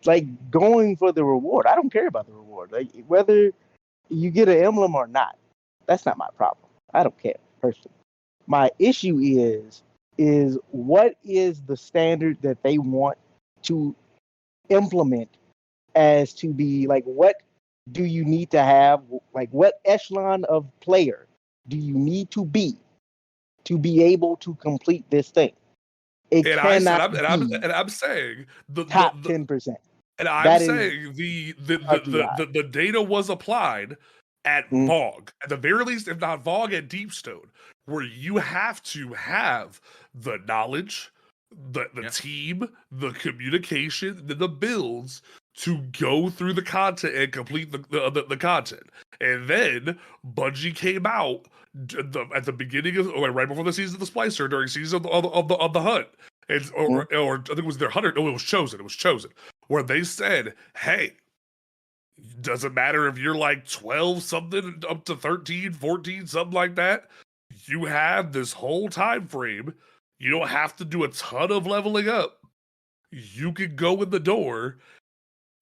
like going for the reward. I don't care about the reward. Like whether you get an emblem or not, that's not my problem. I don't care personally. My issue is what is the standard that they want to implement as to be like, what do you need to have, like what echelon of player do you need to be able to complete this thing? It cannot and I'm saying the top 10%. And I'm saying the data was applied at VOG, at the very least, if not VOG, at Deepstone, where you have to have the knowledge, the team, the communication, the builds to go through the content and complete the content. And then Bungie came out at the beginning of, right before the season of the Splicer, during season of the Hunt. Or I think it was their 100. No, it was chosen. Where they said, "Hey, doesn't matter if you're like 12 something up to 13, 14, something like that. You have this whole time frame. You don't have to do a ton of leveling up. You can go in the door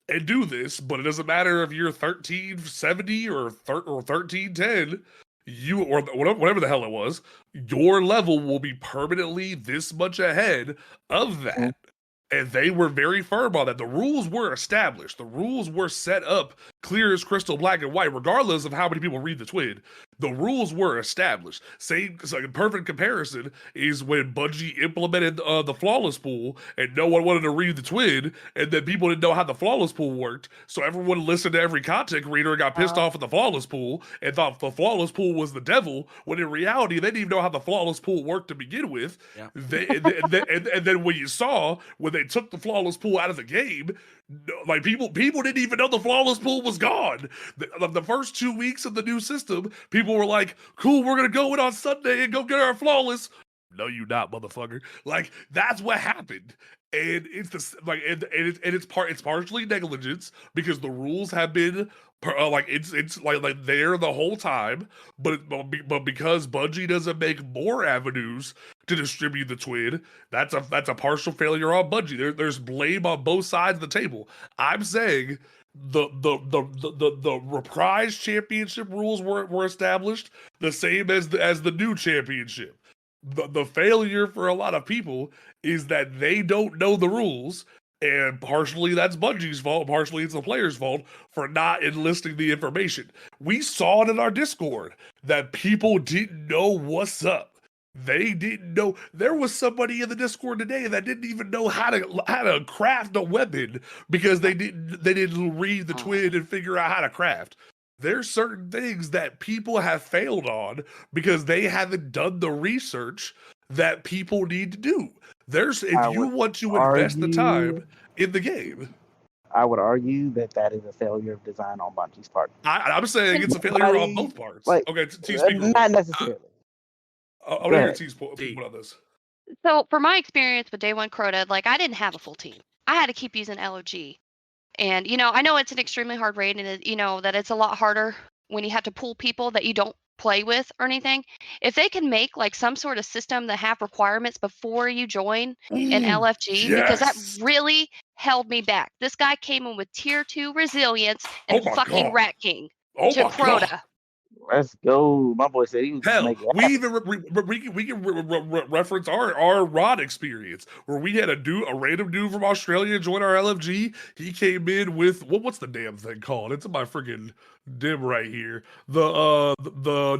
and do this, but it doesn't matter if you're 1370 or 1310." You or whatever the hell it was, your level will be permanently this much ahead of that. And they were very firm on that. The rules were established. The rules were set up clear as crystal, black and white, regardless of how many people read the twin. The rules were established. Same, like a perfect comparison is when Bungie implemented the flawless pool, and no one wanted to read the twin, and then people didn't know how the flawless pool worked. So everyone listened to every content creator and got pissed off at the flawless pool and thought the flawless pool was the devil. When in reality, they didn't even know how the flawless pool worked to begin with. Yeah. And then when you saw when they took the flawless pool out of the game, like people didn't even know the flawless pool was gone. The first 2 weeks of the new system, people were like, "Cool, we're gonna go in on Sunday and go get our flawless." No, you not, motherfucker. Like that's what happened, and it's it's partially negligence because the rules have been it's there the whole time, but because Bungie doesn't make more avenues to distribute the twin, that's a partial failure on Bungie. There's blame on both sides of the table. I'm saying the reprise championship rules were established the same as the new championship. The failure for a lot of people is that they don't know the rules. And partially that's Bungie's fault, partially it's the player's fault for not enlisting the information. We saw it in our Discord that people didn't know what's up. They didn't know. There was somebody in the Discord today that didn't even know how to craft a weapon because they didn't read the twin and figure out how to craft. there's certain things that people have failed on because they haven't done the research that people need to do. If you want to invest the time in the game, I would argue that is a failure of design on Bungie's part. I'm saying it's a failure on both parts. Like, Okay, T speak. Not necessarily. I'll hear T's point on this. So, for my experience with Day One Crota, like I didn't have a full team. I had to keep using LOG. And, I know it's an extremely hard raid and, that it's a lot harder when you have to pull people that you don't play with or anything. If they can make like some sort of system that have requirements before you join an LFG, because that really held me back. This guy came in with tier 2 resilience and fucking Rat King to Crota. God. Let's go. My boy said he was hell. We even we can reference our Rod experience where we had a random dude from Australia join our LFG. He came in with what's the damn thing called? It's in my freaking dim right here. The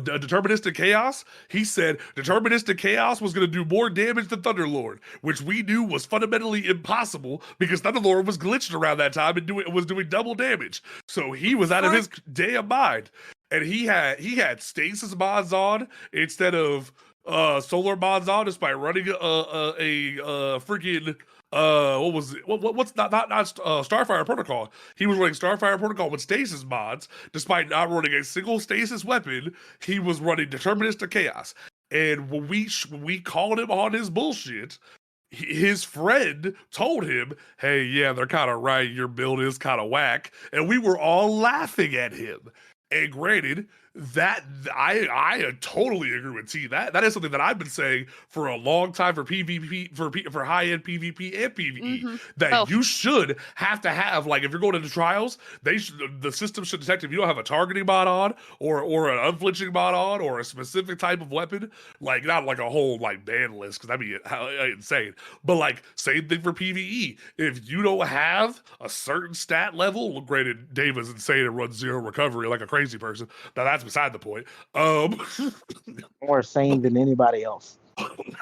deterministic chaos. He said deterministic chaos was going to do more damage than Thunderlord, which we knew was fundamentally impossible because Thunderlord was glitched around that time and was doing double damage. So he was out of his damn mind. And he had stasis mods on instead of solar mods on, just by running a freaking what was it? What's not Starfire Protocol? He was running Starfire Protocol with stasis mods, despite not running a single stasis weapon. He was running deterministic chaos. And when we called him on his bullshit, his friend told him, "Hey, yeah, they're kind of right. Your build is kind of whack," and we were all laughing at him. And granted, that I totally agree with T. That is something that I've been saying for a long time for PvP, for high-end PvP and PvE. That you should have to have, like, if you're going into trials, the system should detect if you don't have a targeting mod on, or an unflinching mod on, or a specific type of weapon, like not like a whole like ban list, because that'd be insane. But like same thing for PvE. If you don't have a certain stat level, granted, Dave is insane and runs 0 recovery like a crazy person. Now that's beside the point. More sane than anybody else.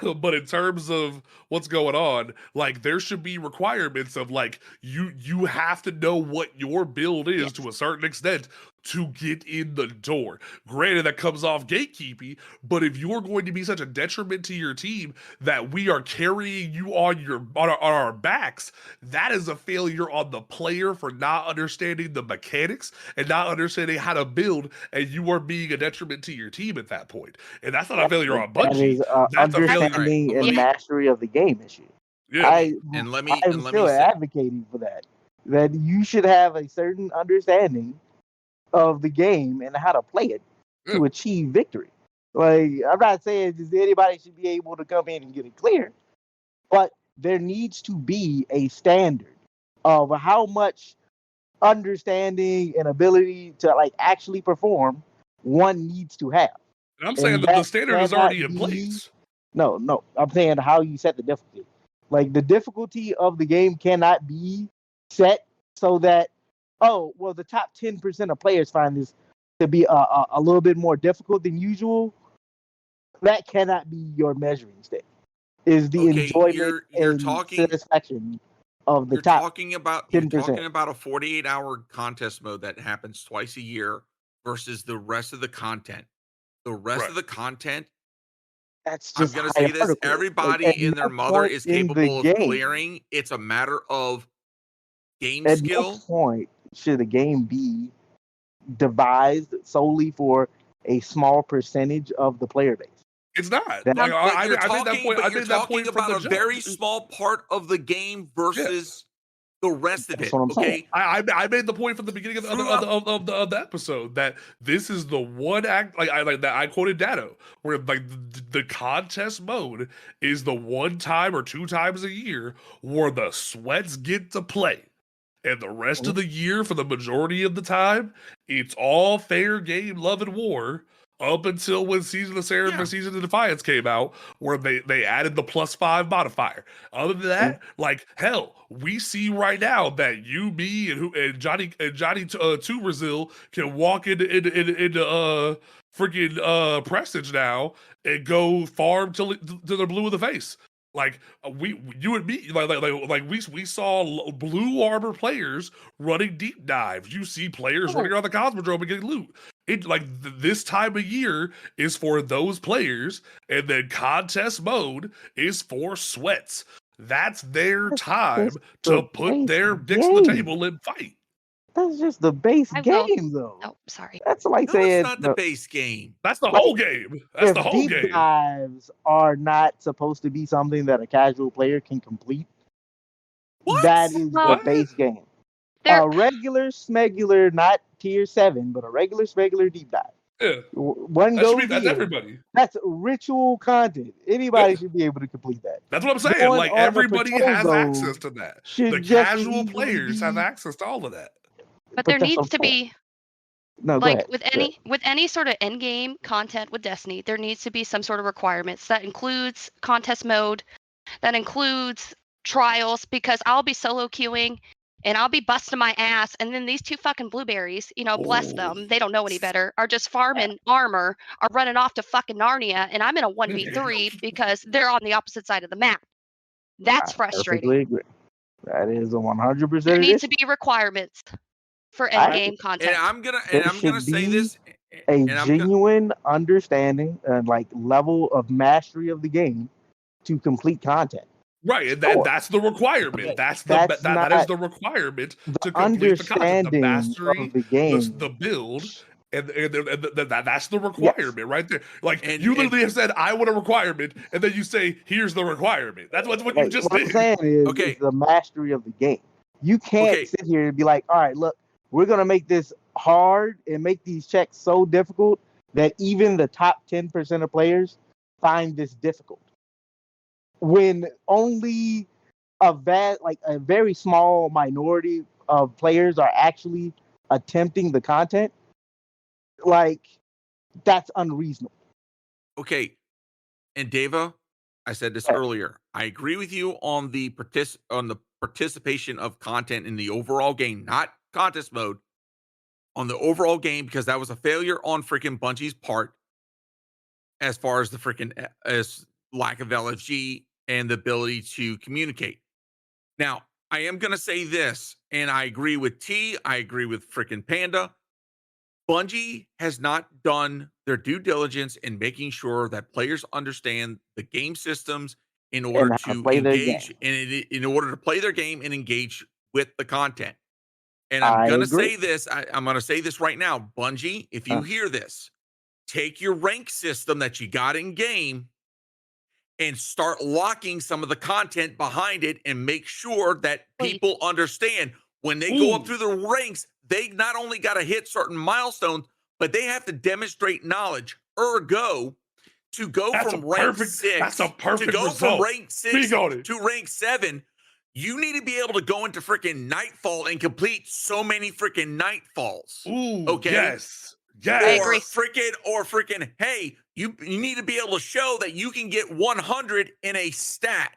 But in terms of what's going on, like there should be requirements of like you have to know what your build is to a certain extent to get in the door. Granted, that comes off gatekeeping, but if you're going to be such a detriment to your team that we are carrying you on our backs, that is a failure on the player for not understanding the mechanics and not understanding how to build, and you are being a detriment to your team at that point. And that's not a failure on Bungie. That's understanding and mastery of the game issue. Yeah. I'm still advocating for that. That you should have a certain understanding of the game and how to play it to achieve victory. Like, I'm not saying just anybody should be able to come in and get it clear, but there needs to be a standard of how much understanding and ability to like actually perform one needs to have. And I'm saying that the standard is already in place. No, I'm saying how you set the difficulty. Like, the difficulty of the game cannot be set so that the top 10% of players find this to be a little bit more difficult than usual. That cannot be your measuring stick. Is the enjoyment and satisfaction of the top 10%. You're talking about a 48-hour contest mode that happens twice a year versus the rest of the content. The rest of the content, that's just I'm going to say this, everybody and their mother is capable of clearing. It's a matter of game skill. At no point should a game be devised solely for a small percentage of the player base. It's not. I made that point about a very small part of the game versus the rest of it. Okay, I made the point from the beginning of the episode that this is the one act like that I quoted Dado, where like the contest mode is the one time or 2 times a year where the sweats get to play. And the rest of the year, for the majority of the time, it's all fair game, love, and war, up until when Season of Seraphim and Season of Defiance came out, where they added the +5 modifier. Other than that, like, hell, we see right now that you, me, and Johnny 2 Brazil can walk into freaking Prestige now and go farm till they're blue in the face. Like you and me, like we saw blue armor players running deep dives. You see players running around the Cosmodrome and getting loot. It like this time of year is for those players, and then contest mode is for sweats. That's their time to put their dicks on the table and fight. That's just the base I will. game, though. Oh, sorry. That's like No, saying it's not the base game. That's the Like, whole game. That's if the whole deep game. dives are not supposed to be something that a casual player can complete, What? that is Well, the base game. There, A regular smegular, not tier 7, but a regular smegular deep dive. Yeah, One that should goes be that's here. everybody. That's ritual content. Anybody Yeah. should be able to complete that. That's what I'm saying. Going Like on the everybody patrol has zone access to that. should The just casual easily players have be- access to all of that. but there that's needs what to I'm saying. be No, go like ahead. with any sort of end game content with Destiny, there needs to be some sort of requirements that includes contest mode, that includes trials, because I'll be solo queuing and I'll be busting my ass, and then these two fucking blueberries, bless them, they don't know any better, are just farming armor, are running off to fucking Narnia, and I'm in a 1v3 because they're on the opposite side of the map. That's I frustrating. perfectly agree. That is 100%. There it needs is. to be requirements for I- end game content. And I'm gonna There say should this. A and I'm gonna- genuine understanding and like level of mastery of the game to complete content. Right, and Sure. that's the requirement. That's That's that is not the requirement The to complete the content. The understanding mastery, of the game. the build, and that's the requirement right there. Like And- you literally have said, "I want a requirement," and then you say, "Here's the requirement." That's what you Like, just what I'm did. saying is, Okay. is the mastery of the game. You can't Okay. sit here and be like, all right, look, we're gonna make this hard and make these checks so difficult that even the top 10% of players find this difficult. When only a very small minority of players are actually attempting the content, like that's unreasonable. Okay, and Deva, I said this Yeah. earlier. I agree with you on the participation of content in the overall game, not contest mode. On the overall game, because that was a failure on freaking Bungie's part, as far as the freaking as lack of LFG and the ability to communicate. Now, I am gonna say this, and I agree with T. I agree with freaking Panda. Bungie has not done their due diligence in making sure that players understand the game systems in order And how to to play their engage in order to play their game and engage with the content. And I I'm gonna agree. say this. I'm gonna say this right now, Bungie. If you hear this, take your rank system that you got in game and start locking some of the content behind it, and make sure that Please. people understand when they go up Ooh. through the ranks, they not only got to hit certain milestones, but they have to demonstrate knowledge. Ergo, to go That's from a rank perfect- 6 that's a to perfect go result. from rank 6 Speak on it. to rank 7, you need to be able to go into freaking Nightfall and complete so many freaking Nightfalls. Ooh, Okay. yes, I yes. agree. Or freaking, hey, you need to be able to show that you can get 100 in a stat.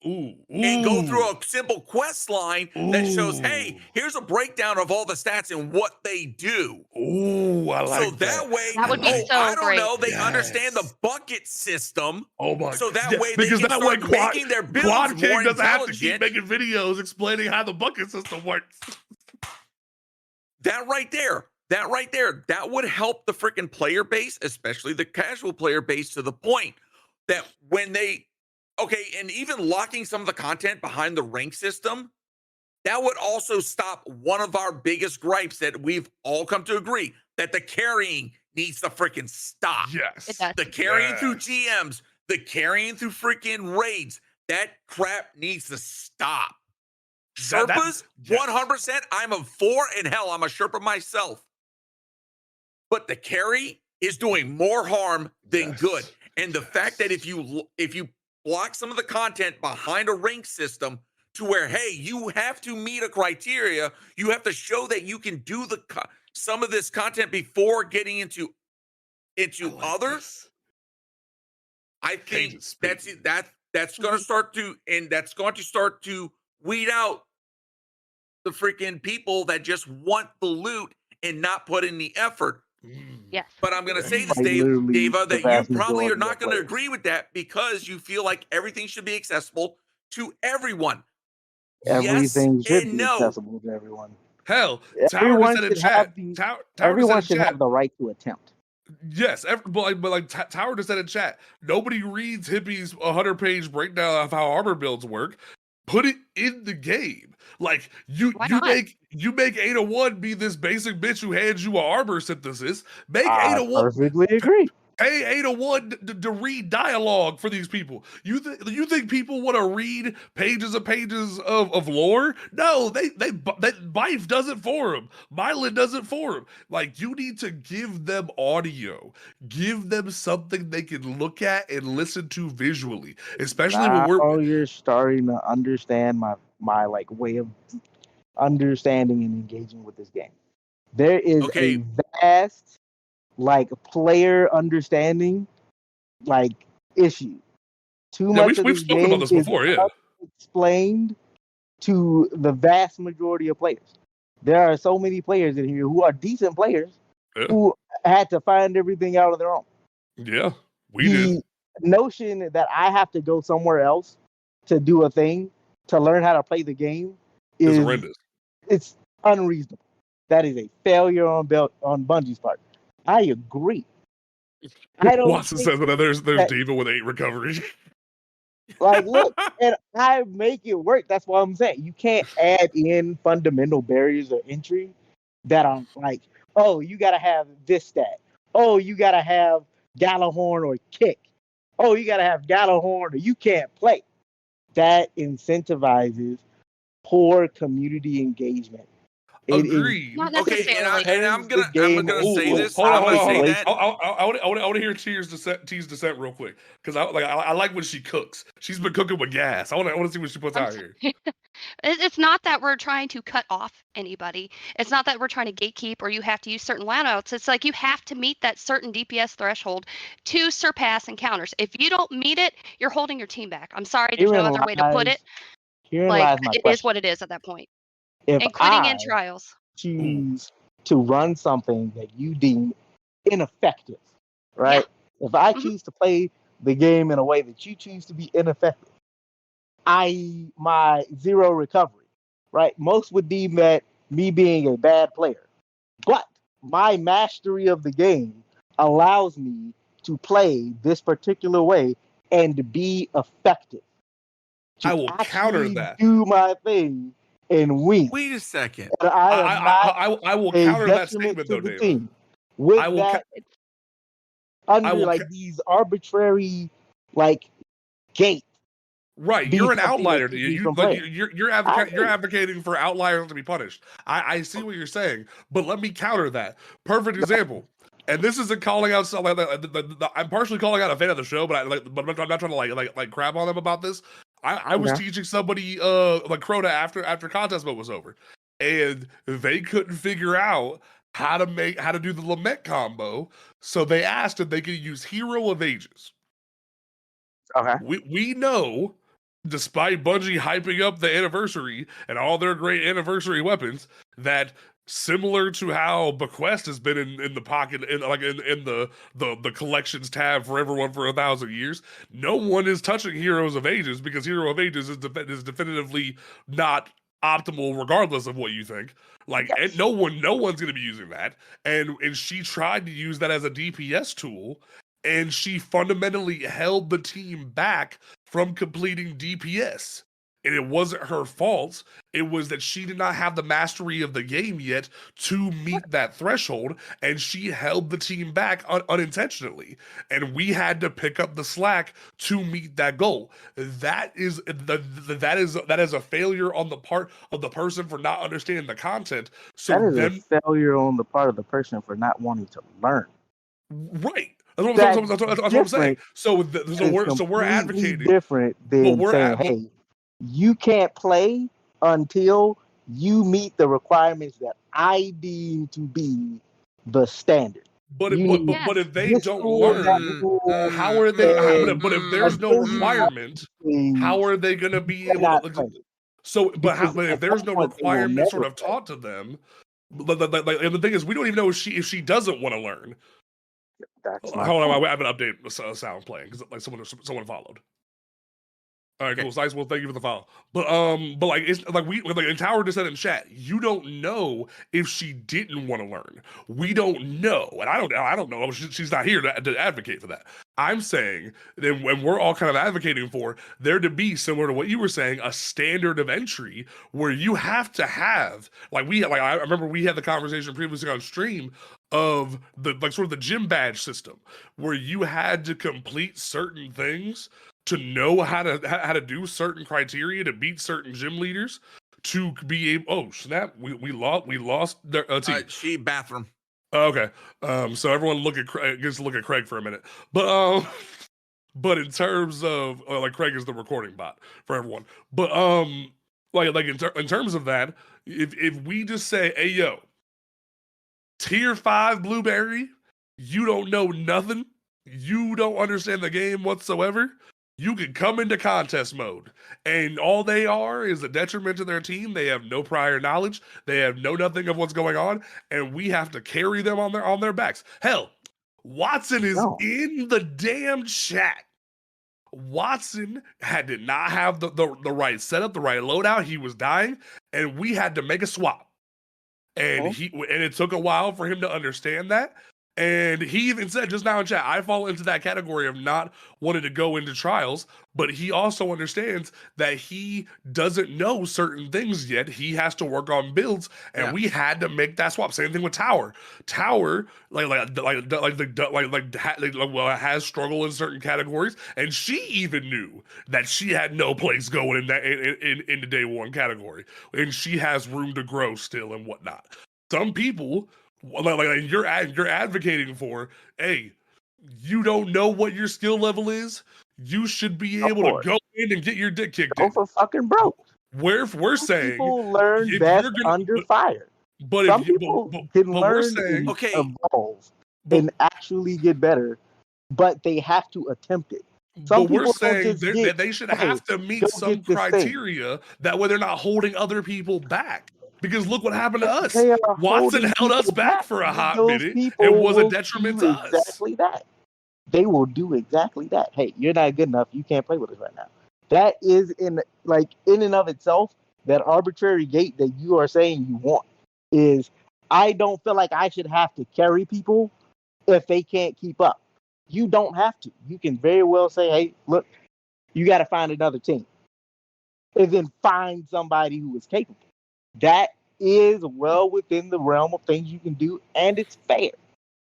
Ooh, And go through ooh. a simple quest line that shows, hey, Ooh. here's a breakdown of all the stats and what they do. Ooh, I like So that way, That would be so I don't great. know, they Yes. understand the bucket system. Oh my! So that yeah, way they because can that start way Quad, making their builds Quad King more doesn't have to keep intelligent. making videos explaining how the bucket system works. That right there, that would help the freaking player base, especially the casual player base, to the point that when they, and even locking some of the content behind the rank system, that would also stop one of our biggest gripes that we've all come to agree, that the carrying needs to freaking stop. Yes, It does. The carrying through Yes. GMs, the carrying through freaking raids, that crap needs to stop. Sherpas, yes. 100%. I'm a 4, and hell, I'm a Sherpa myself. But the carry is doing more harm than Yes. good. And the Yes. fact that if you block some of the content behind a rank system to where, hey, you have to meet a criteria, you have to show that you can do some of this content before getting into I like other. this. I think Changes that's speed. that's going to start to weed out the freaking people that just want the loot and not put in the effort. Yes. But I'm going to say this, Like, literally Dava, the that you vast probably are majority not of going to players. agree with that because you feel like everything should be accessible to everyone. Everything Yes should and be no. accessible to everyone. Hell, Tower Everyone just said in should chat. have the. Tower just Everyone said in should have chat. the right to attempt. Yes, Tower just said in chat. Nobody reads Hippie's 100-page breakdown of how armor builds work. Put it in the game. Like you Why not? make Ada 1 be this basic bitch who hands you an armor synthesis. Make I Ada 1 perfectly agree. pay Ada 1 to read dialogue for these people. You think people want to read pages of lore? No, Bife does it for them. Mylan does it for them. Like, you need to give them audio. Give them something they can look at and listen to visually. Especially when Now you're starting to understand my like way of understanding and engaging with this game. There is Okay. a vast like player understanding like issue. Too Yeah, much of we've this spoken about game this is before, yeah. explained to the vast majority of players. There are so many players in here who are decent players Yeah. who had to find everything out on their own. Yeah, we did. The notion that I have to go somewhere else to do a thing to learn how to play the game It's is horrendous. it's unreasonable. That is a failure on Bungie's part. I agree. I don't Watson think says that there's that- Diva with 8 recovery. like look, and I make it work. That's what I'm saying. You can't add in fundamental barriers of entry that are like, oh, you gotta have this stat. Oh, you gotta have Gallahorn or kick. Oh, you gotta have Gallahorn or you can't play. That incentivizes poor community engagement. It is Agreed. Not Okay, necessarily. and I'm gonna game say Ooh, this. hold on, I'm gonna hold on, say hold on. that. I want to hear T's dissent real quick because I like when she cooks. She's been cooking with gas. I want to see what she puts out here. It's not that we're trying to cut off anybody. It's not that we're trying to gatekeep or you have to use certain loadouts. It's like you have to meet that certain DPS threshold to surpass encounters. If you don't meet it, you're holding your team back. I'm sorry, there's no other way to put it. Herein Like, lies my it question. is what it is at that point. If Including in I trials. choose to run something that you deem ineffective, right? If I Mhm. choose to play the game in a way that you choose to be ineffective, i.e., my 0 recovery, right? Most would deem that me being a bad player. But my mastery of the game allows me to play this particular way and be effective. To I will counter actually that. do my thing and win. Wait a second. And I am not I will a counter that detriment statement to though, the Dave. team. With I will that, I under will like these arbitrary like gates. Right, be you're an something that outlier. keeps You, me you from like playing. you're agree. advocating for outliers to be punished. I see what you're saying, but let me counter that. Perfect example. And this isn't calling out something like I'm partially calling out a fan of the show, but I'm not trying to like crap on them about this. I was Okay. teaching somebody like Crota after contest mode was over, and they couldn't figure out how to do the lament combo, so they asked if they could use Hero of Ages. Okay. We know, despite Bungie hyping up the anniversary and all their great anniversary weapons, that similar to how Bequest has been in the pocket in the collections tab for everyone for 1,000 years, no one is touching Heroes of Ages because Hero of Ages is definitively not optimal regardless of what you think. Like, Yes. and no one's gonna be using that. And she tried to use that as a DPS tool, and she fundamentally held the team back from completing DPS. And it wasn't her fault. It was that she did not have the mastery of the game yet to meet that threshold, and she held the team back unintentionally. And we had to pick up the slack to meet that goal. That is a failure on the part of the person for not understanding the content. So That is then, a failure on the part of the person for not wanting to learn. right. That's That's what I'm saying. So we're completely advocating. different than we're saying, at- "Hey, you can't play until you meet the requirements that I deem to be the standard." But You but need but, but if they this don't rule, that learn, rule, how are they? But if there's no until you requirement, how are they going to be able cannot to? play. So, but Because if at there's that no point, they will requirement sort never of play. taught to them, and the thing is, we don't even know if she doesn't want to learn. That's my Hold on, point. I have an update sound playing because like someone followed. All right, cool. Sice, well, thank you for the follow. But like it's like and Tower just said in chat, you don't know if she didn't want to learn. We don't know, and I don't know. She's not here to advocate for that. I'm saying that when we're all kind of advocating for there to be, similar to what you were saying, a standard of entry where you have to have I remember we had the conversation previously on stream of the sort of the gym badge system where you had to complete certain things to know how to do certain criteria to beat certain gym leaders to be able. Oh snap! We lost their team. She bathroom. Okay. So everyone gets to look at Craig for a minute, but but in terms of like Craig is the recording bot for everyone, but in terms of that, if we just say, hey yo, tier 5 blueberry, you don't know nothing, you don't understand the game whatsoever. You can come into contest mode, and all they are is a detriment to their team. They have no prior knowledge. They have nothing of what's going on, and we have to carry them on their backs. Hell, Watson is in the damn chat. Watson did not have the right setup, the right loadout. He was dying, and we had to make a swap. And it took a while for him to understand that. And he even said just now in chat, I fall into that category of not wanting to go into trials, but he also understands that he doesn't know certain things yet. He has to work on builds, and we had to make that swap. Same thing with Tower. Tower has struggled in certain categories, and she even knew that she had no place going in that in the day one category, and she has room to grow still and whatnot. Some people. You're advocating for, hey, you don't know what your skill level is. You should be able to go in and get your dick kicked in. Go for fucking broke. We're saying people learn best under fire. But some people can learn saying, and evolve and actually get better, but they have to attempt it. Some but we're saying that they should have to meet some criteria that way they're not holding other people back. Because look what happened to us. Watson held us back for a hot minute. It was a detriment to us. Exactly that. They will do exactly that. Hey, you're not good enough. You can't play with us right now. That is in and of itself, that arbitrary gate that you are saying you want is, I don't feel like I should have to carry people if they can't keep up. You don't have to. You can very well say, hey, look, you got to find another team. And then find somebody who is capable. That is well within the realm of things you can do, and it's fair.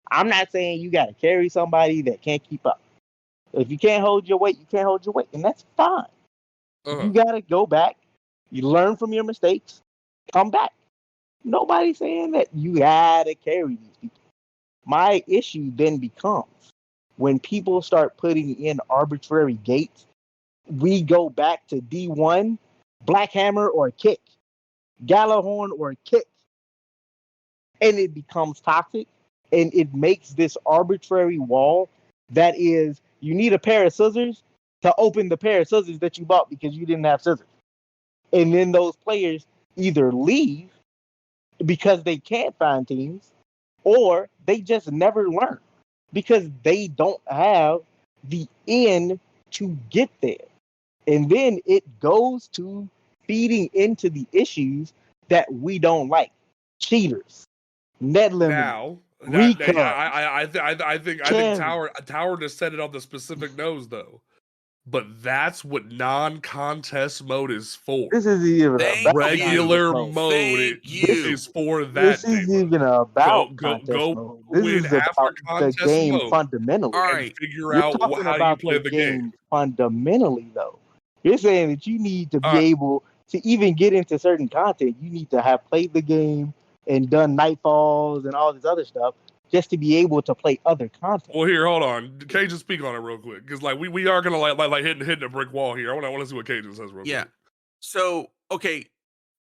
I'm not saying you got to carry somebody that can't keep up. If you can't hold your weight, you can't hold your weight, and that's fine. You got to go back. You learn from your mistakes. Come back. Nobody's saying that you got to carry these people. My issue then becomes when people start putting in arbitrary gates, we go back to D1, Black Hammer or Kick. Gallahorn or Kick, and it becomes toxic, and it makes this arbitrary wall that is, you need a pair of scissors to open the pair of scissors that you bought because you didn't have scissors. And then those players either leave because they can't find teams, or they just never learn because they don't have the end to get there. And then it goes to feeding into the issues that we don't like. Cheaters, net limit. I think Tower just said it on the specific nose though. But that's what non-contest mode is for. This is even regular mode is for that. This is even about contest mode. This is about the game mode. Fundamentally. All right, and figure out how you play the game fundamentally though. You're saying that you need to be able to even get into certain content. You need to have played the game and done Nightfalls and all this other stuff just to be able to play other content. Well, here, hold on. Cajun, speak on it real quick, because we are gonna hitting a brick wall here. I want to see what Cajun says real quick. So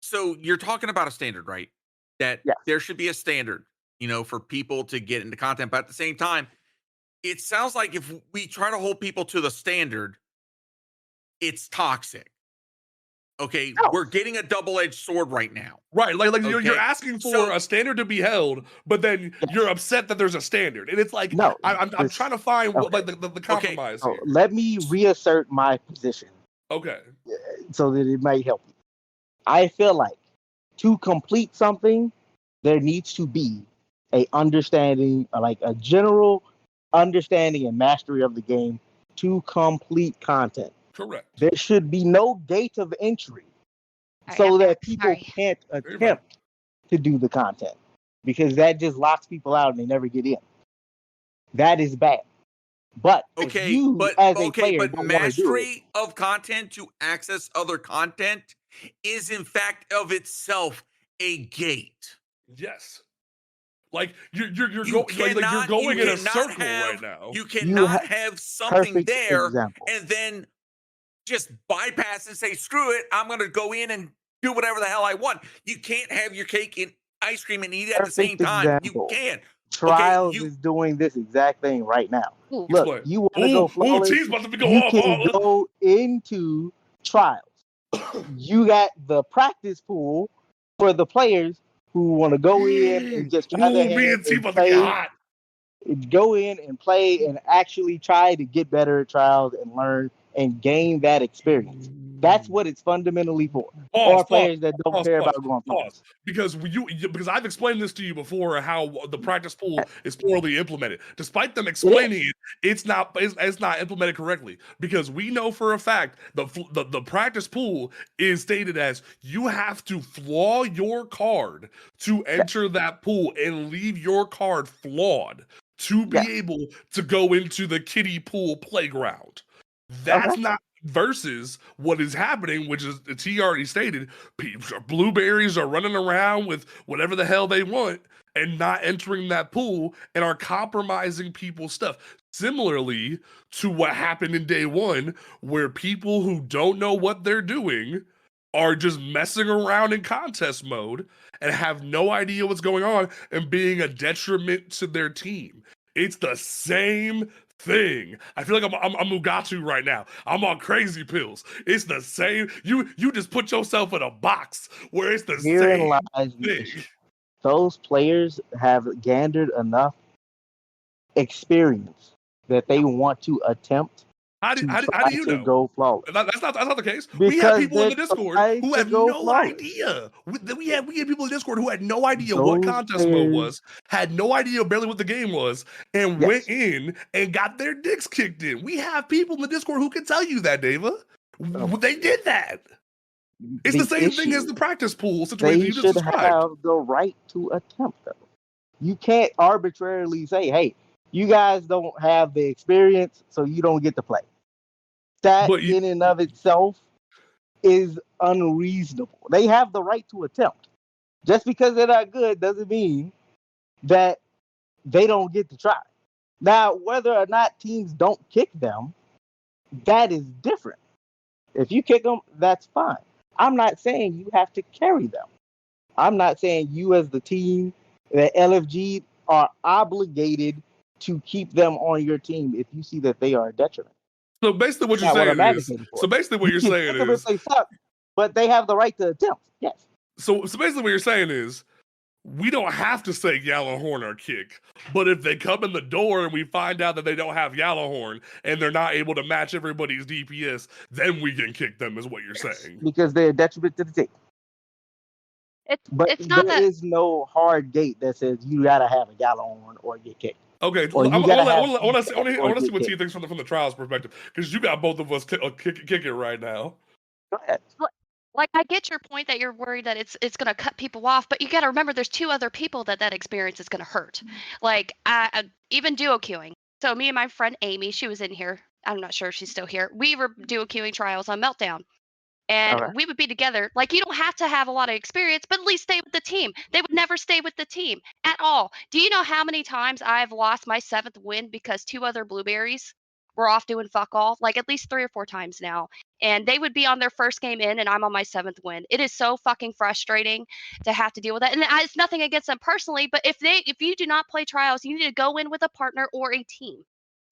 so you're talking about a standard, right? That there should be a standard, for people to get into content. But at the same time, it sounds like if we try to hold people to the standard, it's toxic. Okay, No. we're getting a double-edged sword right now. Right, like you're Okay, asking for so- a standard to be held, but then Yes. you're upset that there's a standard, and it's like No, I'm this- trying to find what, okay. like the compromise So here. let me reassert my position Okay, so that it might help you. I feel like to complete something, there needs to be a understanding, like a general understanding and mastery of the game to complete content. correct. There should be no gate of entry Alright, so I'm that back. people Sorry. can't You're fine. attempt to do the content because that just locks people out and they never get in. That is bad. But if Okay, you but as a player but don't want to do it, mastery of content to access other content is in fact of itself a gate. Yes, like you're You going in a cannot circle have- right now. You cannot have something perfect there example. and then just bypass and say, screw it, I'm going to go in and do whatever the hell I want. You can't have your cake and ice cream and eat it at the same Perfect time. example. You can't. Trials you- is doing this exact thing right now. Ooh. Look, Explain. you want to go flawless, T's about to go you off. can go into trials. You got the practice pool for the players who want to go in and just try their Me hand and T and about to get play, hot. go in and play and actually try to get better at trials and learn and gain that experience. That's what it's fundamentally for. Or players that don't care about going flawless. Because because I've explained this to you before how the practice pool is poorly implemented. Despite them explaining it, it's not implemented correctly. Because we know for a fact the practice pool is stated as you have to flaw your card to enter that pool and leave your card flawed to be able to go into the kiddie pool playground. That's not versus what is happening, which is T already stated. Blueberries are running around with whatever the hell they want and not entering that pool and are compromising people's stuff. Similarly to what happened in day one, where people who don't know what they're doing are just messing around in contest mode and have no idea what's going on and being a detriment to their team. It's the same thing. I feel like I'm Mugatu right now. I'm on crazy pills. It's the same. You just put yourself in a box where it's the Herein same lies the thing. issue. Those players have gathered enough experience that they want to attempt How do you to know? go flawless. That's not the case. We have people in the Discord who have no idea. We had people in Discord who had no idea what contest mode was, had no idea barely what the game was, and went in and got their dicks kicked in. We have people in the Discord who can tell you that, Dava. They did that. It's the same thing as the practice pool situation They you should just described. have the right to attempt though. You can't arbitrarily say, hey, you guys don't have the experience, so you don't get to play. That in and of itself is unreasonable. They have the right to attempt. Just because they're not good doesn't mean that they don't get to try. Now, whether or not teams don't kick them, that is different. If you kick them, that's fine. I'm not saying you have to carry them. I'm not saying you as the team, the LFG, are obligated to keep them on your team if you see that they are a detriment. So basically what you're saying is, they suck, but they have the right to attempt. Yes. So basically what you're saying is, we don't have to say Yellowhorn or kick, but if they come in the door and we find out that they don't have Yellowhorn and they're not able to match everybody's DPS, then we can kick them, is what you're saying. Because they're a detriment to the team. It's not there is no hard gate that says you gotta have a Yellowhorn or get kicked. Okay, I want to see what T thinks from the trials perspective, because you got both of us kick it right now. Go ahead. Like, I get your point that you're worried that it's going to cut people off, but you got to remember there's two other people that experience is going to hurt. Like, even duo queuing. So me and my friend Amy, she was in here. I'm not sure if she's still here. We were duo queuing trials on Meltdown. And we would be together. Like, you don't have to have a lot of experience, but at least stay with the team. They would never stay with the team at all. Do you know how many times I've lost my 7th win because 2 other blueberries were off doing fuck all? Like, at least 3 or 4 times now. And they would be on their first game in, and I'm on my 7th win. It is so fucking frustrating to have to deal with that. And it's nothing against them personally, but if you do not play trials, you need to go in with a partner or a team.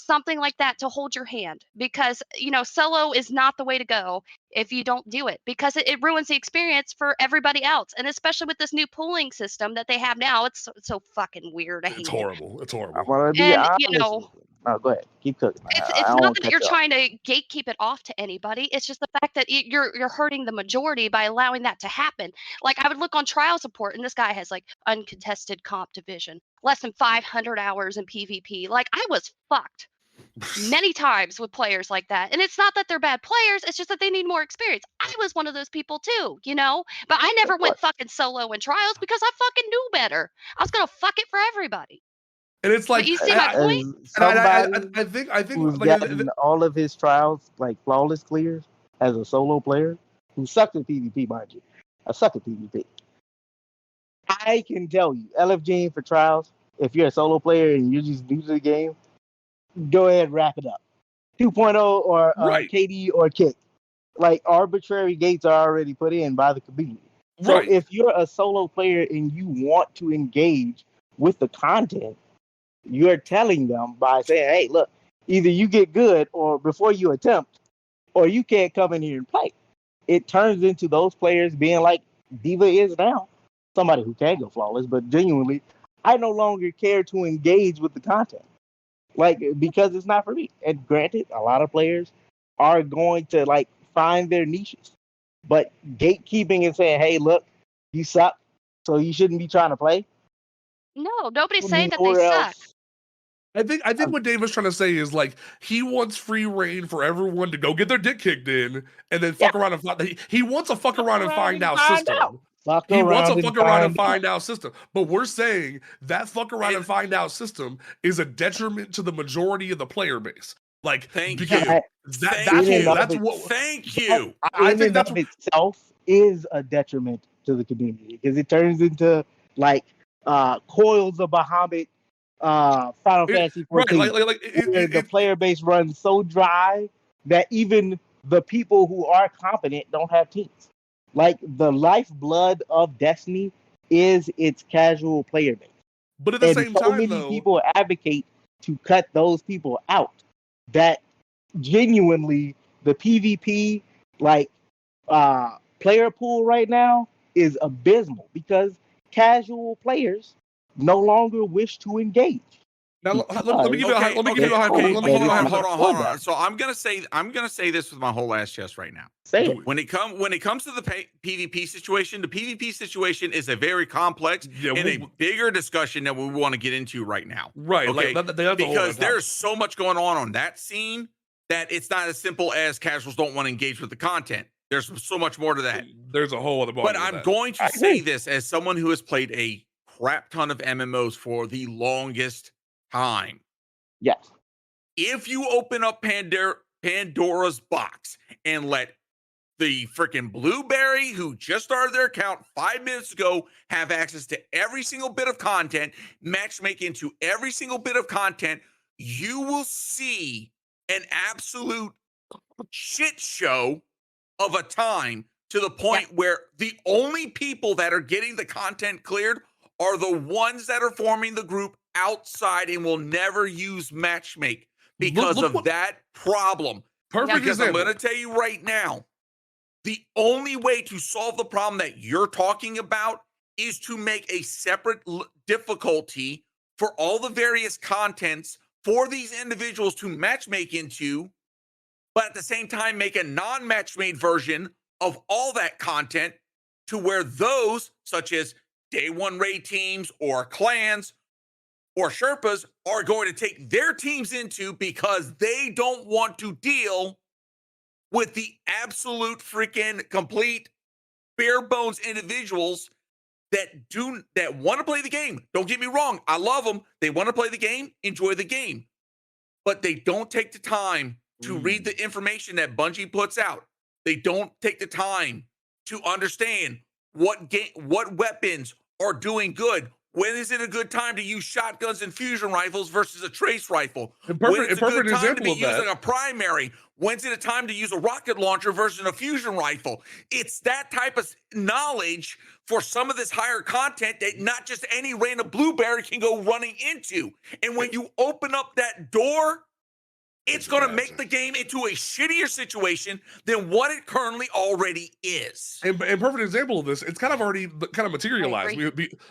something like that to hold your hand, because solo is not the way to go if you don't do it, because it ruins the experience for everybody else, and especially with this new pooling system that they have now. It's so fucking weird. I hate It's it. horrible. It's I'm horrible. gonna be And honest. Oh, go ahead. Keep cooking. it's I it's don't not want to that cut you're you off. trying to gatekeep it off to anybody. It's just the fact that you're hurting the majority by allowing that to happen. Like, I would look on trial support, and this guy has like uncontested comp division, less than 500 hours in PvP. Like, I was fucked many times with players like that. And it's not that they're bad players, it's just that they need more experience. I was one of those people too, but I never went fucking solo in trials because I fucking knew better. I was gonna fuck it for everybody. And it's But like you see my As point? somebody I think who's like gotten all of his trials like flawless clears as a solo player who sucked at PvP, mind you. I suck at PvP. I can tell you, LFGing for trials, if you're a solo player and you're just new to the game, go ahead and wrap it up. 2.0 or Right. KD or Kick. Like, arbitrary gates are already put in by the community. So Right. if you're a solo player and you want to engage with the content, you're telling them by saying, hey, look, either you get good or before you attempt, or you can't come in here and play. It turns into those players being like Diva is now, somebody who can go flawless, but genuinely, I no longer care to engage with the content. Like, because it's not for me. And granted, a lot of players are going to like find their niches. But gatekeeping and saying, hey, look, you suck, so you shouldn't be trying to play. No, nobody's saying that they Nowhere suck. else. I think what Dave was trying to say is like he wants free reign for everyone to go get their dick kicked in and then fuck around and find. He wants a fuck around and find out system. He wants a fuck around and find out system. But we're saying that fuck around and find out system is a detriment to the majority of the player base. Like, Thank because you. that's what. Thank you. I think that's of itself is a detriment to the community because it turns into like coils of Bahamut, Final Fantasy 14, where the player base runs so dry that even the people who are competent don't have teams. Like, the lifeblood of Destiny is its casual player base. But at the same time, many though, people advocate to cut those people out that genuinely the PvP player pool right now is abysmal because casual players no longer wish to engage. Now, let me give you a hold on. So I'm gonna say this with my whole ass chest right now. Say it. When it comes to the PvP situation, the PvP situation is a very complex and a bigger discussion that we want to get into right now. Right. Okay. Like, because there's so much going on that scene that it's not as simple as casuals don't want to engage with the content. There's so much more to that. There's a whole other. But I'm going to say this as someone who has played a crap ton of MMOs for the longest time. Yes. If you open up Pandora's box and let the freaking Blueberry, who just started their account 5 minutes ago, have access to every single bit of content, matchmake into every single bit of content, you will see an absolute shit show of a time to the point where the only people that are getting the content cleared are the ones that are forming the group outside and will never use matchmake because of that problem. Perfect because example. I'm going to tell you right now, the only way to solve the problem that you're talking about is to make a separate difficulty for all the various contents for these individuals to matchmake into, but at the same time make a non-matchmade version of all that content to where those, such as day one raid teams or clans or Sherpas, are going to take their teams into because they don't want to deal with the absolute freaking complete bare bones individuals that want to play the game. Don't get me wrong. I love them. They want to play the game, enjoy the game, but they don't take the time to read the information that Bungie puts out. They don't take the time to understand what weapons are doing good. When is it a good time to use shotguns and fusion rifles versus a trace rifle? When is it a good time to be using a primary? When's it a time to use a rocket launcher versus a fusion rifle? It's that type of knowledge for some of this higher content that not just any random Blueberry can go running into. And when you open up that door it's going to make the game into a shittier situation than what it currently already is. And perfect example of this, it's kind of already kind of materialized.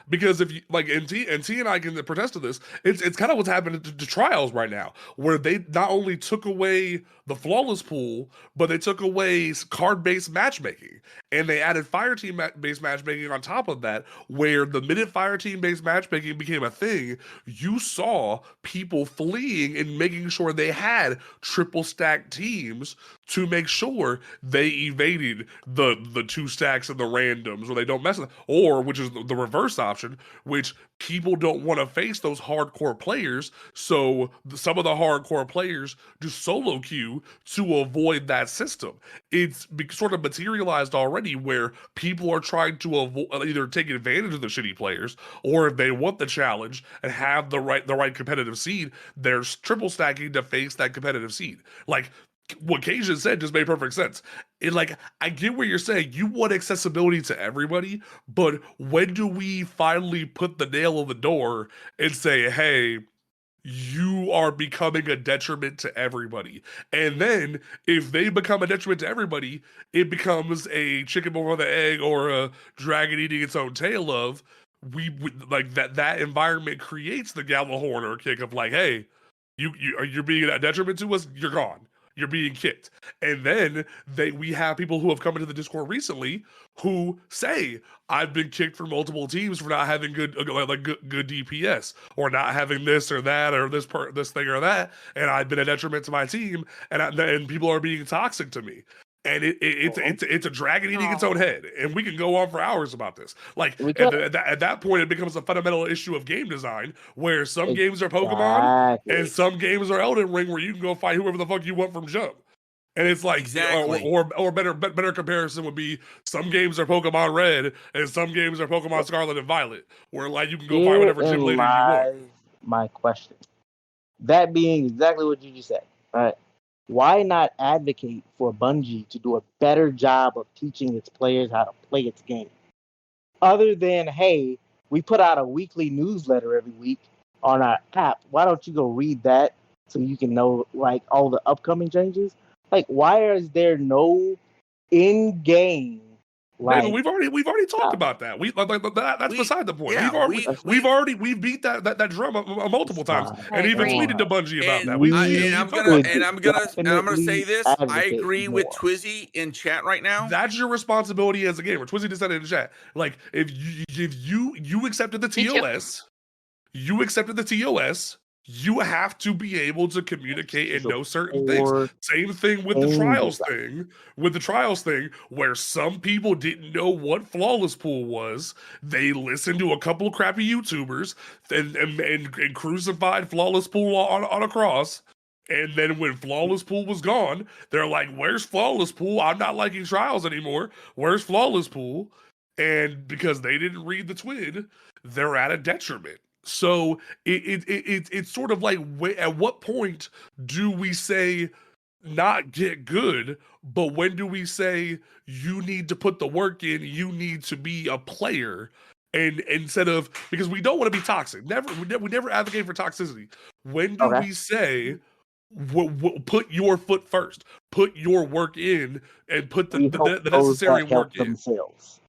Because if you like, and T and I can protest to this, it's kind of what's happening to trials right now, where they not only took away the flawless pool, but they took away card-based matchmaking, and they added fire team-based matchmaking on top of that, where the minute fire team-based matchmaking became a thing, you saw people fleeing and making sure they had triple stack teams to make sure they evaded the two stacks and the randoms, or they don't mess with it, or which is the reverse option, which people don't want to face those hardcore players, so some of the hardcore players do solo queue to avoid that system. It's sort of materialized already where people are trying to either take advantage of the shitty players, or if they want the challenge and have the right competitive seed, there's triple stacking to face that competitive seed. Like what Cajun said just made perfect sense. I get what you're saying. You want accessibility to everybody, but when do we finally put the nail in the door and say, hey, you are becoming a detriment to everybody? And then if they become a detriment to everybody, it becomes a chicken before the egg, or a dragon eating its own tail of, we like that environment creates the Gallahorn or kick of like, hey, you're being a detriment to us, you're gone. You're being kicked. And then we have people who have come into the Discord recently who say, I've been kicked from multiple teams for not having good DPS, or not having this or that, or this thing or that, and I've been a detriment to my team, and people are being toxic to me. And it's a dragon eating its own head, and we can go on for hours about this. Like at that point, it becomes a fundamental issue of game design, where some games are Pokemon and some games are Elden Ring, where you can go fight whoever the fuck you want from jump. And it's like, or better comparison would be, some games are Pokemon Red and some games are Pokemon Scarlet and Violet, where like you can go fight whatever gym leader you want. My question, that being exactly what you just said, right? Why not advocate for Bungie to do a better job of teaching its players how to play its game? Other than, hey, we put out a weekly newsletter every week on our app. Why don't you go read that so you can know like all the upcoming changes? Like, why is there no in-game? Like, we've already talked about that. That's beside the point. Yeah, we've beat that drum multiple times, and even tweeted to Bungie about that. I'm gonna say this. I agree with Twizzy in chat right now. That's your responsibility as a gamer. Twizzy just said it in chat. Like, if you accepted the TOS, you have to be able to communicate and know certain things. Same thing with the trials thing. With the trials thing, where some people didn't know what flawless pool was, they listened to a couple of crappy YouTubers and crucified flawless pool on a cross. And then when flawless pool was gone, they're like, "Where's flawless pool? I'm not liking trials anymore. Where's flawless pool?" And because they didn't read the twin, they're at a detriment. So it's sort of like, at what point do we say not get good, but when do we say you need to put the work in, you need to be a player, and instead of, because we don't want to be toxic. We never advocate for toxicity. When do we say put your foot first, put your work in, and put the necessary work in? Themselves.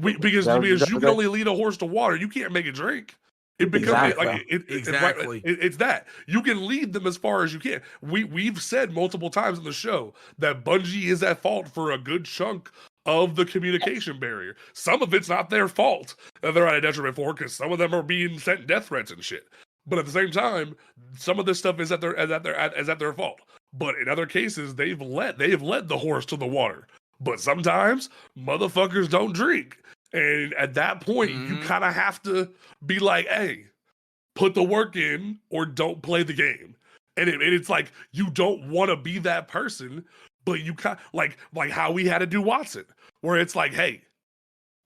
Because you can only lead a horse to water. You can't make it drink. It becomes it's that. You can lead them as far as you can. We've said multiple times in the show that Bungie is at fault for a good chunk of the communication barrier. Some of it's not their fault that they're at a detriment for, because some of them are being sent death threats and shit. But at the same time, some of this stuff is at their fault. But in other cases, they've led the horse to the water. But sometimes motherfuckers don't drink. And at that point, you kind of have to be like, hey, put the work in or don't play the game. And it's like, you don't want to be that person, but you kind of like how we had to do Watson, where it's like, hey,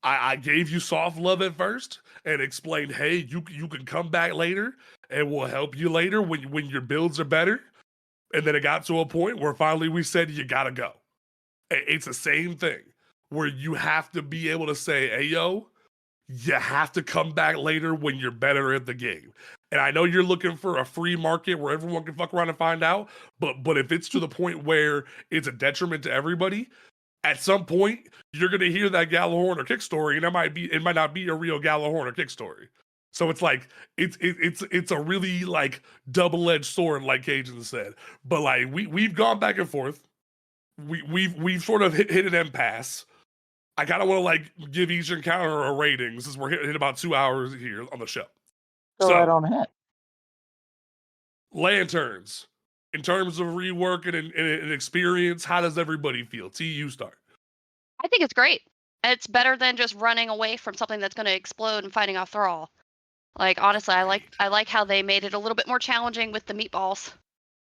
I gave you soft love at first and explained, hey, you can come back later and we'll help you later when your builds are better. And then it got to a point where finally we said, you gotta go. It's the same thing, where you have to be able to say, hey, yo, you have to come back later when you're better at the game. And I know you're looking for a free market where everyone can fuck around and find out, but if it's to the point where it's a detriment to everybody, at some point you're gonna hear that Gallahorn or kick story, and it might not be a real Gallahorn or kick story. So it's like it's a really like double-edged sword, like Cajun said. But like we've gone back and forth. We've sort of hit an impasse. I kind of want to like give each encounter a rating since we're hitting about 2 hours here on the show. Go right on ahead. Lanterns, in terms of rework and experience, how does everybody feel? T, you start. I think it's great. It's better than just running away from something that's going to explode and fighting off Thrall. Like, honestly, I like how they made it a little bit more challenging with the meatballs.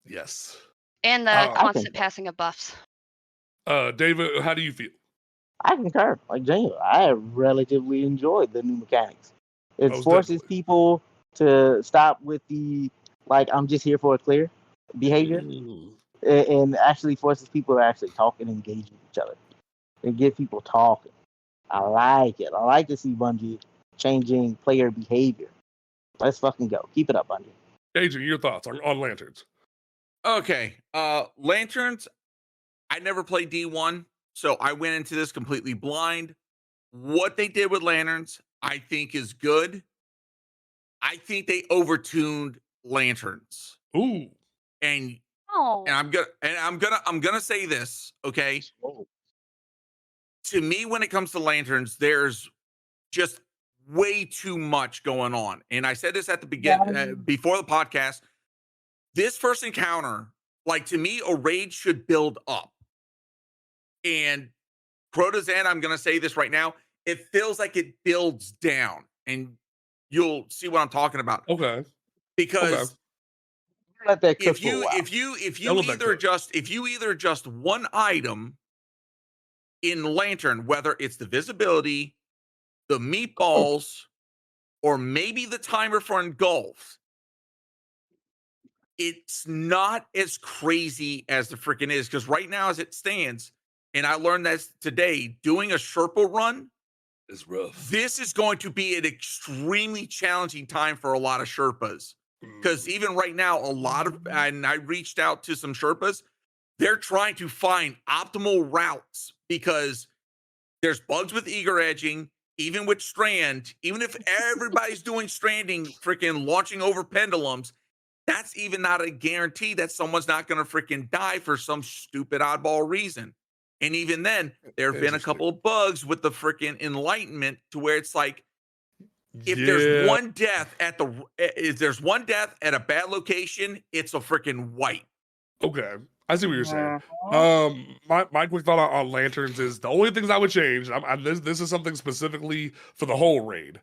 Yes. And the constant passing of buffs. David, how do you feel? I concur. Like Jay, I relatively enjoyed the new mechanics. It forces people to stop with the like I'm just here for a clear behavior, and actually forces people to actually talk and engage with each other and get people talking. I like it. I like to see Bungie changing player behavior. Let's fucking go. Keep it up, Bungie. Adrian, your thoughts on Lanterns? Okay, Lanterns. I never played D1, so I went into this completely blind. What they did with Lanterns, I think, is good. I think they overtuned Lanterns. Ooh. And I'm gonna say this, okay? To me, when it comes to Lanterns, there's just way too much going on. And I said this at the beginning, before the podcast. This first encounter, like, to me, a raid should build up. And Crota's End, I'm gonna say this right now, it feels like it builds down, and you'll see what I'm talking about. Okay. Because let that if you either adjust one item in Lantern, whether it's the visibility, the meatballs, or maybe the timer for engulfs, it's not as crazy as the freaking is. Because right now, as it stands, and I learned that today, doing a Sherpa run is rough. This is going to be an extremely challenging time for a lot of Sherpas. Because even right now, and I reached out to some Sherpas, they're trying to find optimal routes because there's bugs with eager edging, even with strand, even if everybody's doing stranding, freaking launching over pendulums, that's even not a guarantee that someone's not going to freaking die for some stupid oddball reason. And even then, there have been a couple of bugs with the freaking enlightenment to where it's like, if there's one death at a bad location, it's a freaking wipe. Okay, I see what you're saying. My quick thought on Lanterns is the only things I would change. This is something specifically for the whole raid.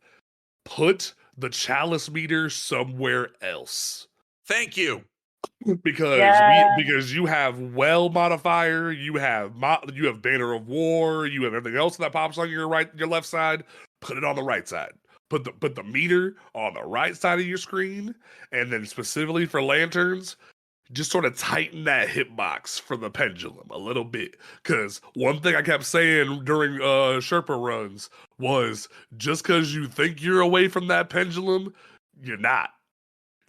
Put the chalice meter somewhere else. Thank you. Because you have well modifier, you have banner of war, you have everything else that pops on your left side. Put it on the right side. Put the meter on the right side of your screen, and then specifically for Lanterns, just sort of tighten that hitbox for the pendulum a little bit. Because one thing I kept saying during Sherpa runs was, just because you think you're away from that pendulum, you're not.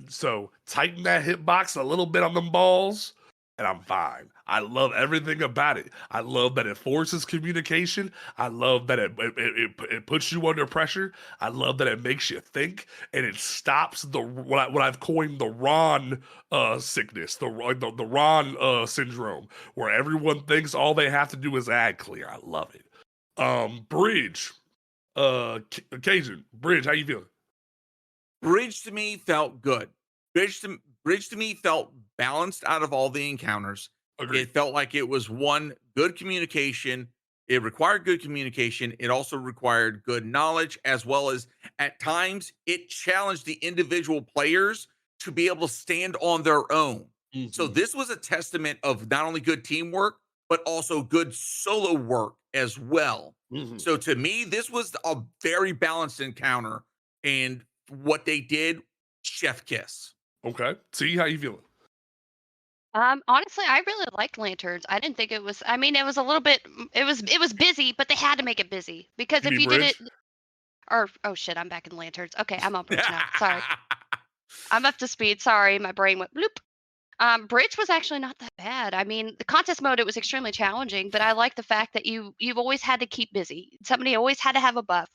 So tighten that hitbox a little bit on them balls, and I'm fine. I love everything about it. I love that it forces communication. I love that it puts you under pressure. I love that it makes you think, and it stops what I've coined the Ron sickness, the Ron syndrome, where everyone thinks all they have to do is add clear. I love it. Bridge, Cajun, Bridge, how you feeling? Bridge to me felt good. Bridge to me felt balanced out of all the encounters. Agreed. It felt like it was one good communication. It required good communication. It also required good knowledge, as well as at times it challenged the individual players to be able to stand on their own. Mm-hmm. So this was a testament of not only good teamwork, but also good solo work as well. Mm-hmm. So to me, this was a very balanced encounter, and what they did, chef kiss. Okay. See, how you feeling? Honestly, I really liked Lanterns. I didn't think it was. I mean, it was a little bit. It was busy, but they had to make it busy because if you did it, oh shit, I'm back in Lanterns. Okay, I'm on Bridge now. Sorry. I'm up to speed. Sorry, my brain went bloop. Bridge was actually not that bad. I mean, the contest mode, it was extremely challenging, but I like the fact that you've always had to keep busy. Somebody always had to have a buff.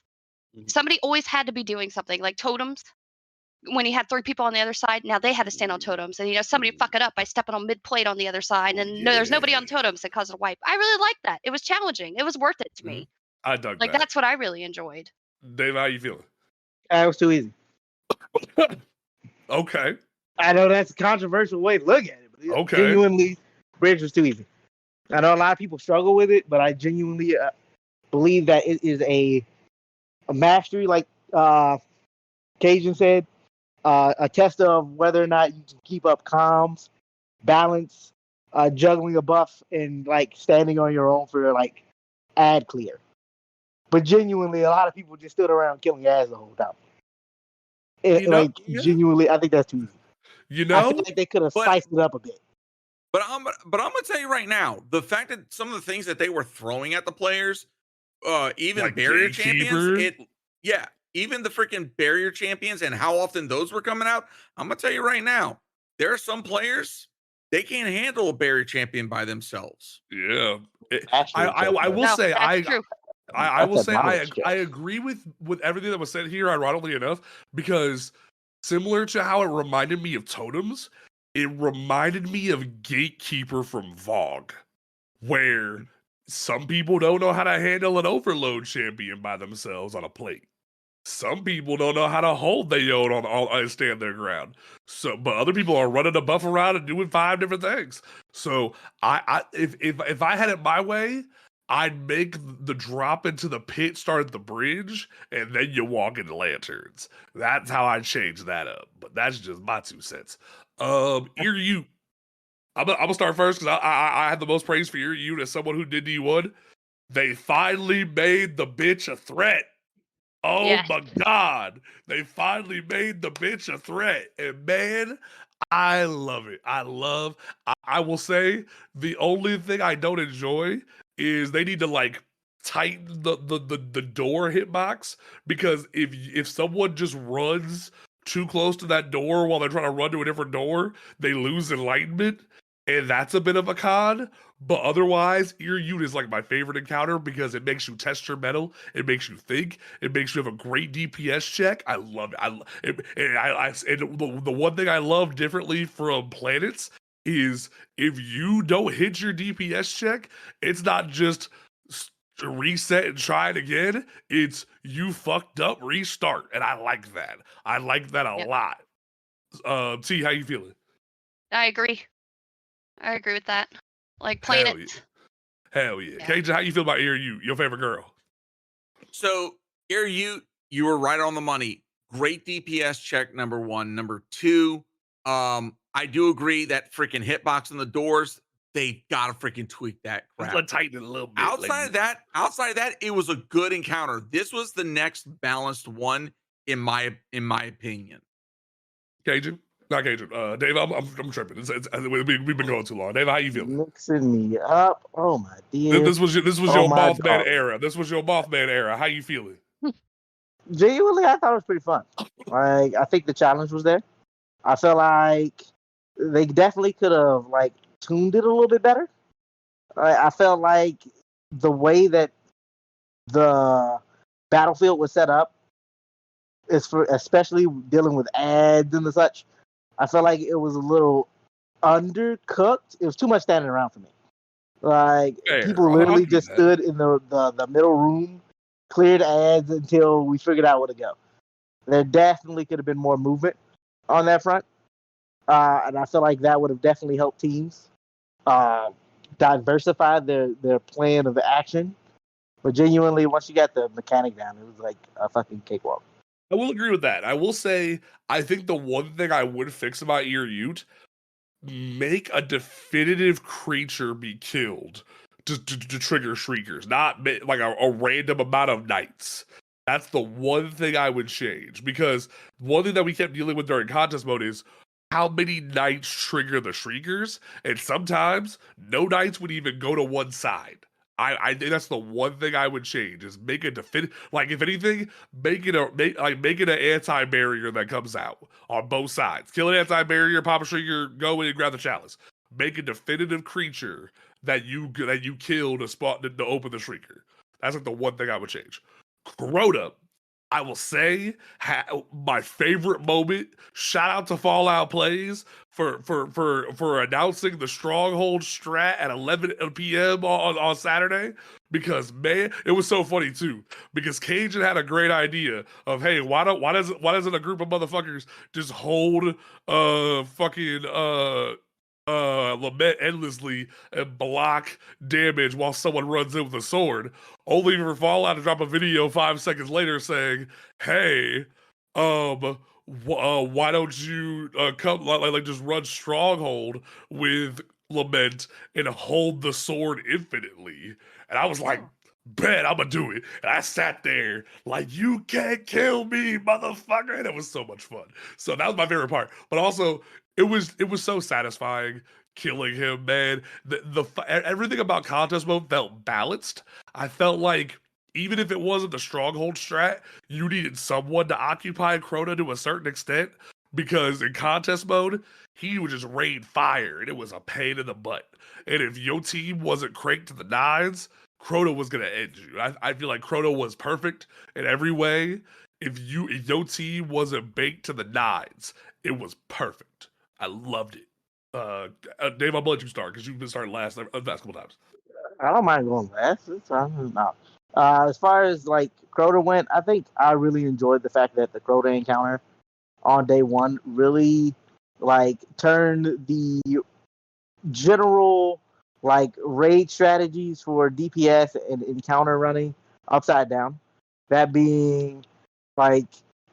Somebody always had to be doing something, like totems. When you had 3 people on the other side, now they had to stand on totems, and somebody fuck it up by stepping on mid plate on the other side, and no, there's nobody on totems that caused a wipe. I really liked that. It was challenging. It was worth it to me. I dug Like that. that's what I really enjoyed. Dave, how you feeling? It was too easy. Okay. I know that's a controversial way to look at it, but Okay. genuinely, Bridge was too easy. I know a lot of people struggle with it, but I genuinely believe that it is a mastery, like Cajun said, a test of whether or not you can keep up comms, balance, juggling a buff, and like standing on your own for like ad clear. But genuinely, a lot of people just stood around killing ads the whole time. Genuinely, I think that's too easy. I feel like they could have spiced it up a bit. But I'm gonna tell you right now, the fact that some of the things that they were throwing at the players, even Like barrier Gatekeeper? champions, even the freaking barrier champions and how often those were coming out. I'm gonna tell you right now, there are some players they can't handle a barrier champion by themselves. Yeah. I will say that's true. I will That's say a I knowledge check. agree with everything that was said here, ironically enough, because similar to how it reminded me of totems, it reminded me of Gatekeeper from Vogue, where some people don't know how to handle an overload champion by themselves on a plate. Some people don't know how to hold their own and stand their ground. So, but other people are running a buff around and doing 5 different things. So, if I had it my way, I'd make the drop into the pit start at the bridge, and then you walk into lanterns. That's how I change that up. But that's just my 2 cents. Ear you. I'm gonna start first because I had the most praise for Ear you as someone who did D1. They finally made the bitch a threat. Oh Yes. my God. They finally made the bitch a threat. And man, I love it. I will say the only thing I don't enjoy is they need to like tighten the door hitbox, because if someone just runs too close to that door while they're trying to run to a different door, they lose enlightenment. And that's a bit of a con. But otherwise, Ear Ute is like my favorite encounter because it makes you test your metal. It makes you think. It makes you have a great DPS check. I love it. The one thing I love differently from planets is if you don't hit your DPS check, it's not just reset and try it again. It's you fucked up, restart. And I like that. I like that a lot. T, how you feeling? I agree. I agree with that. Like planets. Hell yeah. Cajun, how you feel about Ear Ute, your favorite girl? So, Ear Ute, you were right on the money. Great DPS check, number 1. Number 2, I do agree that freaking hitbox on the doors, they gotta freaking tweak that crap. Let's tighten it a little bit. Outside of that, it was a good encounter. This was the next balanced one, in my opinion. Cajun? Not Cajun. Dave, I'm tripping. We've been going too long. Dave, how you feeling? Mixing me up. Oh my dear. This was your Mothman era. This was your Mothman era. How you feeling? Genuinely, I thought it was pretty fun. Like, I think the challenge was there. I felt like they definitely could have like tuned it a little bit better. I felt like the way that the battlefield was set up is for especially dealing with ads and the such. I felt like it was a little undercooked. It was too much standing around for me. Like, people literally just stood in the middle room, cleared ads until we figured out where to go. There definitely could have been more movement on that front. And I feel like that would have definitely helped teams diversify their plan of action. But genuinely, once you got the mechanic down, it was like a fucking cakewalk. I will agree with that. I will say, I think the one thing I would fix about Ear Ute, make a definitive creature be killed to trigger shriekers, not like a random amount of knights. That's the one thing I would change, because one thing that we kept dealing with during contest mode is how many knights trigger the shriekers, and sometimes no knights would even go to one side. I think that's the one thing I would change is make it like if anything, make it an anti-barrier that comes out on both sides. Kill an anti-barrier, pop a trigger, go in and grab the chalice. Make a definitive creature that you kill to open the shrieker. That's like the one thing I would change. Crota, I will say, my favorite moment. Shout out to Fallout Plays for announcing the Stronghold strat at 11 p.m. on Saturday, because man, it was so funny too. Because Cajun had a great idea of, hey, why doesn't a group of motherfuckers just hold fucking lament endlessly and block damage while someone runs in with a sword, only for Fallout to drop a video 5 seconds later saying, hey, why don't you come like just run Stronghold with lament and hold the sword infinitely? And I was like, bet I'm gonna do it. And I sat there like, you can't kill me, motherfucker. And it was so much fun. So that was my favorite part. But also, it was so satisfying killing him, man. Everything about contest mode felt balanced. I felt like even if it wasn't the Stronghold strat, you needed someone to occupy Crota to a certain extent, because in contest mode, he would just rain fire, and it was a pain in the butt. And if your team wasn't cranked to the nines, Crota was gonna end you. I feel like Crota was perfect in every way. If your team wasn't baked to the nines, it was perfect. I loved it. Dave, I'll let you start because you've been starting last couple times. I don't mind going last. It's fine. No. As far as like Crota went, I think I really enjoyed the fact that the Crota encounter on day one really like turned the general like raid strategies for DPS and encounter running upside down. That being like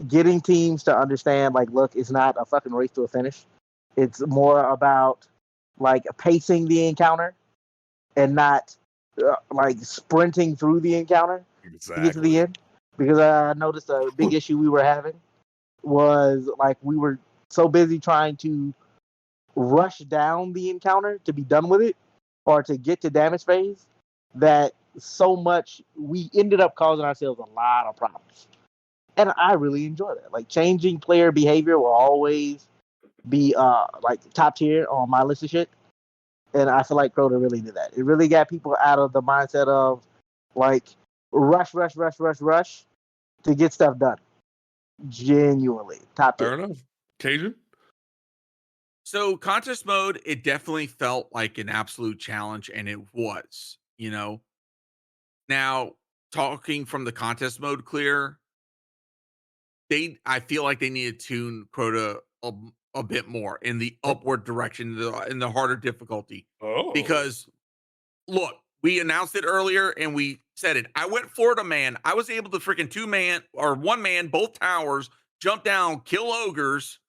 getting teams to understand like, look, it's not a fucking race to a finish. It's more about like pacing the encounter and not like sprinting through the encounter to get to the end. Because I noticed a big issue we were having was like we were so busy trying to rush down the encounter to be done with it or to get to damage phase that so much we ended up causing ourselves a lot of problems. And I really enjoy that. Like changing player behavior will always be like top tier on my list of shit. And I feel like Crota really did that. It really got people out of the mindset of like rush to get stuff done. Genuinely top tier. Fair enough. Cajun? So contest mode, it definitely felt like an absolute challenge, and it was, you know. Now, talking from the contest mode clear, I feel like they need to tune Crota a bit more in the upward direction, in the harder difficulty. Because look, we announced it earlier and we said it. I went Florida man. I was able to freaking 2-man or 1-man, both towers, jump down, kill ogres.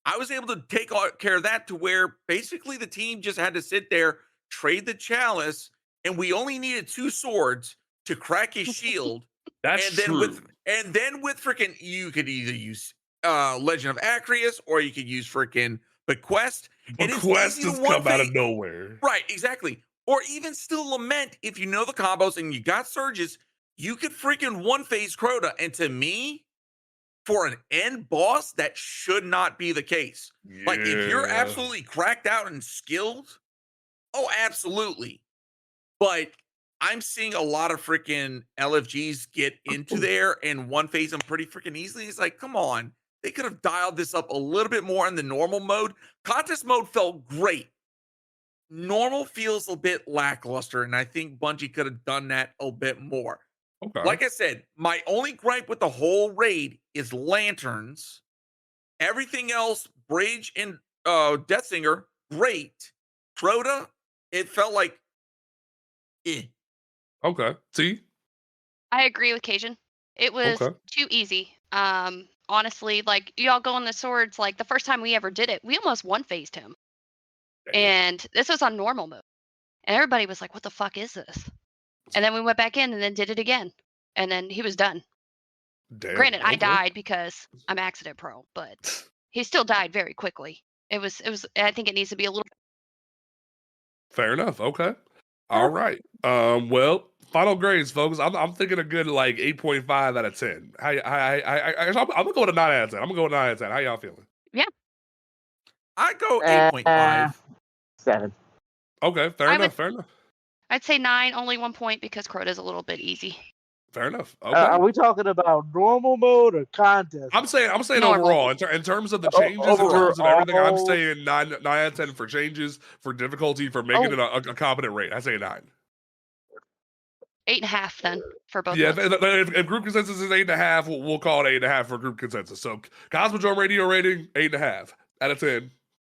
I was able to take care of that to where basically the team just had to sit there, trade the chalice, and we only needed 2 swords to crack his shield. That's true. And then with freaking, you could either use Legend of Acreus or you could use freaking Bequest. Bequest has come out of nowhere. Right, exactly. Or even still Lament, if you know the combos and you got surges, you could freaking one-phase Crota. And to me, for an end boss, that should not be the case. Yeah. Like, if you're absolutely cracked out and skilled, oh, absolutely. But I'm seeing a lot of freaking LFGs get into there and one-phase them pretty freaking easily. It's like, come on. They could have dialed this up a little bit more in the normal mode. Contest mode felt great. Normal feels a bit lackluster, and I think Bungie could have done that a bit more. Okay. Like I said, my only gripe with the whole raid is lanterns. Everything else, Brage and Death Singer, great. Crota, it felt like Okay. See? I agree with Cajun. It was too easy. Honestly, like y'all go on the swords, like the first time we ever did it, we almost one-phased him. And this was on normal mode. And everybody was like, what the fuck is this? And then we went back in and then did it again. And then he was done. Damn, granted, I died because I'm accident pro, but he still died very quickly. It was I think it needs to be a little fair enough. Okay. All right. Well, final grades, folks. I'm thinking a good like 8.5 out of 10. I'm gonna go with a 9 out of 10. I'm gonna go with a 9 out of 10. How y'all feeling? I go 8.5. 7. Okay, fair enough. I'd say 9, only 1 point because Crota's a little bit easy. Fair enough. Okay. Are we talking about normal mode or contest? I'm saying Normal. overall, in terms of the changes, in terms of everything, I'm saying 9 out of 10 for changes, for difficulty, for making it a competent rate. I say 9. 8.5 then for both. Yeah, modes. if group consensus is 8.5, we'll call it 8.5 for group consensus. So Cosmodrome Radio rating 8.5 out of 10.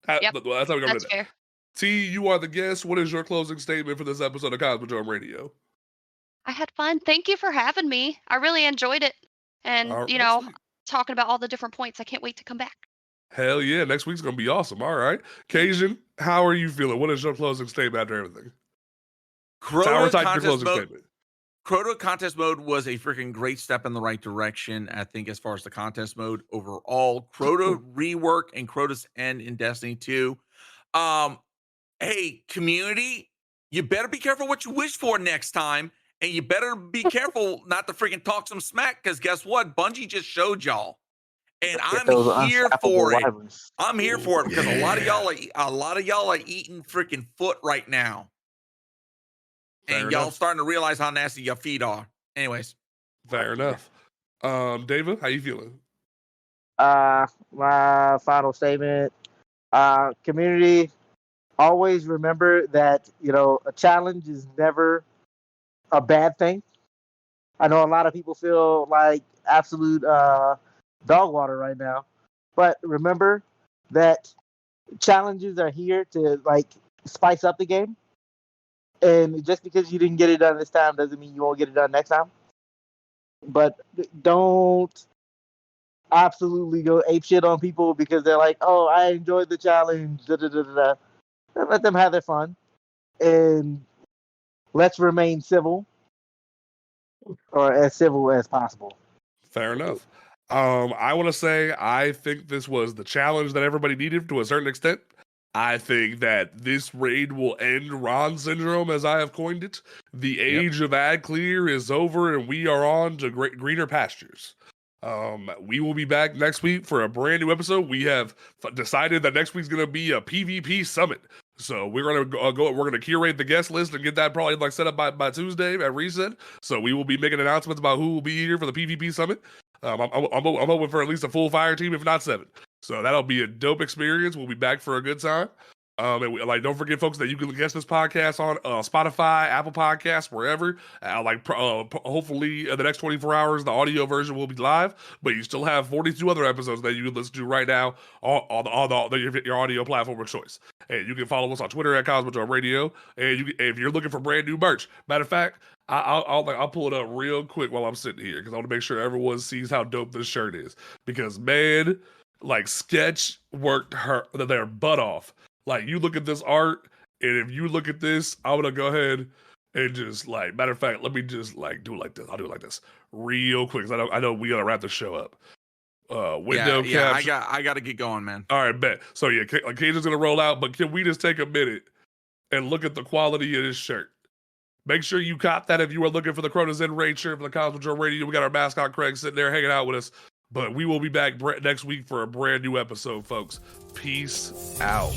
Yep, That's how we're gonna that's do that. fair. T, you are the guest. What is your closing statement for this episode of Cosmodrome Radio? I had fun. Thank you for having me. I really enjoyed it. And, All right, sweet. talking about all the different points. I can't wait to come back. Hell yeah, next week's gonna be awesome. All right. Cajun, how are you feeling? What is your closing statement after everything? Crota Type your contest closing mode. statement. Crota contest mode was a freaking great step in the right direction. I think as far as the contest mode overall, Crota rework and Crota's end in Destiny 2. Hey, community, you better be careful what you wish for next time. And you better be careful not to freaking talk some smack, because guess what? Bungie just showed y'all. And I'm here for it. I'm here for it because a lot of y'all are eating freaking foot right now. And y'all starting to realize how nasty your feet are. Anyways. Fair enough. David, how you feeling? My final statement. Community, always remember that, a challenge is never a bad thing. I know a lot of people feel like absolute dog water right now, but remember that challenges are here to spice up the game. And just because you didn't get it done this time doesn't mean you won't get it done next time. But don't absolutely go apeshit on people because they're like, "Oh, I enjoyed the challenge." Let them have their fun, and let's remain civil, or as civil as possible. Fair enough. I want to say I think this was the challenge that everybody needed to a certain extent. I think that this raid will end Ron Syndrome, as I have coined it. The age of ad clear is over, and we are on to greener pastures. We will be back next week for a brand new episode. We have decided that next week's going to be a PvP summit. So we're going to we're going to curate the guest list and get that probably set up by Tuesday at Reset. So we will be making announcements about who will be here for the PvP summit. I'm hoping for at least a full fire team, if not 7. So that'll be a dope experience. We'll be back for a good time. And don't forget, folks, that you can catch this podcast on Spotify, Apple Podcasts, wherever. Hopefully, in the next 24 hours, the audio version will be live. But you still have 42 other episodes that you can listen to right now on your audio platform of choice. And you can follow us on Twitter at Cosmodrome Radio. And if you're looking for brand new merch, matter of fact, I'll pull it up real quick while I'm sitting here because I want to make sure everyone sees how dope this shirt is. Because man, Sketch worked their butt off. You look at this art, and if you look at this, I'm gonna go ahead and just matter of fact, let me just do it like this. I'll do it like this real quick because I know we gotta wrap the show up. Window caps. I gotta get going, man. All right, bet. So yeah, Cajun's gonna roll out, but can we just take a minute and look at the quality of this shirt? Make sure you cop that if you are looking for the Crota's End Raid shirt from the Cosmodrome Radio. We got our mascot Craig sitting there hanging out with us. But we will be back next week for a brand new episode, folks. Peace out.